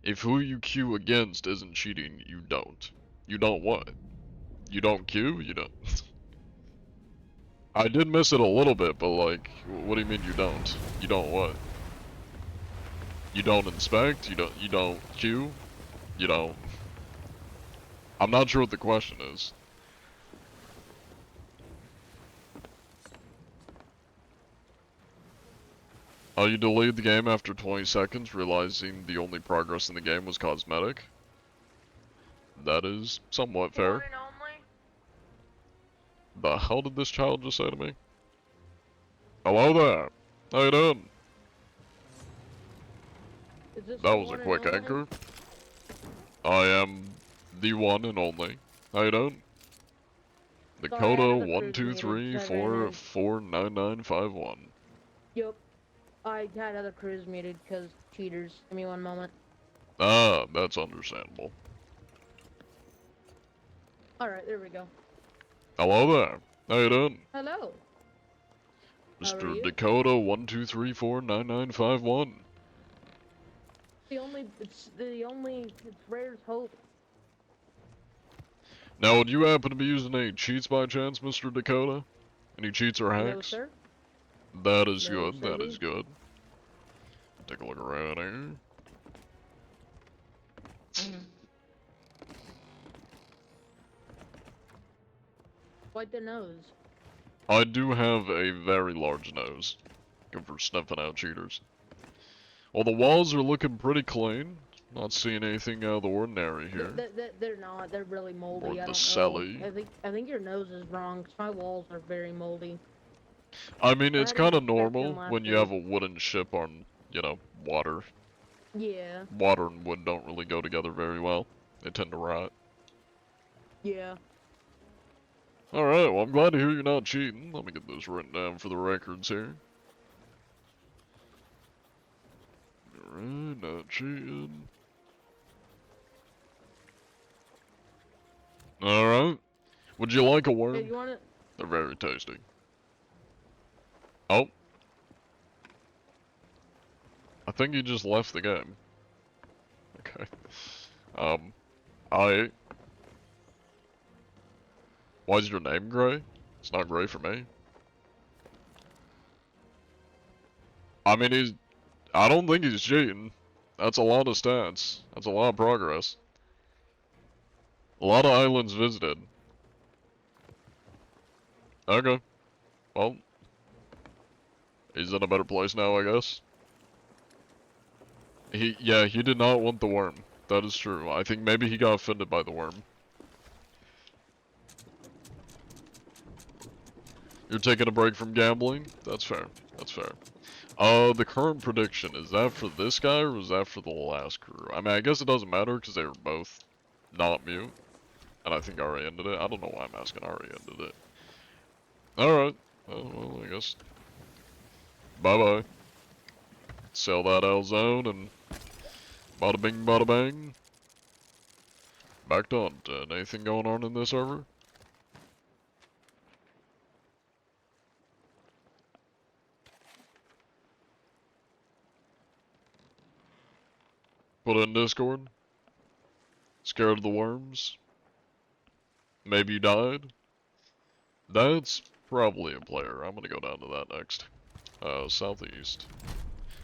If who you queue against isn't cheating, you don't. You don't what? You don't queue? You don't. I did miss it a little bit, but like, what do you mean you don't? You don't what? You don't inspect? You don't queue? You don't... I'm not sure what the question is. Oh, you delayed the game after 20 seconds, realizing the only progress in the game was cosmetic? That is somewhat fair. The hell did this child just say to me? Hello there. How you doing? That was a quick anchor. I am the one and only. How you doing? Dakota 123449951. Yup. I had other crews muted because cheaters. Give me one moment. Ah, that's understandable. Alright, there we go. Hello there. How you doing? Hello. Mr. Dakota 123449951. It's rare hope. Now, would you happen to be using any cheats by chance, Mr. Dakota? Any cheats or hacks? No, sir. That is No, good, sir. that is good. Take a look around here. Wipe the nose. I do have a very large nose. Good for sniffing out cheaters. Well, the walls are looking pretty clean. Not seeing anything out of the ordinary here. They're not. They're really moldy. Or I the don't know. celly. I think your nose is wrong. 'Cause my walls are very moldy. I mean, I it's had kind of inspection normal last when you have week. a wooden ship on, you know, water. Yeah. Water and wood don't really go together very well. They tend to rot. Yeah. Alright, well, I'm glad to hear you're not cheating. Let me get this written down for the records here. Alright, not cheating. Alright. Would you like a worm? Hey, you want it? They're very tasty. Oh. I think he just left the game. Okay. I... Why is your name gray? It's not gray for me. I mean, I don't think he's cheating. That's a lot of stats. That's a lot of progress. A lot of islands visited. Okay. Well. He's in a better place now, I guess. Yeah, he did not want the worm. That is true. I think maybe he got offended by the worm. You're taking a break from gambling? That's fair. That's fair. The current prediction, is that for this guy or was that for the last crew? I mean, I guess it doesn't matter because they were both not mute. And I think Ari ended it. I don't know why I'm asking Ari ended it. Alright. Well, I guess. Bye-bye. Sell that L zone and bada bing bada bang. Back to Hunt. Anything going on in this server? Put it in Discord. Scared of the worms? Maybe you died? That's probably a player. I'm gonna go down to that next. Southeast.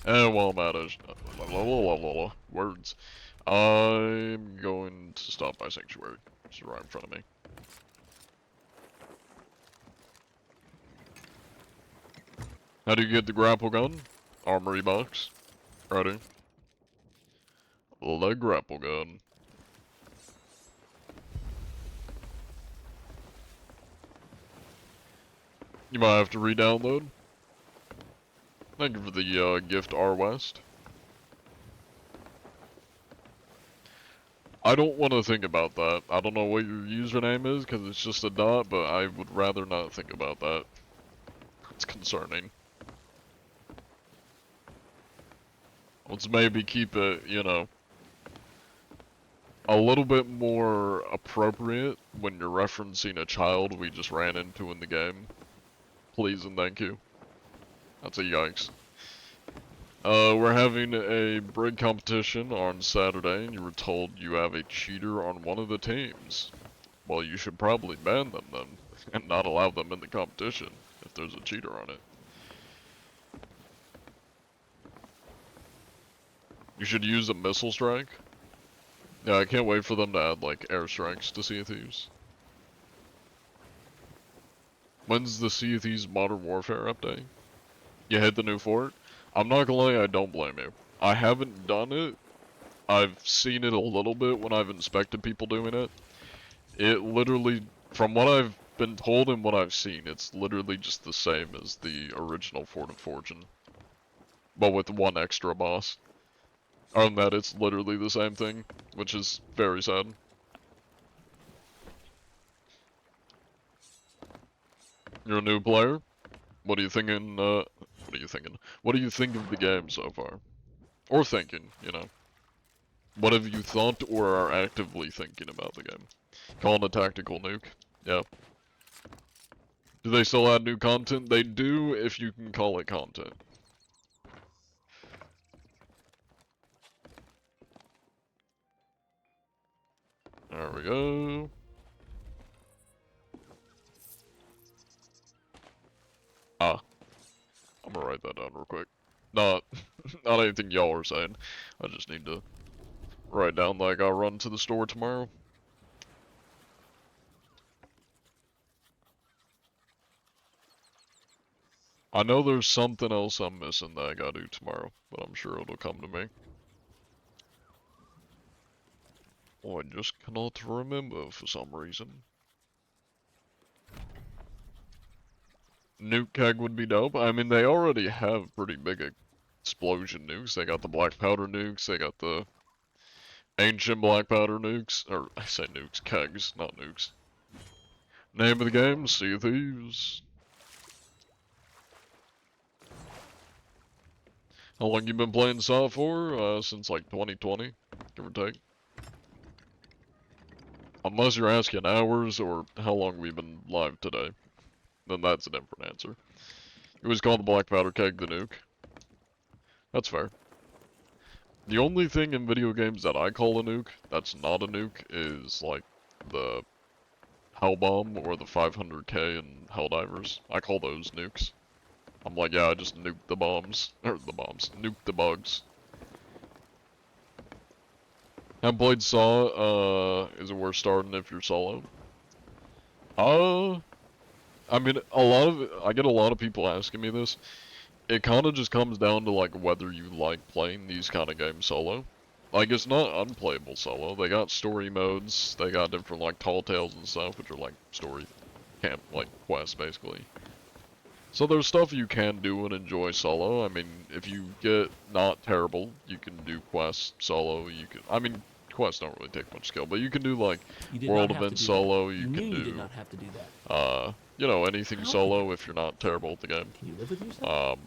And while I'm at it, words. I'm going to stop by Sanctuary. It's right in front of me. How do you get the grapple gun? Armory box. Ready. The grapple gun. You might have to re-download. Thank you for the gift, R West. I don't want to think about that. I don't know what your username is because it's just a dot, but I would rather not think about that. It's concerning. Let's maybe keep it, you know, a little bit more appropriate when you're referencing a child we just ran into in the game. Please and thank you. That's a yikes. We're having a brig competition on Saturday, and you were told you have a cheater on one of the teams. Well, you should probably ban them then, and not allow them in the competition if there's a cheater on it. You should use a missile strike. Yeah, I can't wait for them to add, like, airstrikes to Sea of Thieves. When's the Sea of Thieves Modern Warfare update? You hit the new fort? I'm not gonna lie, I don't blame you. I haven't done it. I've seen it a little bit when I've inspected people doing it. It literally, from what I've been told and what I've seen, it's literally just the same as the original Fort of Fortune. But with one extra boss. Other than that, it's literally the same thing, which is very sad. You're a new player? What are you thinking, what are you thinking? What do you think of the game so far? Or thinking, you know. What have you thought or are actively thinking about the game? Call it a tactical nuke. Yeah. Do they still add new content? They do if you can call it content. There we go. Ah. I'm gonna write that down real quick. Not anything y'all are saying. I just need to write down that I gotta run to the store tomorrow. I know there's something else I'm missing that I gotta do tomorrow, but I'm sure it'll come to me. Oh, I just cannot remember for some reason. Nuke keg would be dope. I mean, they already have pretty big explosion nukes. They got the black powder nukes, they got the ancient black powder nukes, or I say nukes, kegs, not nukes. Name of the game, Sea of Thieves. How long you been playing SAW for? Since like 2020, give or take. Unless you're asking hours or how long we've been live today, then that's a different answer. It was called the black powder keg, the nuke. That's fair. The only thing in video games that I call a nuke that's not a nuke is like the Hell Bomb or the 500k in Helldivers. I call those nukes. I'm like, yeah, I just nuked the bombs. Or the bombs. Nuked the bugs. Haven't played SAW, is it worth starting if you're solo? I mean, I get a lot of people asking me this. It kind of just comes down to like whether you like playing these kind of games solo. Like, it's not unplayable solo. They got story modes, they got different like tall tales and stuff, which are like story camp, like quests basically. So there's stuff you can do and enjoy solo. I mean, if you get not terrible, you can do quests solo. You can, I mean, quests don't really take much skill, but you can do like You did world not have to events do solo. that. You You can knew do, you did not have to do that. you know, anything How solo if you're not terrible at the game. Can you live with yourself?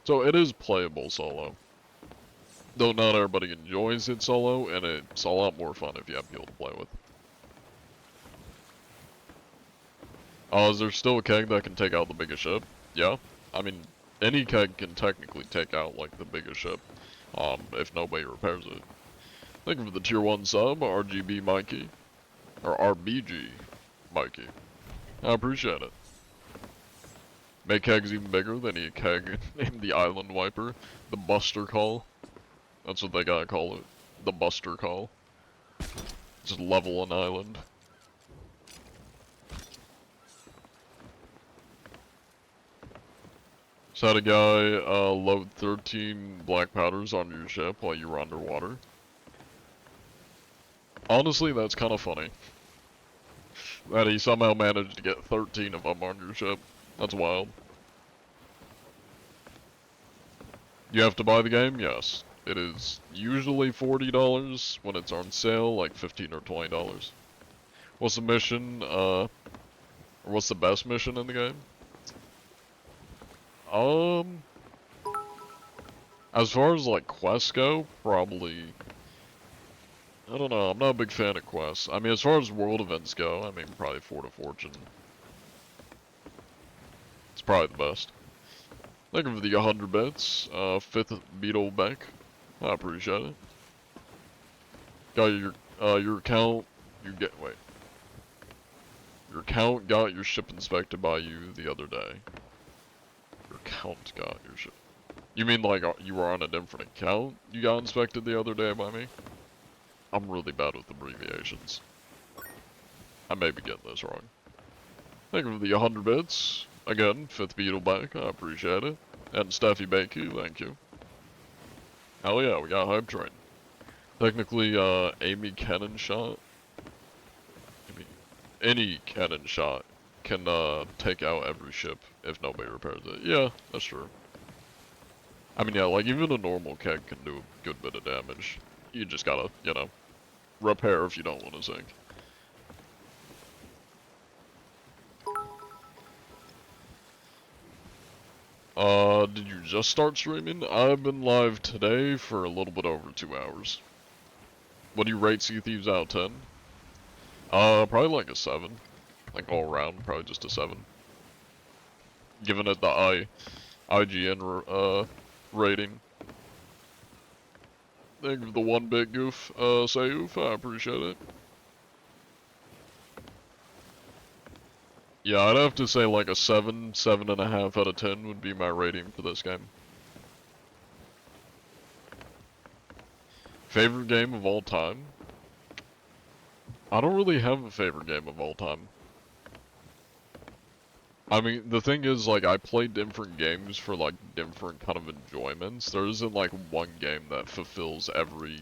So it is playable solo. Though not everybody enjoys it solo, and it's a lot more fun if you have people to play with. Is there still a keg that can take out the biggest ship? Yeah. I mean, any keg can technically take out, like, the biggest ship, if nobody repairs it. Thank you for the tier 1 sub, RGB Mikey. Or RBG Mikey. I appreciate it. Make kegs even bigger than a keg named the Island Wiper. The Buster Call. That's what they gotta call it. The Buster Call. Just level an island. Just had a guy load 13 black powders on your ship while you were underwater. Honestly, that's kind of funny. That he somehow managed to get 13 of them on your ship. That's wild. You have to buy the game? Yes. It is usually $40 when it's on sale, like $15 or $20. What's the mission, or what's the best mission in the game? As far as like quests go, probably, I don't know, I'm not a big fan of quests. I mean, as far as world events go, I mean, probably Fort of Fortune. It's probably the best. Thank you for the 100 bits, 5th Beetle Bank. I appreciate it. Got your account, your account got your ship inspected by you the other day. Your account got your ship. You mean like you were on a different account you got inspected the other day by me? I'm really bad with abbreviations. I may be getting this wrong. Thank you for the 100 bits. Again, 5th Beetle Bank, I appreciate it. And Steffi Bakey, thank you. Hell yeah, we got Hype Train. Technically, Amy Cannon Shot. I mean, any cannon shot can take out every ship if nobody repairs it. Yeah, that's true. I mean, yeah, like even a normal keg can do a good bit of damage. You just gotta, you know, repair if you don't want to sink. Did you just start streaming? I've been live today for a little bit over 2 hours. What do you rate Sea Thieves out of 10? Probably like a 7. Like all around, probably just a 7. Giving it the IGN rating. Thank you for the 1-bit goof, Sayoof, I appreciate it. Yeah, I'd have to say like a 7, 7.5 out of 10 would be my rating for this game. Favorite game of all time? I don't really have a favorite game of all time. I mean, the thing is, like, I play different games for, like, different kind of enjoyments. There isn't, like, one game that fulfills every,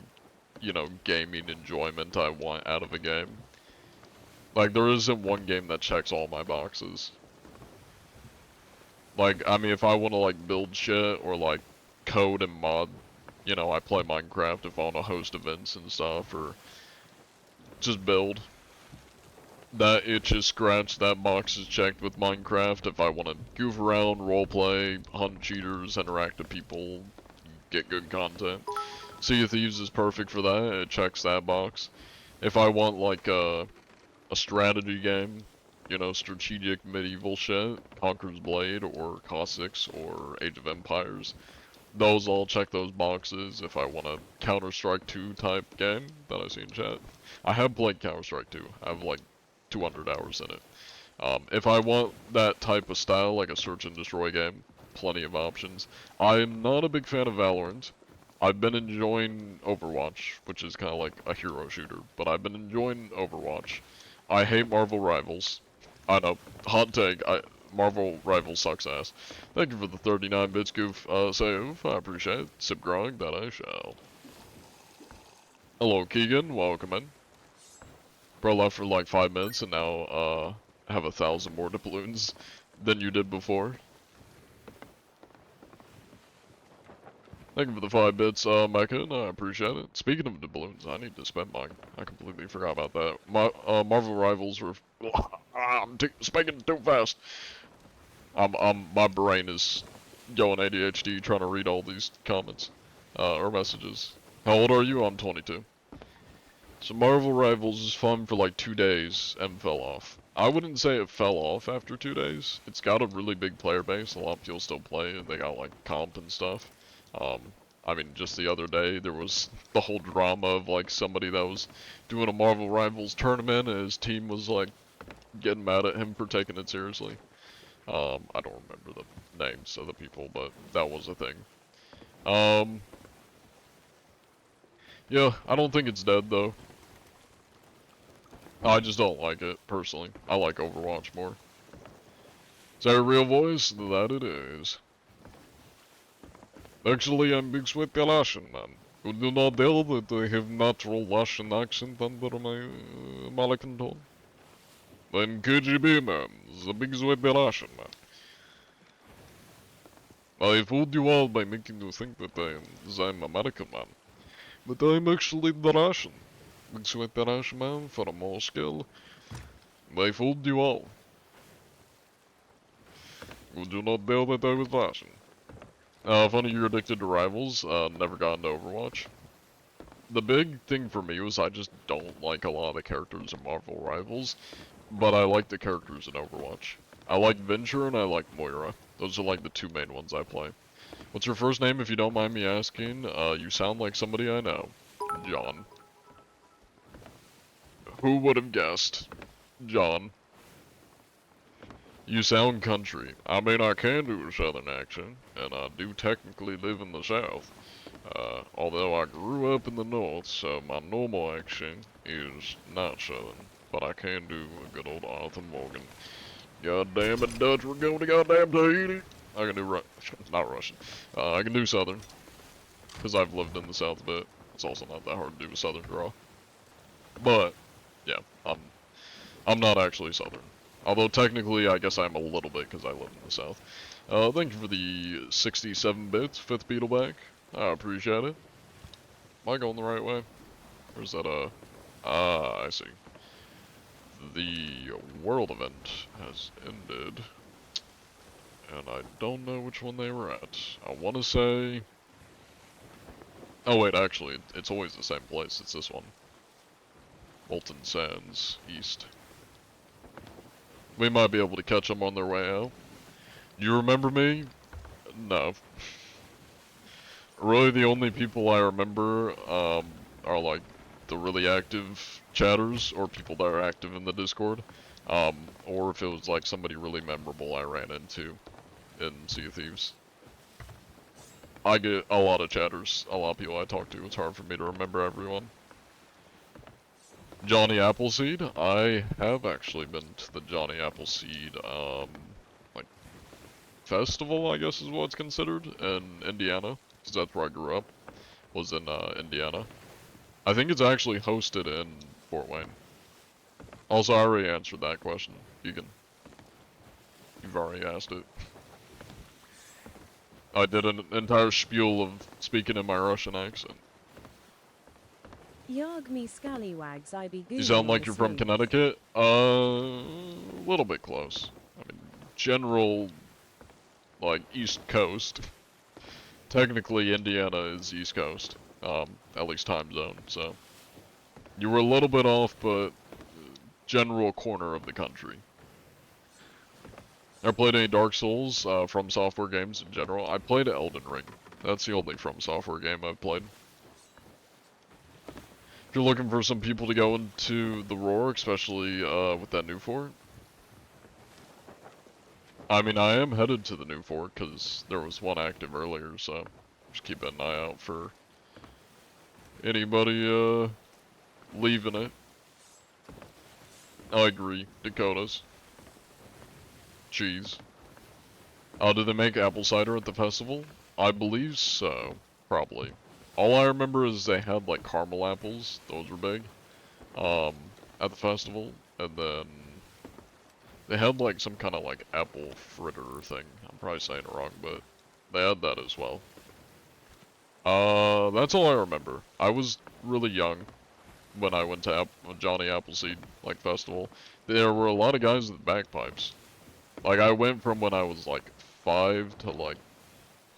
you know, gaming enjoyment I want out of a game. Like, there isn't one game that checks all my boxes. Like, I mean, if I want to, like, build shit or, like, code and mod, you know, I play Minecraft if I want to host events and stuff, or just build. That itch is scratched, that box is checked with Minecraft. If I want to goof around, roleplay, hunt cheaters, interact with people, get good content. Sea of Thieves is perfect for that, it checks that box. If I want, like, a strategy game, you know, strategic medieval shit, Conqueror's Blade or Cossacks or Age of Empires, those all check those boxes. If I want a Counter-Strike 2 type game that I see in chat, I have played Counter-Strike 2. I have like 200 hours in it. If I want that type of style, like a search and destroy game, plenty of options. I'm not a big fan of Valorant. I've been enjoying Overwatch, which is kind of like a hero shooter, but I've been enjoying Overwatch. I hate Marvel Rivals. I know, hot take, Marvel Rivals sucks ass. Thank you for the 39 bits goof, save, I appreciate it. Sip growing, that I shall. Hello Keegan, welcome in. Bro left for like 5 minutes and now, have 1,000 more doubloons than you did before. Thank you for the 5 bits, Mecca, I appreciate it. Speaking of doubloons, I need to spend mine. I completely forgot about that. Marvel Rivals were... I'm speaking too fast. My brain is going ADHD trying to read all these comments, or messages. How old are you? I'm 22. So Marvel Rivals is fun for like 2 days and fell off. I wouldn't say it fell off after 2 days. It's got a really big player base. A lot of people still play it. They got like comp and stuff. I mean, just the other day, there was the whole drama of like somebody that was doing a Marvel Rivals tournament and his team was like getting mad at him for taking it seriously. I don't remember the names of the people, but that was a thing. Yeah, I don't think it's dead though. I just don't like it, personally. I like Overwatch more. Is that a real voice? That it is. Actually, I'm Big Sweat Galatian, man. You do not doubt that I have natural Russian accent under my American tone? Then KGB, man. The Big Sweat Galatian, man. I fooled you all by making you think that I'm American, man. But I'm actually the Russian. Big Sweat Galatian, man, for a more skill. I fooled you all. You do not doubt that I was Russian. Funny you're addicted to Rivals, never got into Overwatch. The big thing for me was I just don't like a lot of the characters in Marvel Rivals, but I like the characters in Overwatch. I like Venture and I like Moira. Those are like the 2 main ones I play. What's your first name if you don't mind me asking? You sound like somebody I know. John. Who would have guessed? John. You sound country. I mean, I can do a southern accent, and I do technically live in the south. Although I grew up in the north, so my normal accent is not southern. But I can do a good old Arthur Morgan. God damn it, Dutch, we're going to goddamn Tahiti! I can do not Russian. I can do southern. Because I've lived in the south a bit. It's also not that hard to do a southern draw. But, yeah, I'm not actually southern. Although technically, I guess I'm a little bit because I live in the south. Thank you for the 67 bits, 5th Beetleback. I appreciate it. Am I going the right way? Or is that I see. The world event has ended. And I don't know which one they were at. I want to say... Oh wait, actually, it's always the same place. It's this one. Bolton Sands, east. We might be able to catch them on their way out. You remember me? No. Really, the only people I remember are like the really active chatters or people that are active in the Discord, or if it was like somebody really memorable I ran into in Sea of Thieves. I get a lot of chatters, a lot of people I talk to. It's hard for me to remember everyone. Johnny Appleseed, I have actually been to the Johnny Appleseed festival, I guess is what it's considered, in Indiana, because that's where I grew up, was in Indiana. I think it's actually hosted in Fort Wayne. Also, I already answered that question. You've already asked it. I did an entire spiel of speaking in my Russian accent. Yarg me scallywags, I be You sound like you're from Connecticut. Connecticut? A little bit close. I mean, general, like, East Coast. Technically, Indiana is East Coast. At least time zone, so. You were a little bit off, but general corner of the country. I played any Dark Souls from Software games in general. I played Elden Ring. That's the only From Software game I've played. If you're looking for some people to go into the Roar, especially with that new fort. I mean, I am headed to the new fort because there was one active earlier, so just keep an eye out for anybody leaving it. I agree, Dakotas. Cheese. Do they make apple cider at the festival? I believe so, probably. All I remember is they had like caramel apples, those were big, at the festival, and then they had like some kind of like apple fritter thing. I'm probably saying it wrong, but they had that as well. That's all I remember. I was really young when I went to Johnny Appleseed like festival. There were a lot of guys with bagpipes. Like I went from when I was like 5 to like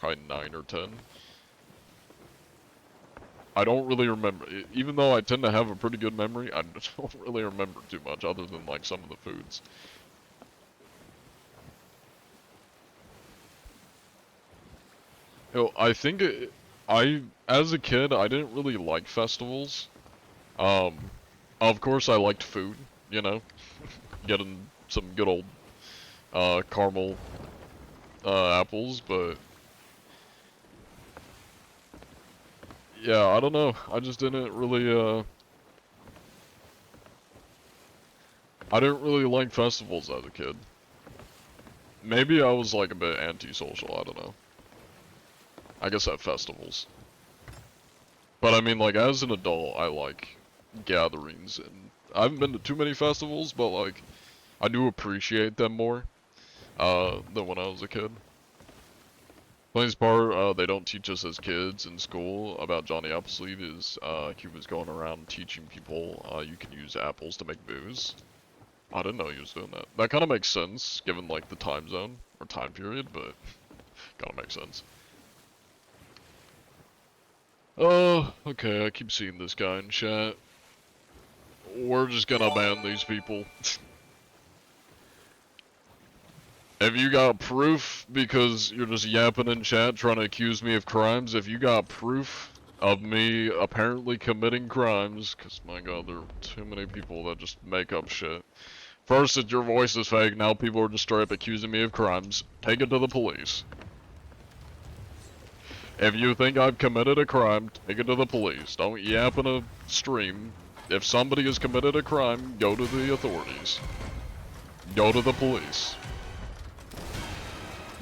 probably 9 or 10. I don't really remember, even though I tend to have a pretty good memory, I don't really remember too much other than like some of the foods. You know, I think as a kid, I didn't really like festivals. Of course I liked food, you know, getting some good old caramel apples, but yeah, I don't know. I just didn't really I didn't really like festivals as a kid. Maybe I was like a bit antisocial, I don't know. I guess at festivals. But I mean, like, as an adult, I like gatherings, and I haven't been to too many festivals, but like, I do appreciate them more than when I was a kid. Funniest part, they don't teach us as kids in school about Johnny Appleseed is he was going around teaching people you can use apples to make booze. I didn't know he was doing that. That kind of makes sense, given like the time zone, or time period, but kind of makes sense. Oh, okay, I keep seeing this guy in chat. We're just gonna ban these people. If you got proof, because you're just yapping in chat trying to accuse me of crimes, if you got proof of me apparently committing crimes, because my god, there are too many people that just make up shit. First, it's your voice is fake, now people are just straight up accusing me of crimes. Take it to the police. If you think I've committed a crime, take it to the police. Don't yap in a stream. If somebody has committed a crime, go to the authorities. Go to the police.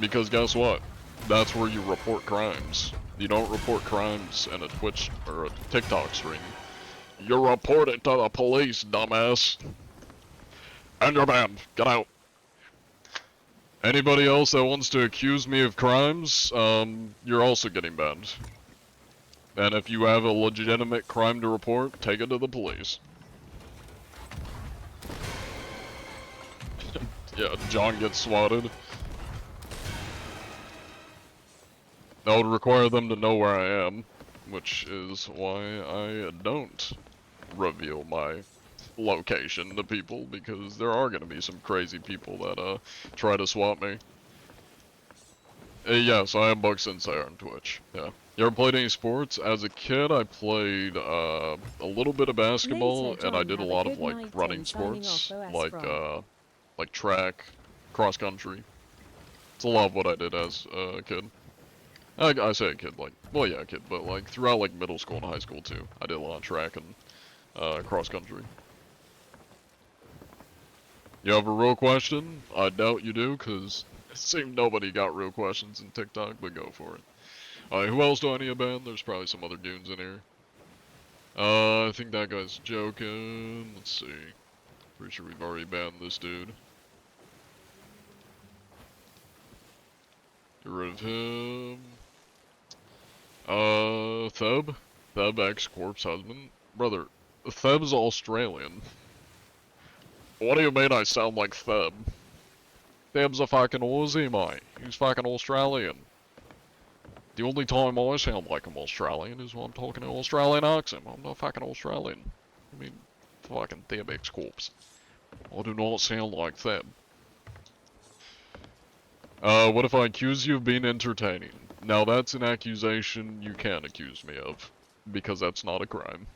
Because guess what? That's where you report crimes. You don't report crimes in a Twitch or a TikTok stream. You report it to the police, dumbass. And you're banned. Get out. Anybody else that wants to accuse me of crimes, you're also getting banned. And if you have a legitimate crime to report, take it to the police. Yeah, John gets swatted. That would require them to know where I am, which is why I don't reveal my location to people, because there are going to be some crazy people that try to swat me. Yes, I am Buck Sensei on Twitch. Yeah. You ever played any sports? As a kid, I played a little bit of basketball, and I did a lot of like running sports, like track, cross country. It's a lot of what I did as a kid. I say a kid, like, well, yeah, a kid, but like throughout like middle school and high school too. I did a lot of track and cross country. You have a real question? I doubt you do, because It seemed nobody got real questions in TikTok, but go for it. Alright, who else do I need to ban? There's probably some other goons in here. I think that guy's joking. Let's see. Pretty sure we've already banned this dude. Get rid of him. Theb? Theb ex-corpse husband? Brother, Theb's Australian. What do you mean I sound like Theb? Theb's a fucking Aussie, mate. He's fucking Australian. The only time I sound like I'm Australian is when I'm talking an Australian accent. I'm not fucking Australian. I mean, fucking Theb ex-corpse. I do not sound like Theb. What if I accuse you of being entertaining? Now that's an accusation you can accuse me of, because that's not a crime.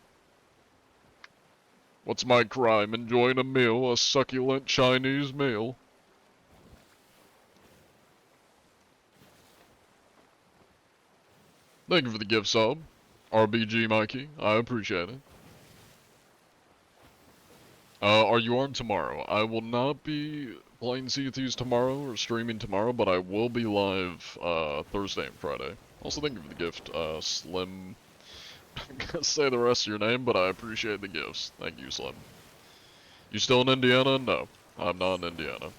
What's my crime? Enjoying a meal, a succulent Chinese meal? Thank you for the gift sub, RBG Mikey, I appreciate it. Are you on tomorrow? I will not be playing Sea of Thieves tomorrow or streaming tomorrow, but I will be live Thursday and Friday. Also, thank you for the gift, Slim. I'm gonna say the rest of your name, but I appreciate the gifts. Thank you, Slim. You still in Indiana? No, I'm not in Indiana.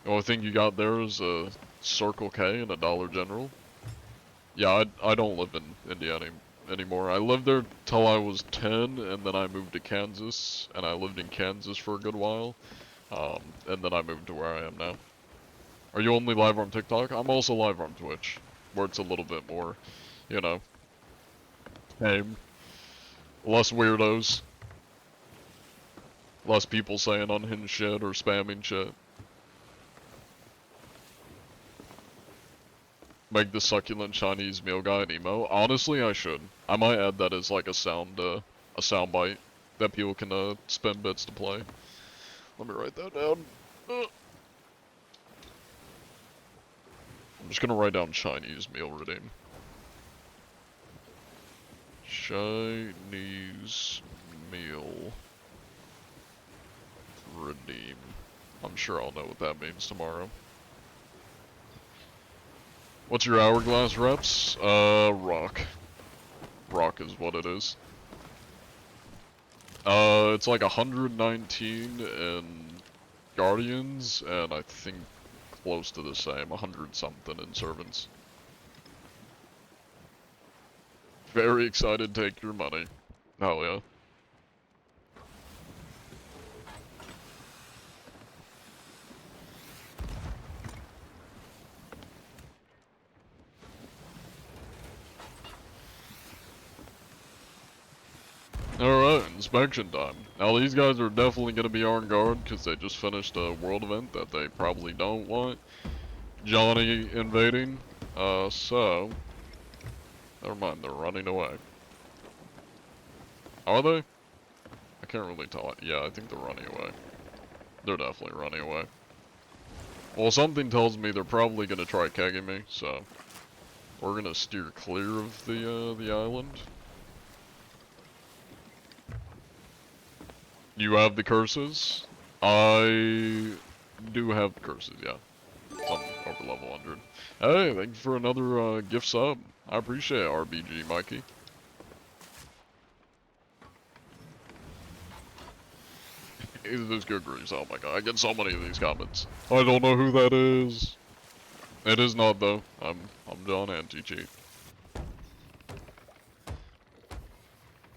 The only thing you got there is a Circle K and a Dollar General. Yeah, I don't live in Indiana anymore. I lived there till I was 10, and then I moved to Kansas, and I lived in Kansas for a good while. And then I moved to where I am now. Are you only live on TikTok? I'm also live on Twitch, where it's a little bit more, you know, tame. Less weirdos. Less people saying unhinged shit or spamming shit. Make the succulent Chinese meal guy an emo. Honestly, I should. I might add that as like a sound bite that people can spend bits to play. Let me write that down. I'm just gonna write down Chinese meal redeem. Chinese meal redeem. I'm sure I'll know what that means tomorrow. What's your hourglass reps? Rock. Rock is what it is. It's like 119 in Guardians, and I think close to the same, 100 something in Servants. Very excited to take your money. Hell yeah. Alright, inspection time. Now these guys are definitely going to be on guard because they just finished a world event that they probably don't want Johnny invading. So... Never mind, they're running away. Are they? I can't really tell. Yeah, I think they're running away. They're definitely running away. Well, something tells me they're probably going to try kegging me, so... We're going to steer clear of the island. You have the curses? I do have the curses, yeah. I'm over level 100. Hey, thank you for another gift sub. I appreciate it, RBG Mikey. Is this good Grease? Oh my god, I get so many of these comments. I don't know who that is. It is not though. I'm John Anti-Cheat.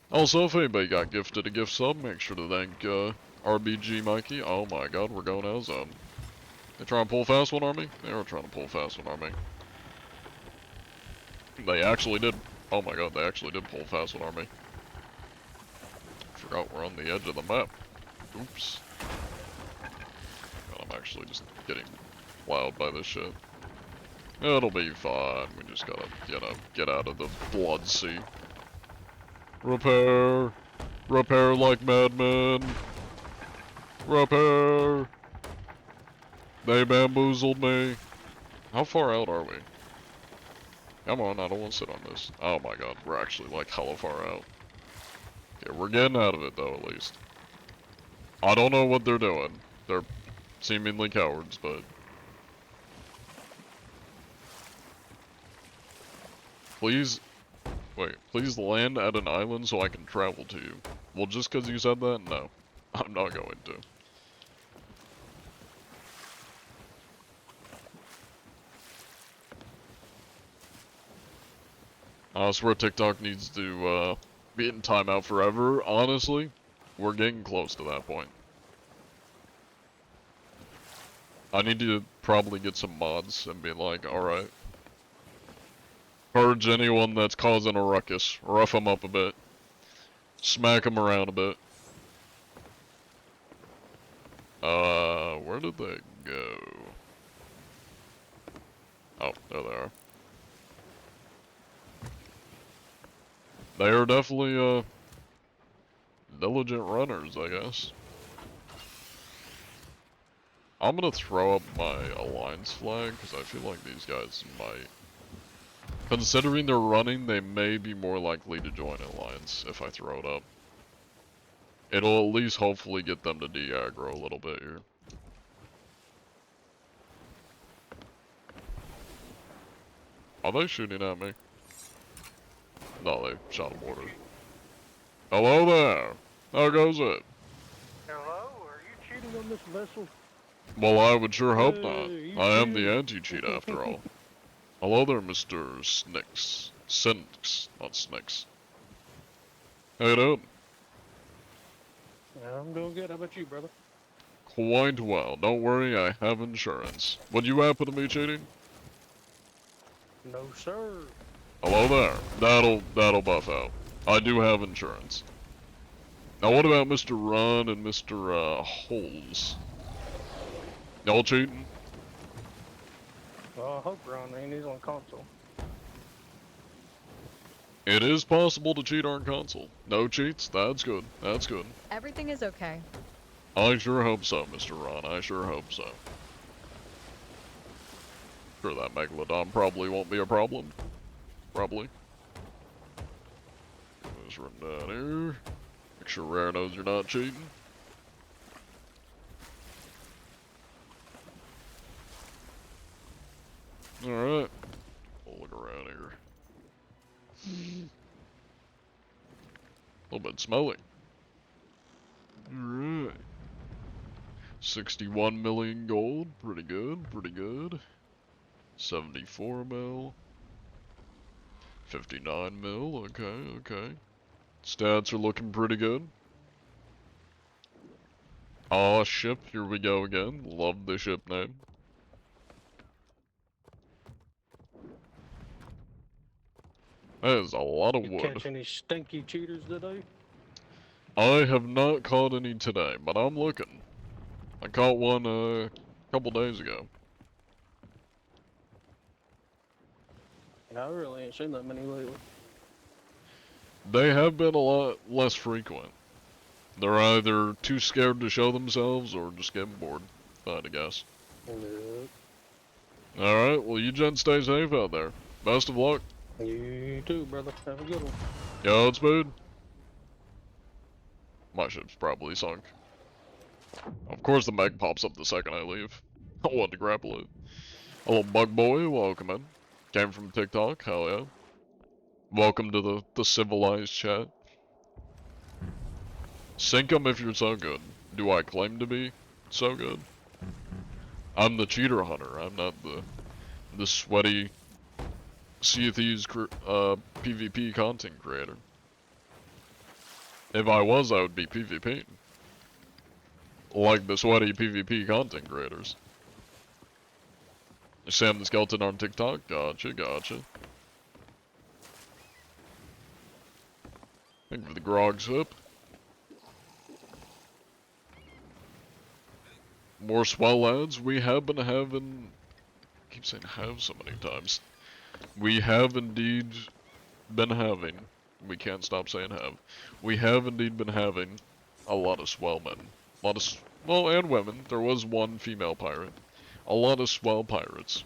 Also, if anybody got gifted a gift sub, make sure to thank RBG Mikey. Oh my god, we're going out zone. They trying to pull fast one on me? They were trying to pull fast one on me. They actually did. Oh my god, they actually did pull fast one on me. Forgot we're on the edge of the map. Oops. God, I'm actually just getting wowed by this shit. It'll be fine. We just gotta, you know, get out of the blood sea. Repair! Repair like madmen! Repair! They bamboozled me. How far out are we? Come on, I don't want to sit on this. Oh my god, we're actually like hella far out. Okay, we're getting out of it though, at least. I don't know what they're doing. They're seemingly cowards, but Please, wait, please land at an island so I can travel to you. Well, just because you said that, no. I'm not going to. I swear TikTok needs to, be in timeout forever. Honestly, we're getting close to that point. I need to probably get some mods and be like, alright. Purge anyone that's causing a ruckus. Rough them up a bit. Smack them around a bit. Where did they go? Oh, there they are. They are definitely, diligent runners, I guess. I'm gonna throw up my alliance flag, because I feel like these guys might... Considering they're running, they may be more likely to join alliance if I throw it up. It'll at least hopefully get them to de-aggro a little bit here. Are they shooting at me? No, they shot a mortar. Hello there! How goes it? Hello, are you cheating on this vessel? Well, I would sure hope not. you I am cheating? the anti-cheat after all. Hello there, Mr. Snicks. Sinks, not Snicks. How you doing? I'm doing good. How about you, brother? Quite well. Don't worry, I have insurance. Would you happen to be cheating? No, sir. Hello there. That'll buff out. I do have insurance. Now what about Mr. Run and Mr. Holes? Y'all cheating? Well, I hope Ron ain't. He's on console. It is possible to cheat on console. No cheats? That's good. That's good. Everything is okay. I sure hope so, Mr. Ron. I sure hope so. Sure, that Megalodon probably won't be a problem. Probably. Let's run down here. Make sure Rare knows you're not cheating. Alright. We'll look around here. A little bit smelly. Alright. 61 million gold. Pretty good, pretty good. 74 mil. 59 mil. Okay, okay. Stats are looking pretty good. Aw, ship. Here we go again. Love the ship name. That is a lot of You wood. catch any stinky cheaters today? I have not caught any today, but I'm looking. I caught one a couple days ago. Yeah, I really ain't seen that many lately. They have been a lot less frequent. They're either too scared to show themselves or just getting bored, I'd guess. Alright, well you gents stay safe out there. Best of luck. You too, brother. Have a good one. Yo, it's Mood. My ship's probably sunk. Of course the Meg pops up the second I leave. I want to grapple it. Hello Bug Boy, welcome in. Came from TikTok, hell yeah. Welcome to the civilized chat. Sink 'em if you're so good. Do I claim to be so good? I'm the cheater hunter, I'm not the sweaty Sea of Thieves PvP content creator. If I was, I would be PvPing. Like the sweaty PvP content creators. Sam the Skeleton on TikTok? Gotcha, gotcha. Thank you for the grog sip. More swell lads, we have been having... I keep saying have so many times. We have indeed been having... We can't stop saying have. We have indeed been having a lot of swell men. A lot of... Well, and women. There was one female pirate. A lot of swell pirates.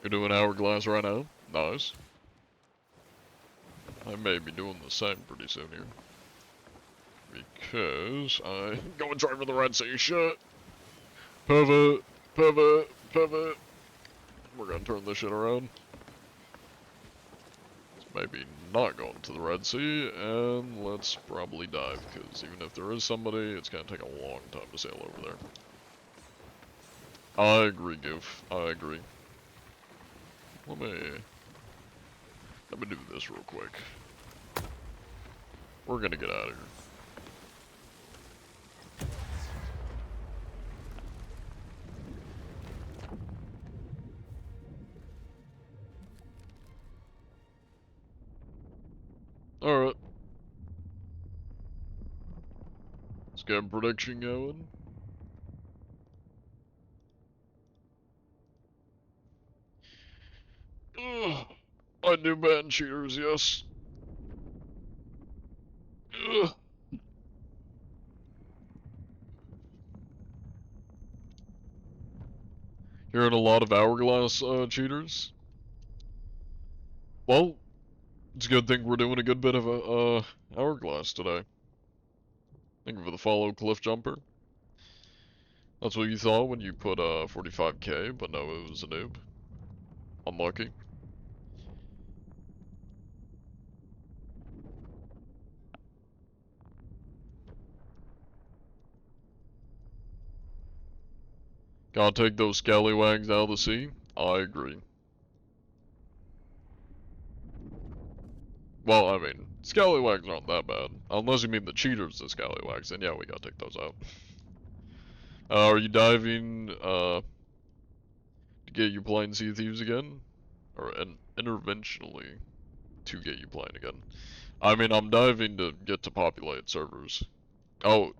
You're doing Hourglass right now? Nice. I may be doing the same pretty soon here. Because I'm going to try for the Red Sea shit. Pivot, pivot, pivot. We're gonna turn this shit around. maybe not go into the Red Sea, and let's probably dive, because even if there is somebody, it's gonna take a long time to sail over there. I agree, Goof. I agree. Let me do this real quick. We're gonna get out of here. Alright. Let's get a prediction going. Ugh. I do ban cheaters, yes. Ugh. Hearing a lot of Hourglass cheaters. Well, it's a good thing we're doing a good bit of Hourglass today. Thank you for the follow, Cliff Jumper. That's what you thought when you put 45k, but no, it was a noob. Unlucky. Gotta take those scallywags out of the sea? I agree. Well, I mean, scallywags aren't that bad. Unless you mean the cheaters, the scallywags, then yeah, we gotta take those out. Are you diving, to get you playing Sea of Thieves again? Or interventionally to get you playing again? I mean, I'm diving to get to populate servers. Oh,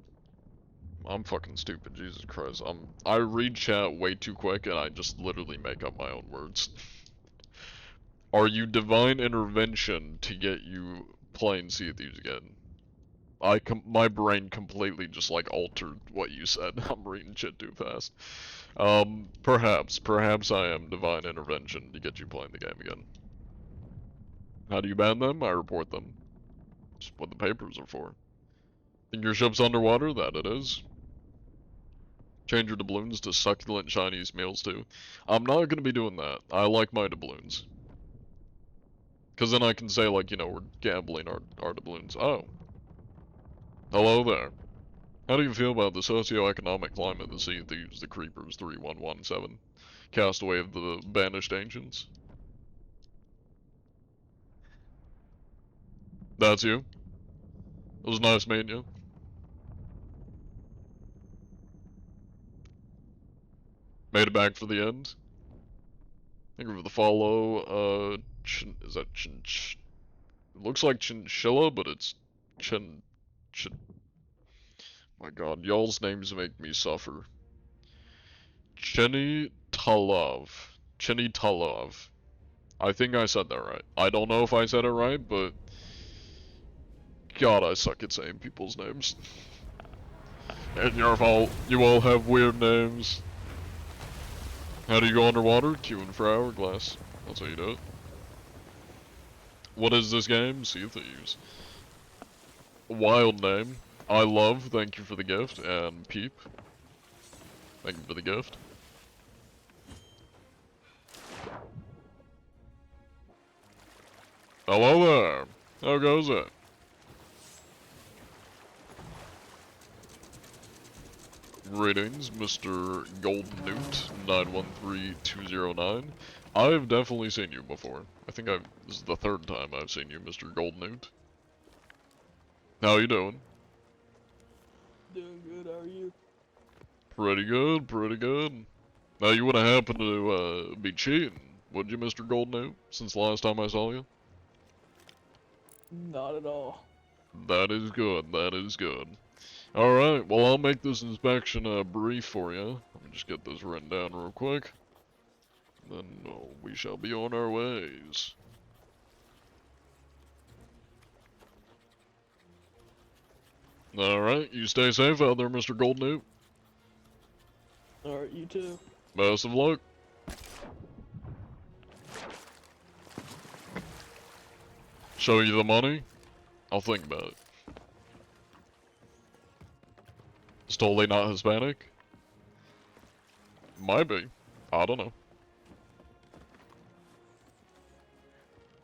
I'm fucking stupid, Jesus Christ. I read chat way too quick and I just literally make up my own words. Are you divine intervention to get you playing Sea of Thieves again? My brain completely just like altered what you said. I'm reading shit too fast. Perhaps I am divine intervention to get you playing the game again. How do you ban them? I report them. That's what the papers are for. Think your ship's underwater? That it is. Change your doubloons to succulent Chinese meals too. I'm not gonna be doing that. I like my doubloons. Cause then I can say like, you know, we're gambling our doubloons. Oh. Hello there. How do you feel about the socio-economic climate of the Sea of Thieves, the Creepers 3117? Castaway of the Banished Ancients? That's you? It was nice meeting you. Made it back for the end. Thank you for the follow, is that it looks like Chinchilla, but it's my god, y'all's names make me suffer. Chenny Talov. Chenny Talov. I think I said that right. I don't know if I said it right, but God, I suck at saying people's names. And your fault. You all have weird names. How do you go underwater? Queuing for Hourglass. That's how you do it. What is this game? Sea of Thieves. Wild name. I love, thank you for the gift, and Peep. Thank you for the gift. Hello there. How goes it? Greetings, Mr. Golden Newt 913209. I've definitely seen you before. I think this is the third time I've seen you, Mr. Golden Newt. How you doing? Doing good, how are you? Pretty good, pretty good. Now you wouldn't happen to be cheating, would you, Mr. Golden Newt, since the last time I saw you? Not at all. That is good, that is good. Alright, well I'll make this inspection brief for you. Let me just get this written down real quick. Then we shall be on our ways. Alright, you stay safe out there, Mr. Golden Newt. Alright, you too. Best of luck. Show you the money? I'll think about it. It's totally not Hispanic? Might be. I don't know.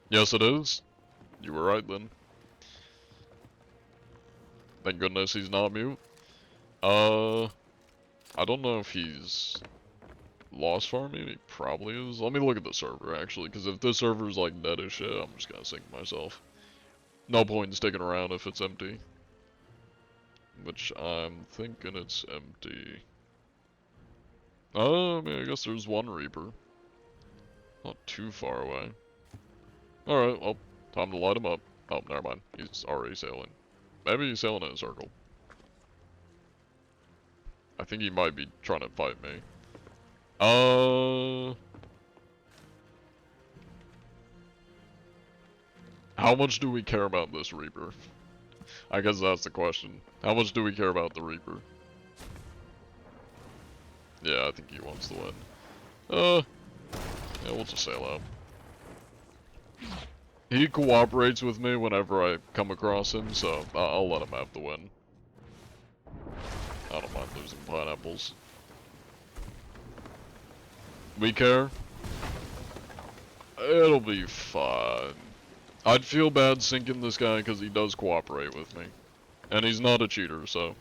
Yes, it is. You were right then. Thank goodness he's not mute. I don't know if he's lost farming. He probably is. Let me look at the server actually, because if this server's like dead as shit, I'm just gonna sink myself. No point in sticking around if it's empty. Which I'm thinking it's empty. I mean, I guess there's one Reaper. Not too far away. Alright, well, time to light him up. Oh, never mind. He's already sailing. Maybe he's sailing in a circle. I think he might be trying to fight me. How much do we care about this Reaper? I guess that's the question. How much do we care about the Reaper? Yeah, I think he wants to win. Yeah, we'll just sail out. He cooperates with me whenever I come across him, so I'll let him have the win. I don't mind losing pineapples. We care? It'll be fine. I'd feel bad sinking this guy because he does cooperate with me. And he's not a cheater, so,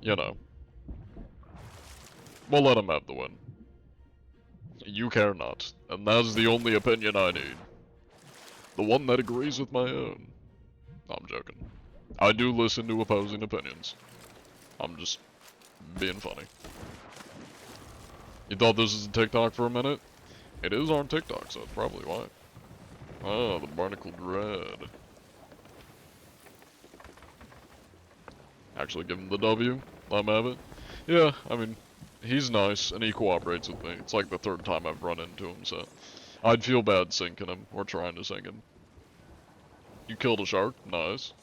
you know. We'll let him have the win. You care not. And that's the only opinion I need. The one that agrees with my own. I'm joking. I do listen to opposing opinions. I'm just being funny. You thought this was a TikTok for a minute? It is on TikTok, so that's probably why. Oh, the barnacled red. Actually give him the W. Let him have it. Yeah, I mean, he's nice, and he cooperates with me. It's like the third time I've run into him, so... I'd feel bad sinking him, or trying to sink him. You killed a shark? Nice.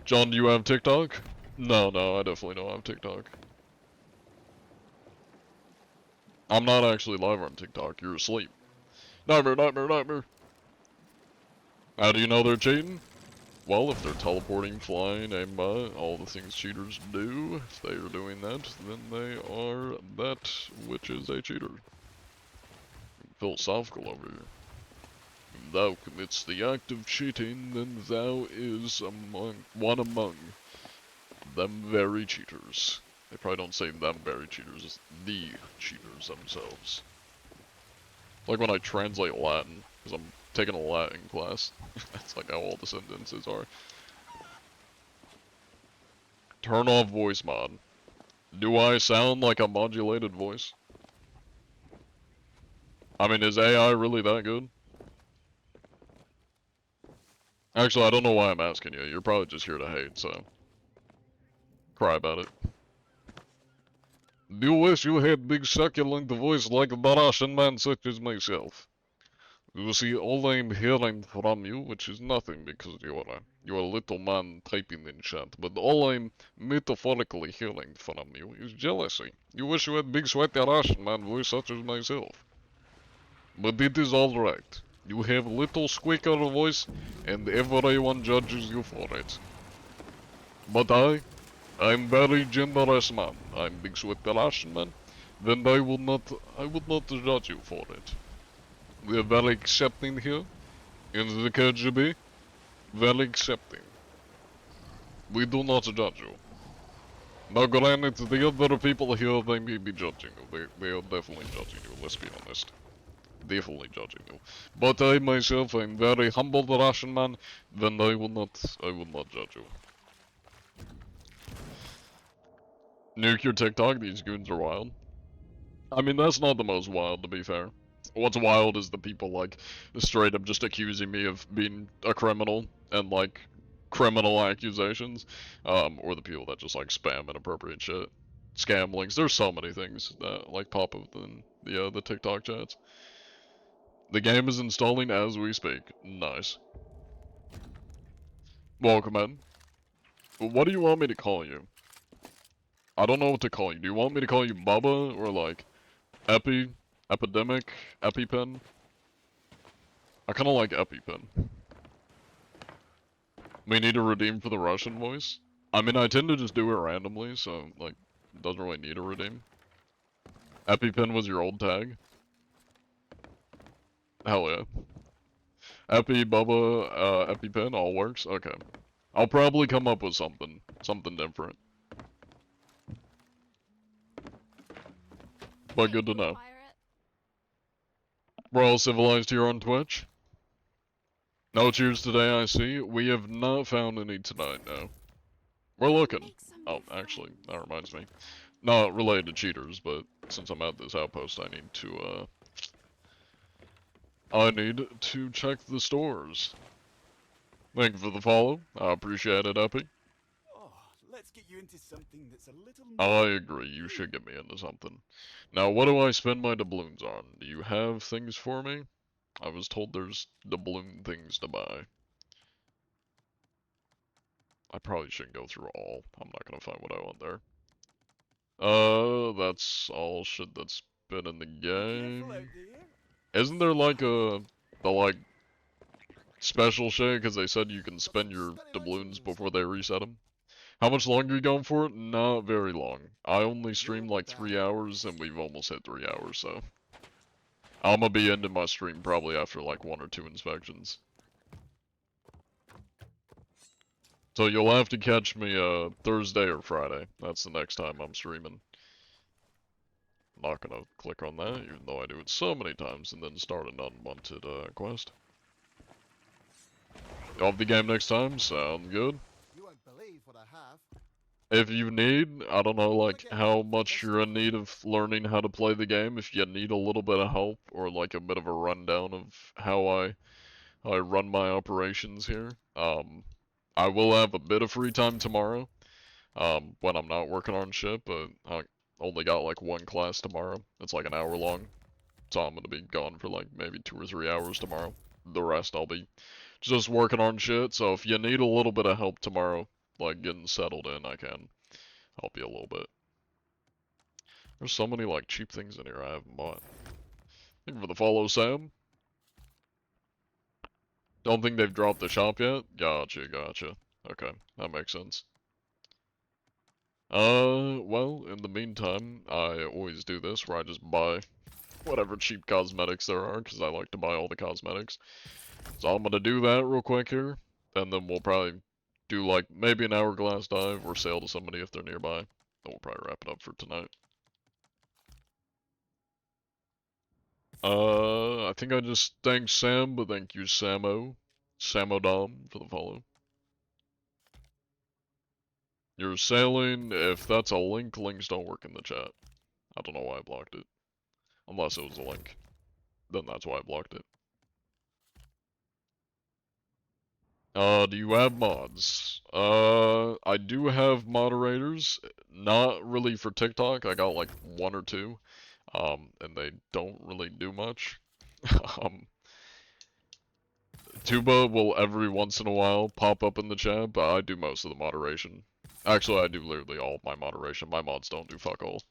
John, do you have TikTok? No, I definitely don't have TikTok. I'm not actually live on TikTok, you're asleep. Nightmare. How do you know they're cheating? Well, if they're teleporting, flying, aimbot, all the things cheaters do, if they are doing that, then they are that which is a cheater. Philosophical over here. If thou commits the act of cheating, then thou is one among them very cheaters. They probably don't say them very cheaters, it's the cheaters themselves. Like when I translate Latin, because I'm taking a Latin class. That's like how all the sentences are. Turn off voice mod. Do I sound like a modulated voice? I mean, is AI really that good? Actually, I don't know why I'm asking you. You're probably just here to hate, so... cry about it. Do you wish you had big succulent voice like a Russian man such as myself? You see, all I'm hearing from you, which is nothing because you're a little man typing in chat, but all I'm metaphorically hearing from you is jealousy. You wish you had big sweaty Russian man voice such as myself. But it is alright. You have little squeaker voice, and everyone judges you for it. But I'm very generous man. I'm big sweaty Russian man. Then I would not judge you for it. We are very accepting here, in the KGB, very accepting. We do not judge you. Now granted, the other people here, they may be judging you, they are definitely judging you, let's be honest. Definitely judging you. But I myself am very humble Russian man, then I will not judge you. Nuke your TikTok, these goons are wild. I mean, that's not the most wild, to be fair. What's wild is the people, like, straight up just accusing me of being a criminal, and, like, criminal accusations, or the people that just, like, spam inappropriate shit. Scam links, there's so many things that, like, pop up in the TikTok chats. The game is installing as we speak. Nice. Welcome in. What do you want me to call you? I don't know what to call you. Do you want me to call you Bubba, or, like, Epi? Epidemic? EpiPen? I kinda like EpiPen. We need to redeem for the Russian voice? I mean, I tend to just do it randomly, so, like, it doesn't really need a redeem. EpiPen was your old tag? Hell yeah. Epi, Bubba, EpiPen, all works? Okay. I'll probably come up with something different. But good to know. We're all civilized here on Twitch. No cheers today, I see. We have not found any tonight, no. We're looking. Oh, actually, that reminds me. Not related to cheaters, but since I'm at this outpost, I need to check the stores. Thank you for the follow. I appreciate it, Epi. Oh, let's get you into something that's a little I agree, you should get me into something. Now, what do I spend my doubloons on? Do you have things for me? I was told there's doubloon things to buy. I probably shouldn't go through all. I'm not gonna find what I want there. That's all shit that's been in the game. Isn't there like the like special shit because they said you can spend your doubloons before they reset them? How much longer are you going for it? Not very long. I only streamed like 3 hours and we've almost hit 3 hours, so I'm gonna be ending my stream probably after like 1 or 2 inspections. So you'll have to catch me Thursday or Friday. That's the next time I'm streaming. I'm not gonna click on that, even though I do it so many times and then start an unwanted quest. You'll have the game next time? Sound good? You won't believe what I have. If you need, I don't know like how much you're in need of learning how to play the game, if you need a little bit of help or like a bit of a rundown of how I run my operations here. I will have a bit of free time tomorrow, when I'm not working on shit, but I only got like 1 class tomorrow. It's like an hour long, so I'm gonna be gone for like maybe 2 or 3 hours tomorrow. The rest I'll be just working on shit, so if you need a little bit of help tomorrow, like getting settled in, I can help you a little bit. There's so many like cheap things in here I haven't bought. Thank you for the follow, Sam. Don't think they've dropped the shop yet? Gotcha, gotcha. Okay, that makes sense. Well, in the meantime, I always do this where I just buy whatever cheap cosmetics there are, because I like to buy all the cosmetics. So I'm gonna do that real quick here, and then we'll probably do like maybe an hourglass dive or sail to somebody if they're nearby. Then we'll probably wrap it up for tonight. I think I just thanked Sam, but thank you Samodom for the follow. You're sailing, if that's a link, links don't work in the chat. I don't know why I blocked it. Unless it was a link. Then that's why I blocked it. Do you have mods? I do have moderators. Not really for TikTok. I got like 1 or 2. And they don't really do much. Tuba will every once in a while pop up in the chat, but I do most of the moderation. Actually, I do literally all of my moderation. My mods don't do fuck all.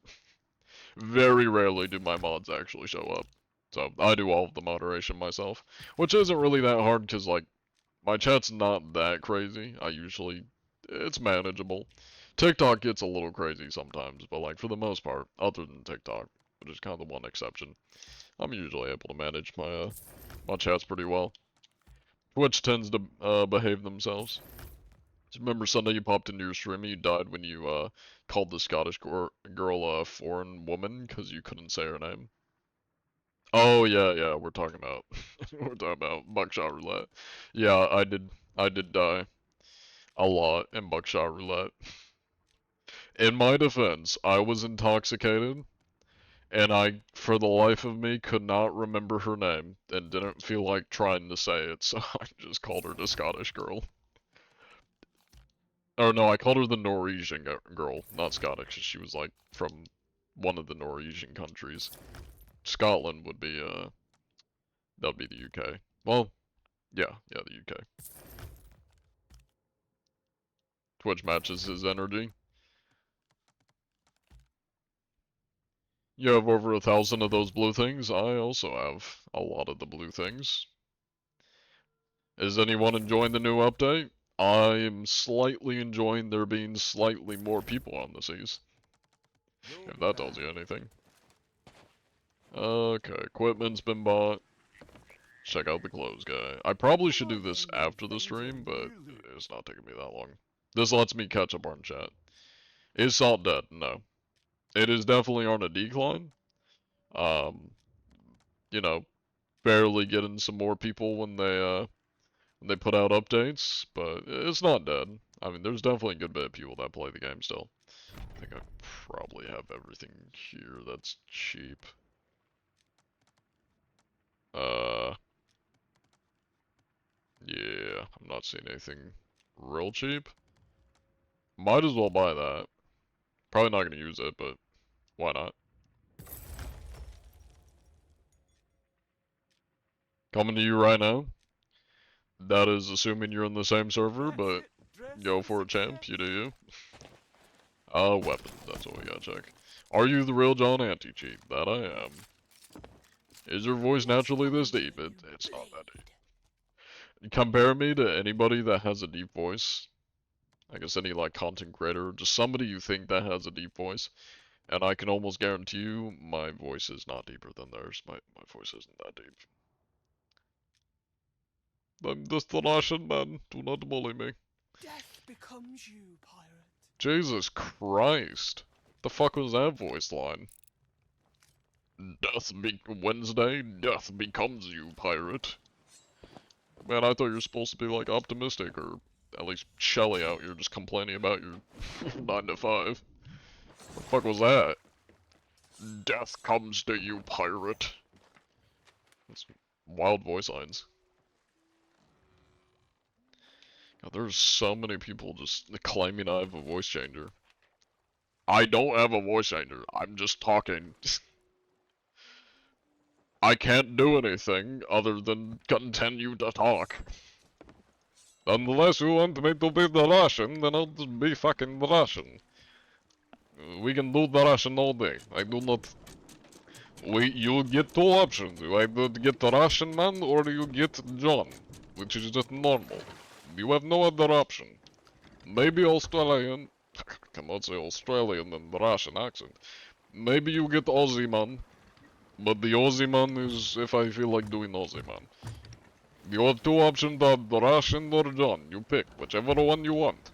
Very rarely do my mods actually show up. So, I do all of the moderation myself. Which isn't really that hard, because, like, my chat's not that crazy. It's manageable. TikTok gets a little crazy sometimes, but, like, for the most part, other than TikTok, which is kind of the one exception, I'm usually able to manage my, my chats pretty well. Twitch tends to, behave themselves. Remember Sunday you popped into your stream and you died when you, called the Scottish girl a foreign woman because you couldn't say her name? Oh, yeah, we're talking about, we're talking about Buckshot Roulette. Yeah, I did die a lot in Buckshot Roulette. In my defense, I was intoxicated, and I, for the life of me, could not remember her name, and didn't feel like trying to say it, so I just called her the Scottish girl. Or no, I called her the Norwegian girl, not Scottish, 'cause she was like from one of the Norwegian countries. Scotland would be, that'd be the UK. Well, yeah, the UK. Twitch matches his energy. You have over 1,000 of those blue things? I also have a lot of the blue things. Is anyone enjoying the new update? I am slightly enjoying there being slightly more people on the seas. If that tells you anything. Okay, equipment's been bought. Check out the clothes guy. I probably should do this after the stream, but it's not taking me that long. This lets me catch up on chat. Is Salt dead? No. It is definitely on a decline. You know, barely getting some more people when they put out updates, but it's not dead. I mean, there's definitely a good bit of people that play the game still. I think I probably have everything here that's cheap. Yeah, I'm not seeing anything real cheap. Might as well buy that. Probably not gonna use it, but why not? Coming to you right now. That is assuming you're in the same server, but go for it, champ. You do you. Weapons. That's what we gotta check. Are you the real John Anti-Cheat? That I am. Is your voice naturally this deep? It's not that deep. Compare me to anybody that has a deep voice. I guess any like content creator, just somebody you think that has a deep voice. And I can almost guarantee you my voice is not deeper than theirs. My voice isn't that deep. I'm just the Russian man. Do not bully me. Death becomes you, pirate. Jesus Christ. The fuck was that voice line? Wednesday, death becomes you, pirate. Man, I thought you were supposed to be like optimistic, or at least Shelly out here just complaining about your 9 to 5. What the fuck was that? Death comes to you, pirate. That's wild voice lines. God, there's so many people just claiming I have a voice changer. I don't have a voice changer. I'm just talking. I can't do anything other than continue to talk. Unless you want me to be the Russian, then I'll just be fucking the Russian. We can do the Russian all day. I do not... You get 2 options. You either get the Russian man or you get John, which is just normal. You have no other option. Maybe Australian... I cannot say Australian in the Russian accent. Maybe you get Aussie man. But the Aussie man is if I feel like doing Aussie man. You have 2 options, the Russian or John. You pick, whichever one you want.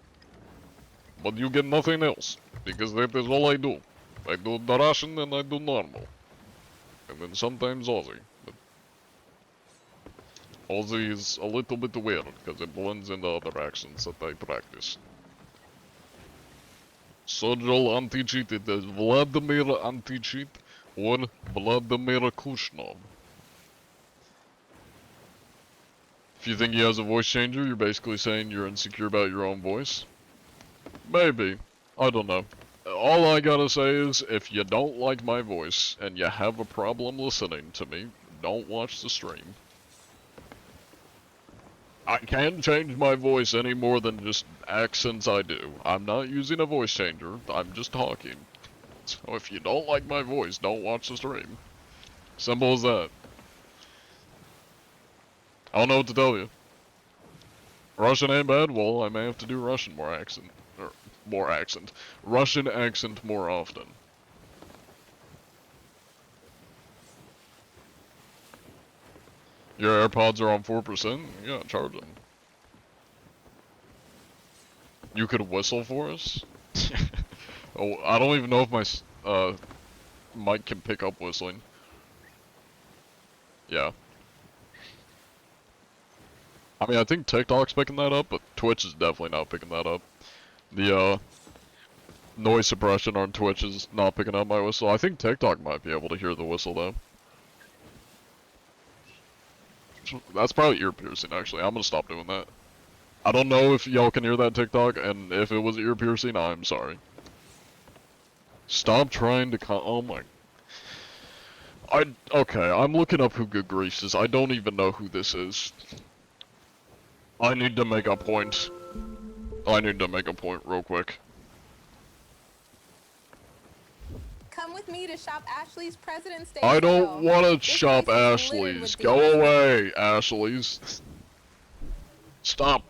But you get nothing else, because that is all I do. I do the Russian and I do normal. And then sometimes Aussie. But Aussie is a little bit weird, because it blends into other accents that I practice. Sojol Anti-Cheat, it is Vladimir Anti-Cheat or Vladimir Kushnov. If you think he has a voice changer, you're basically saying you're insecure about your own voice. Maybe. I don't know. All I gotta say is, if you don't like my voice, and you have a problem listening to me, don't watch the stream. I can't change my voice any more than just accents I do. I'm not using a voice changer, I'm just talking. So if you don't like my voice, don't watch the stream. Simple as that. I don't know what to tell you. Russian ain't bad? Well, I may have to do Russian Russian accent more often. Your AirPods are on 4%? You gotta charge them. You could whistle for us? Oh, I don't even know if my mic can pick up whistling. Yeah. I mean, I think TikTok's picking that up, but Twitch is definitely not picking that up. The noise suppression on Twitch is not picking up my whistle. I think TikTok might be able to hear the whistle though. That's probably ear piercing actually. I'm gonna stop doing that. I don't know if y'all can hear that TikTok, and if it was ear piercing, I'm sorry. Stop trying to oh my... Okay, I'm looking up who Good Griefs is. I don't even know who this is. I need to make a point. I need to make a point real quick. Come with me to shop Ashley's President's Day I sale. don't want to This shop place is littered Ashley's. with Go deals. away, Ashley's. Stop.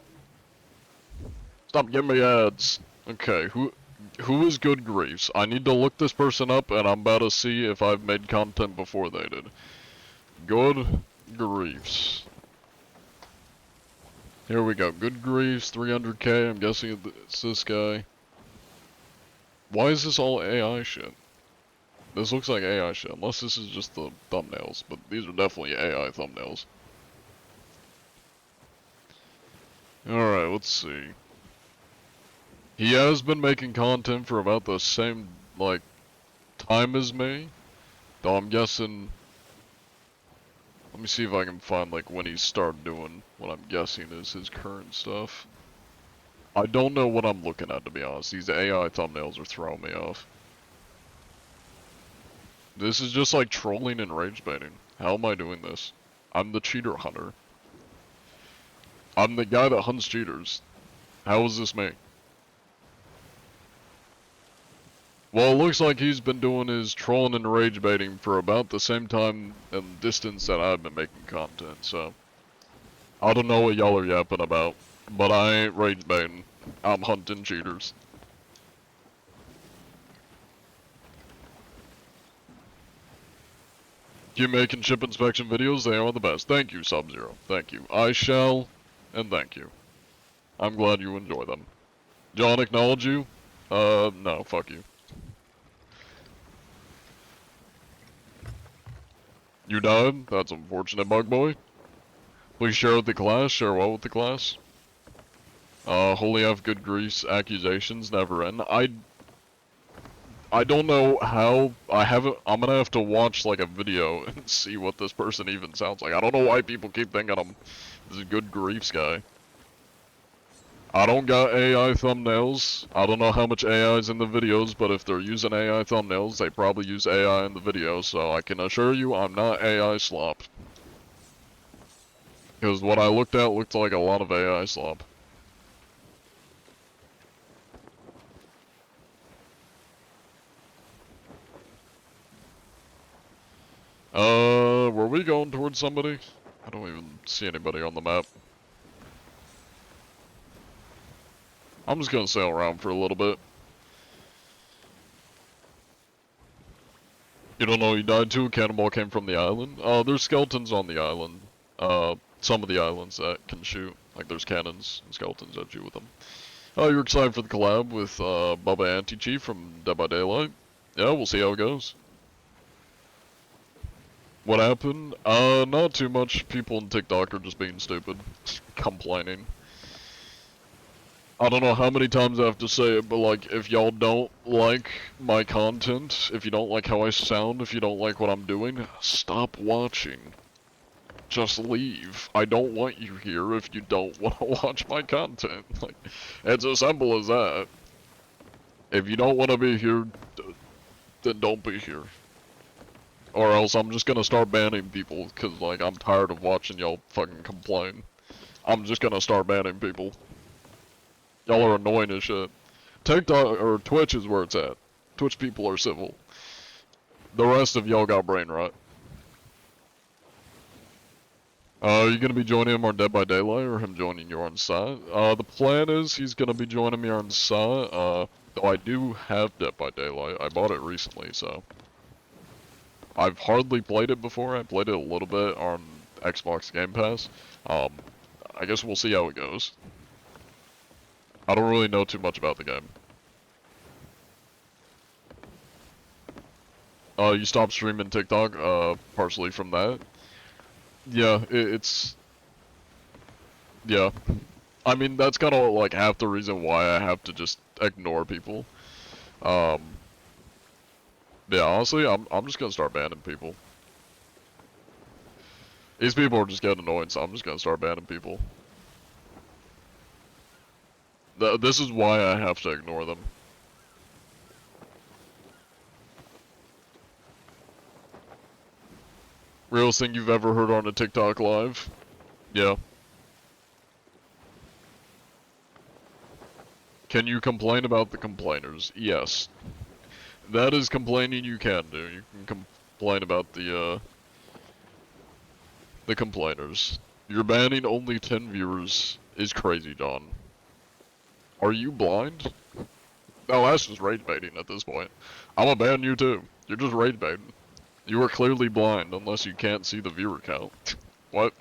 Stop giving me ads. Okay, who is Good Griefs? I need to look this person up, and I'm about to see if I've made content before they did. Good Griefs. Here we go. Good Griefs, 300k. I'm guessing it's this guy. Why is this all AI shit? This looks like AI shit, unless this is just the thumbnails, but these are definitely AI thumbnails. Alright, let's see. He has been making content for about the same, like, time as me. Though I'm guessing... Let me see if I can find, like, when he started doing what I'm guessing is his current stuff. I don't know what I'm looking at, to be honest. These AI thumbnails are throwing me off. This is just like trolling and rage baiting. How am I doing this? I'm the cheater hunter. I'm the guy that hunts cheaters. How is this me? Well, it looks like he's been doing his trolling and rage baiting for about the same time and distance that I've been making content, so... I don't know what y'all are yapping about, but I ain't rage baiting. I'm hunting cheaters. Keep making ship inspection videos, they are the best. Thank you, Sub-Zero. Thank you. I shall, and thank you. I'm glad you enjoy them. John, acknowledge you? No, fuck you. You died? That's unfortunate, Bug Boy. Please share with the class. Share well with the class. Holy F good grease accusations never end. I don't know how, I'm gonna have to watch like a video and see what this person even sounds like. I don't know why people keep thinking I'm this good griefs guy. I don't got AI thumbnails. I don't know how much AI is in the videos, but if they're using AI thumbnails, they probably use AI in the video, so I can assure you I'm not AI slop. Because what I looked at looked like a lot of AI slop. Were we going towards somebody? I don't even see anybody on the map. I'm just gonna sail around for a little bit. You don't know he died too? Cannonball came from the island? There's skeletons on the island. Some of the islands that can shoot. Like there's cannons and skeletons that shoot with them. Oh, you're excited for the collab with Bubba Anti-Chief from Dead by Daylight? Yeah, we'll see how it goes. What happened? Not too much. People on TikTok are just being stupid. Complaining. I don't know how many times I have to say it, but like, if y'all don't like my content, if you don't like how I sound, if you don't like what I'm doing, stop watching. Just leave. I don't want you here if you don't want to watch my content. Like, it's as simple as that. If you don't want to be here, then don't be here. Or else I'm just gonna start banning people, cause like, I'm tired of watching y'all fucking complain. I'm just gonna start banning people. Y'all are annoying as shit. TikTok, or Twitch is where it's at. Twitch people are civil. The rest of y'all got brain rot. You gonna be joining him on Dead by Daylight, or him joining you on site? The plan is he's gonna be joining me on site, though I do have Dead by Daylight. I bought it recently, so. I've hardly played it before. I played it a little bit on Xbox Game Pass. I guess we'll see how it goes. I don't really know too much about the game. You stopped streaming TikTok, partially from that. Yeah, it's... Yeah. I mean, that's kind of like half the reason why I have to just ignore people. Yeah, honestly, I'm just gonna start banning people. These people are just getting annoying, so I'm just gonna start banning people. This is why I have to ignore them. Realest thing you've ever heard on a TikTok live? Yeah. Can you complain about the complainers? Yes. That is complaining you can do. You can complain about the complainers. You're banning only 10 viewers is crazy, John. Are you blind? No, that's just rage baiting at this point. I'ma ban you too. You're just rage baiting. You are clearly blind unless you can't see the viewer count. What?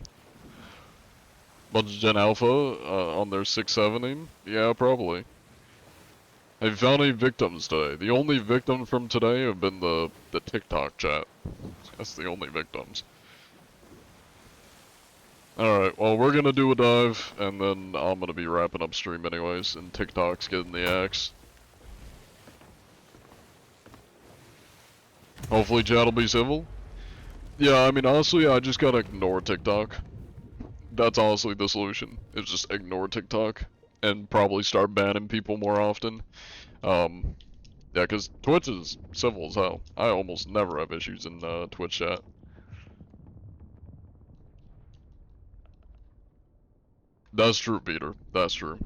Bunch of Gen Alpha on their 670? Yeah, probably. Have you found any victims today? The only victims from today have been the TikTok chat. That's the only victims. Alright, well we're gonna do a dive, and then I'm gonna be wrapping up stream anyways, and TikTok's getting the axe. Hopefully chat will be civil. Yeah, I mean honestly, I just gotta ignore TikTok. That's honestly the solution, is just ignore TikTok, and probably start banning people more often. Yeah, cause Twitch is civil as hell. I almost never have issues in Twitch chat. That's true, Peter. That's true.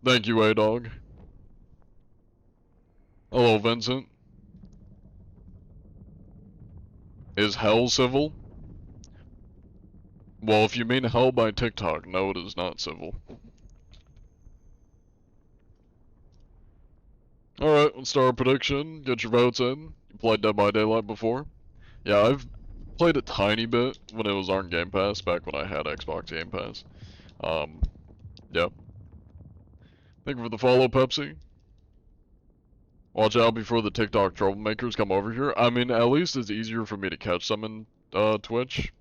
Thank you, A-Dog. Hello, Vincent. Is hell civil? Well, if you mean hell by TikTok, no, it is not civil. Alright, let's start our prediction. Get your votes in. You played Dead by Daylight before? Yeah, I've played a tiny bit when it was on Game Pass, back when I had Xbox Game Pass. Yeah. Thank you for the follow, Pepsi. Watch out before the TikTok troublemakers come over here. I mean, at least it's easier for me to catch them in Twitch,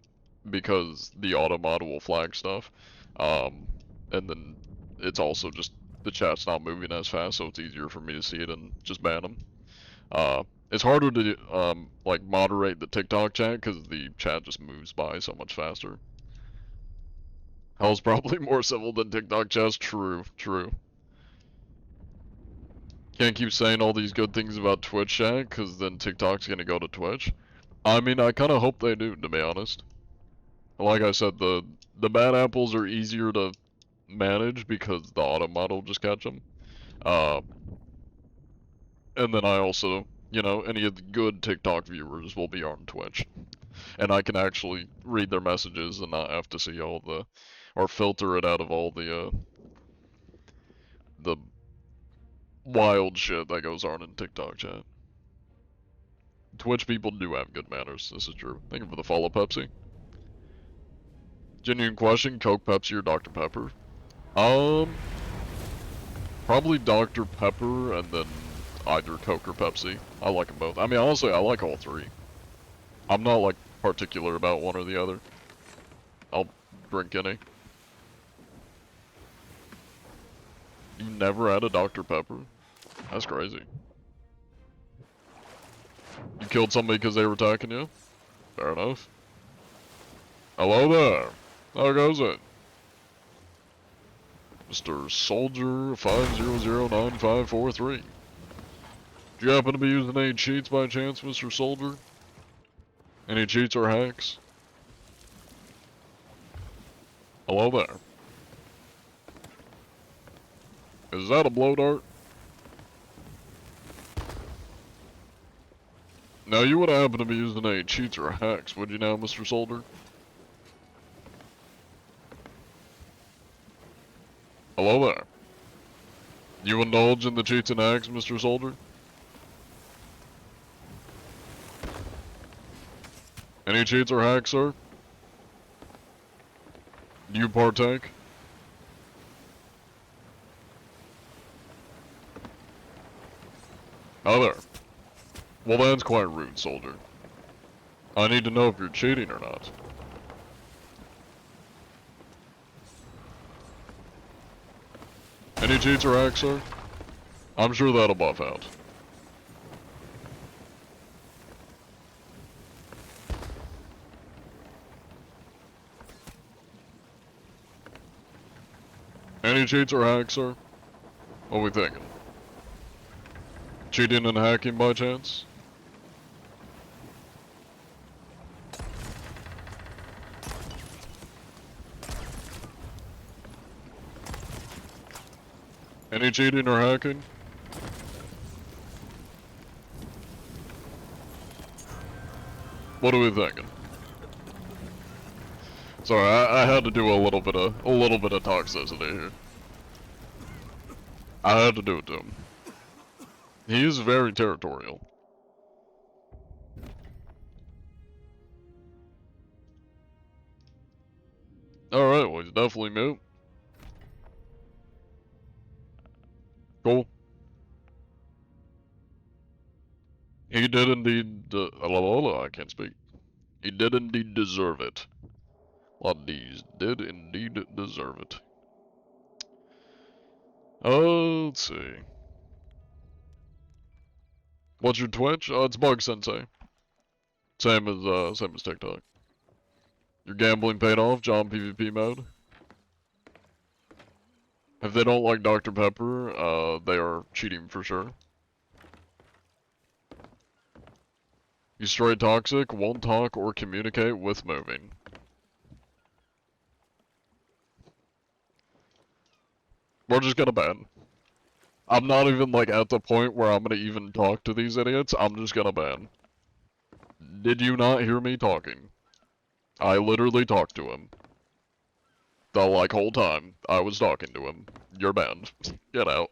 because the auto mod will flag stuff. And then it's also just the chat's not moving as fast, so it's easier for me to see it and just ban them. It's harder to like moderate the TikTok chat because the chat just moves by so much faster. Hell's probably more civil than TikTok chat's. True, true. Can't keep saying all these good things about Twitch chat, because then TikTok's gonna go to Twitch. I mean, I kind of hope they do, to be honest. Like I said, the bad apples are easier to manage because the auto mod will just catch them. And then I also, you know, any of the good TikTok viewers will be on Twitch. And I can actually read their messages and not have to see all the, or filter it out of all the wild shit that goes on in TikTok chat. Twitch people do have good manners, this is true. Thank you for the follow, Pepsi. Genuine question, Coke, Pepsi, or Dr. Pepper? Probably Dr. Pepper, and then either Coke or Pepsi. I like them both. I mean, honestly, I like all three. I'm not, like, particular about one or the other. I'll drink any. You never had a Dr. Pepper? That's crazy. You killed somebody because they were attacking you? Fair enough. Hello there. How goes it? Mr. Soldier 5009543. Do you happen to be using any cheats by chance, Mr. Soldier? Any cheats or hacks? Hello there. Is that a blow dart? Now, you wouldn't happen to be using any cheats or hacks, would you now, Mr. Soldier? Hello there. You indulge in the cheats and hacks, Mr. Soldier? Any cheats or hacks, sir? Do you partake? Oh there. Well, that's quite rude, soldier. I need to know if you're cheating or not. Any cheats or hacks, sir? I'm sure that'll buff out. Any cheats or hacks, sir? What are we thinking? Cheating and hacking by chance? Any cheating or hacking? What are we thinking? Sorry, I had to do a little bit of toxicity here. I had to do it to him. He is very territorial. Alright, well, he's definitely mute. Cool. He did indeed, I can't speak. He did indeed deserve it. Laddies did indeed deserve it. Let's see. What's your Twitch? It's Bug Sensei. Same as TikTok. Your gambling paid off, John PvP mode. If they don't like Dr. Pepper, they are cheating for sure. You straight toxic, won't talk or communicate with moving. We're just gonna ban. I'm not even like at the point where I'm gonna even talk to these idiots, I'm just gonna ban. Did you not hear me talking? I literally talked to him. The like whole time I was talking to him. You're banned. Get out.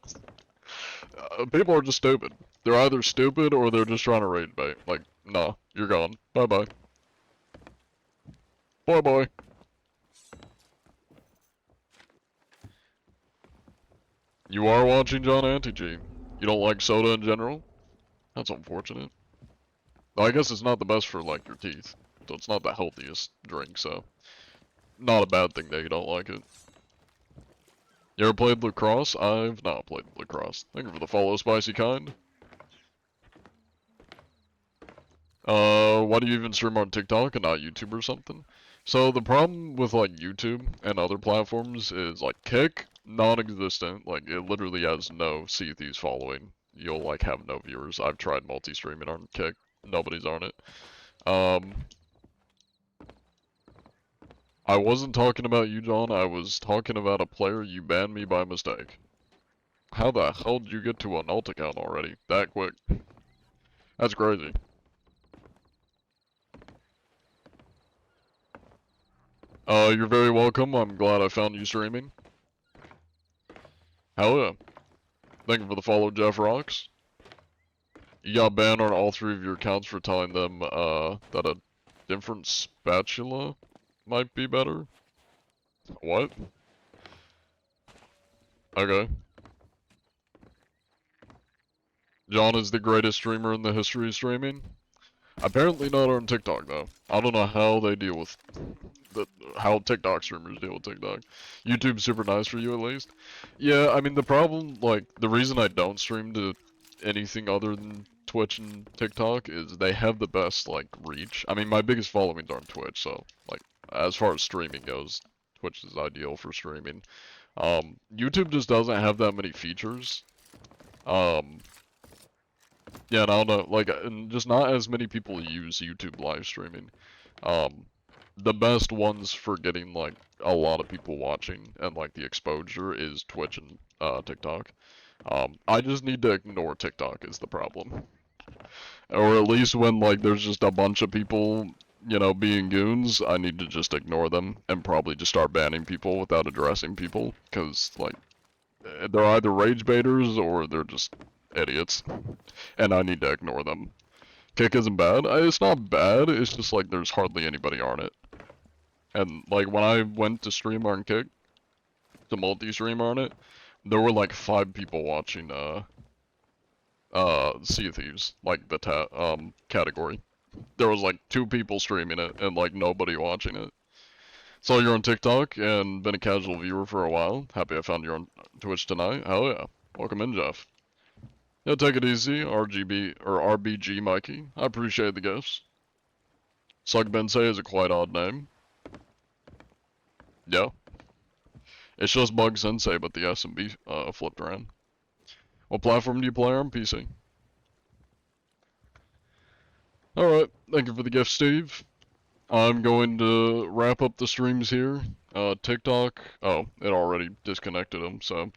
People are just stupid. They're either stupid or they're just trying to raid bait. Like, nah, you're gone. Bye bye. Bye bye. You are watching John Anti-G. You don't like soda in general? That's unfortunate. I guess it's not the best for like your teeth. So it's not the healthiest drink, so not a bad thing that you don't like it. You ever played lacrosse? I've not played lacrosse. Thank you for the follow, Spicy Kind. Why do you even stream on TikTok and not YouTube or something? So the problem with like YouTube and other platforms is like Kick, non-existent. Like it literally has no Sea Thieves following. You'll like have no viewers. I've tried multi-streaming on Kick. Nobody's on it. I wasn't talking about you, John. I was talking about a player you banned me by mistake. How the hell did you get to an alt account already? That quick? That's crazy. You're very welcome. I'm glad I found you streaming. Hell yeah. Thank you for the follow, Jeff Rocks. You got banned on all 3 of your accounts for telling them, that a different spatula might be better? What? Okay. John is the greatest streamer in the history of streaming? Apparently not on TikTok, though. I don't know how they deal with... how TikTok streamers deal with TikTok. YouTube's super nice for you, at least. Yeah, I mean, the problem, like, the reason I don't stream to anything other than Twitch and TikTok is they have the best, like, reach. I mean, my biggest followings are on Twitch, so, like, as far as streaming goes, Twitch is ideal for streaming. YouTube just doesn't have that many features. Yeah, and I don't know, like, and just not as many people use YouTube live streaming. The best ones for getting, like, a lot of people watching and, like, the exposure is Twitch and, TikTok. I just need to ignore TikTok is the problem. Or at least when, like, there's just a bunch of people, you know, being goons, I need to just ignore them and probably just start banning people without addressing people. Because, like, they're either rage baiters or they're just idiots. And I need to ignore them. Kick isn't bad. It's not bad, it's just like there's hardly anybody on it. And like when I went to stream on Kick, to multi-stream on it, there were like 5 people watching Sea of Thieves, like the category. There was like 2 people streaming it and like nobody watching it. So you're on TikTok and been a casual viewer for a while. Happy I found you on Twitch tonight. Hell yeah. Welcome in, Jeff. Yeah, take it easy, RGB or RBG Mikey. I appreciate the gifts. Sugbensei is a quite odd name. Yeah. It's just Bug Sensei, but the S and B flipped around. What platform do you play on? PC. Alright, thank you for the gift, Steve. I'm going to wrap up the streams here. TikTok. Oh, it already disconnected them, so.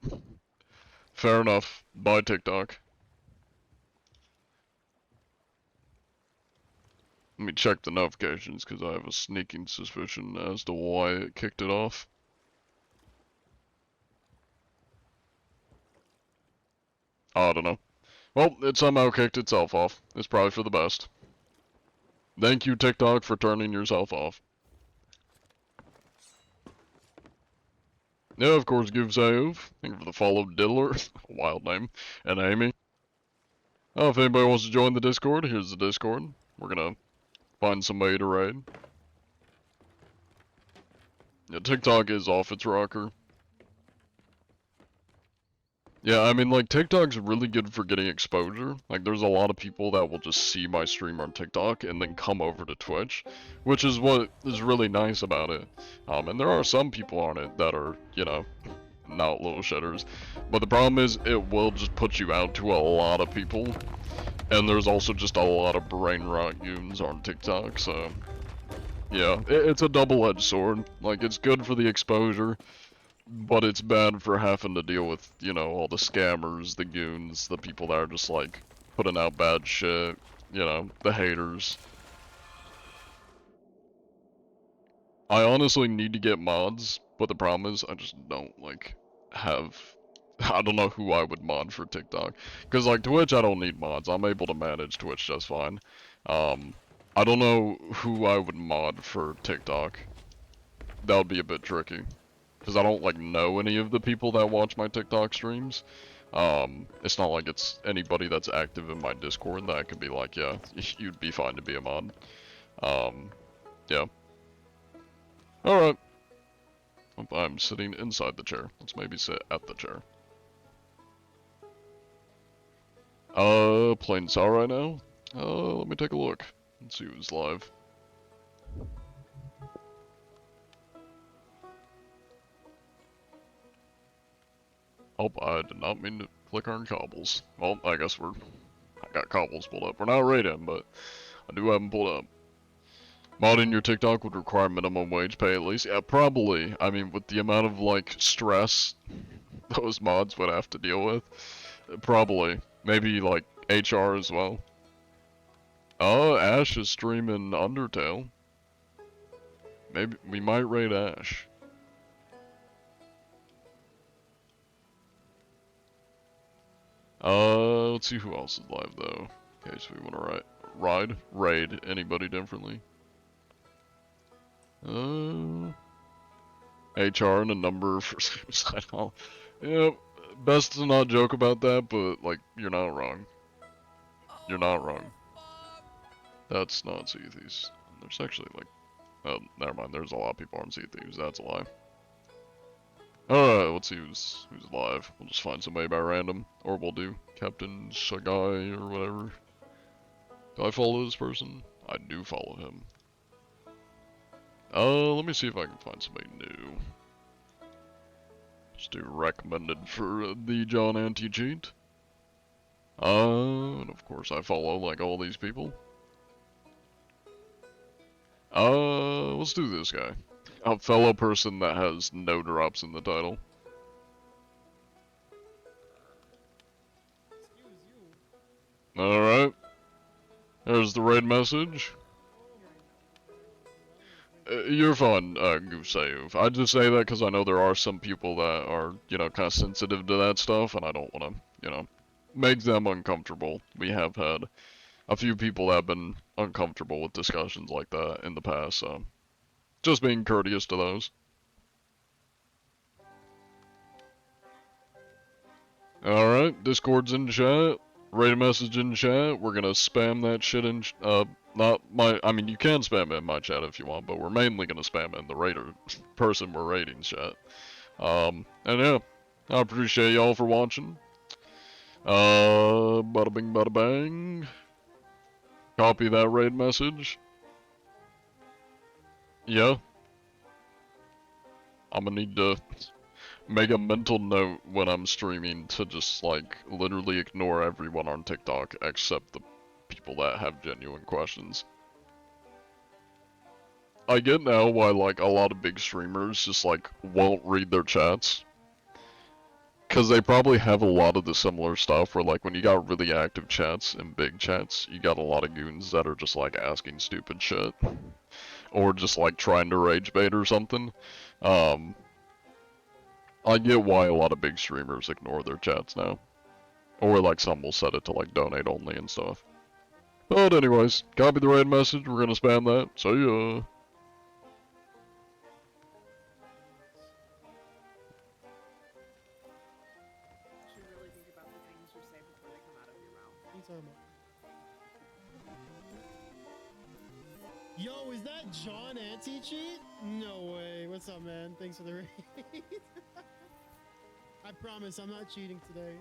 Fair enough. Bye, TikTok. Let me check the notifications because I have a sneaking suspicion as to why it kicked it off. I don't know. Well, it somehow kicked itself off. It's probably for the best. Thank you, TikTok, for turning yourself off. Yeah, of course, give Sayov. Thank you for the follow, Diddler. Wild name. And Amy. Oh, if anybody wants to join the Discord, here's the Discord. We're gonna find somebody to raid. Yeah, TikTok is off its rocker. Yeah, I mean, like, TikTok's really good for getting exposure. Like, there's a lot of people that will just see my stream on TikTok and then come over to Twitch, which is what is really nice about it. And there are some people on it that are, you know, not little shitters. But the problem is, it will just put you out to a lot of people. And there's also just a lot of brain rot goons on TikTok, so... Yeah, it's a double-edged sword. Like, it's good for the exposure. But it's bad for having to deal with, you know, all the scammers, the goons, the people that are just, like, putting out bad shit, you know, the haters. I honestly need to get mods, but the problem is I just don't, like, have... I don't know who I would mod for TikTok. Because, like, Twitch, I don't need mods. I'm able to manage Twitch just fine. I don't know who I would mod for TikTok. That would be a bit tricky. Because I don't, like, know any of the people that watch my TikTok streams. It's not like it's anybody that's active in my Discord that I could be like, yeah, you'd be fine to be a mod. Yeah. Alright. I'm sitting inside the chair. Let's maybe sit at the chair. Playing Saw right now? Let me take a look. Let's see who's live. Oh, I did not mean to click on cobbles. Well, I guess I got cobbles pulled up. We're not raiding, but I do have them pulled up. Modding your TikTok would require minimum wage pay at least. Yeah, probably. I mean, with the amount of, like, stress those mods would have to deal with, probably. Maybe, like, HR as well. Oh, Ash is streaming Undertale. Maybe we might raid Ash. Let's see who else is live though. In case we want to raid anybody differently. HR and a number for suicide hall. Yeah, best to not joke about that, but like, you're not wrong. You're not wrong. That's not Sea Thieves. There's actually like, oh, never mind. There's a lot of people on Sea Thieves. That's a lie. Alright, let's see who's live. We'll just find somebody by random. Or we'll do Captain Shagai or whatever. Do I follow this person? I do follow him. Let me see if I can find somebody new. Just do recommended for the John Anti-Cheat. And of course I follow like all these people. Let's do this guy. A fellow person that has no drops in the title. Alright. There's the raid message. You're fine, Goosev. I just say that because I know there are some people that are, you know, kind of sensitive to that stuff, and I don't want to, you know, make them uncomfortable. We have had a few people that have been uncomfortable with discussions like that in the past, so just being courteous to those. Alright, Discord's in chat. Raid a message in chat. We're gonna spam that shit in, I mean, you can spam it in my chat if you want, but we're mainly gonna spam it in the raider person we're raiding chat. And yeah, I appreciate y'all for watching. Bada bing, bada bang. Copy that raid message. Yeah. I'm gonna need to make a mental note when I'm streaming to just, like, literally ignore everyone on TikTok except the people that have genuine questions. I get now why, like, a lot of big streamers just, like, won't read their chats. Because they probably have a lot of the similar stuff where, like, when you got really active chats and big chats, you got a lot of goons that are just, like, asking stupid shit. Or just, like, trying to rage bait or something. I get why a lot of big streamers ignore their chats now. Or, like, some will set it to, like, donate only and stuff. But anyways, copy the raid message, we're gonna spam that. See ya! talking about? Yo, is that John anti-cheat? No way. What's up, man? Thanks for the raid. I promise I'm not cheating today.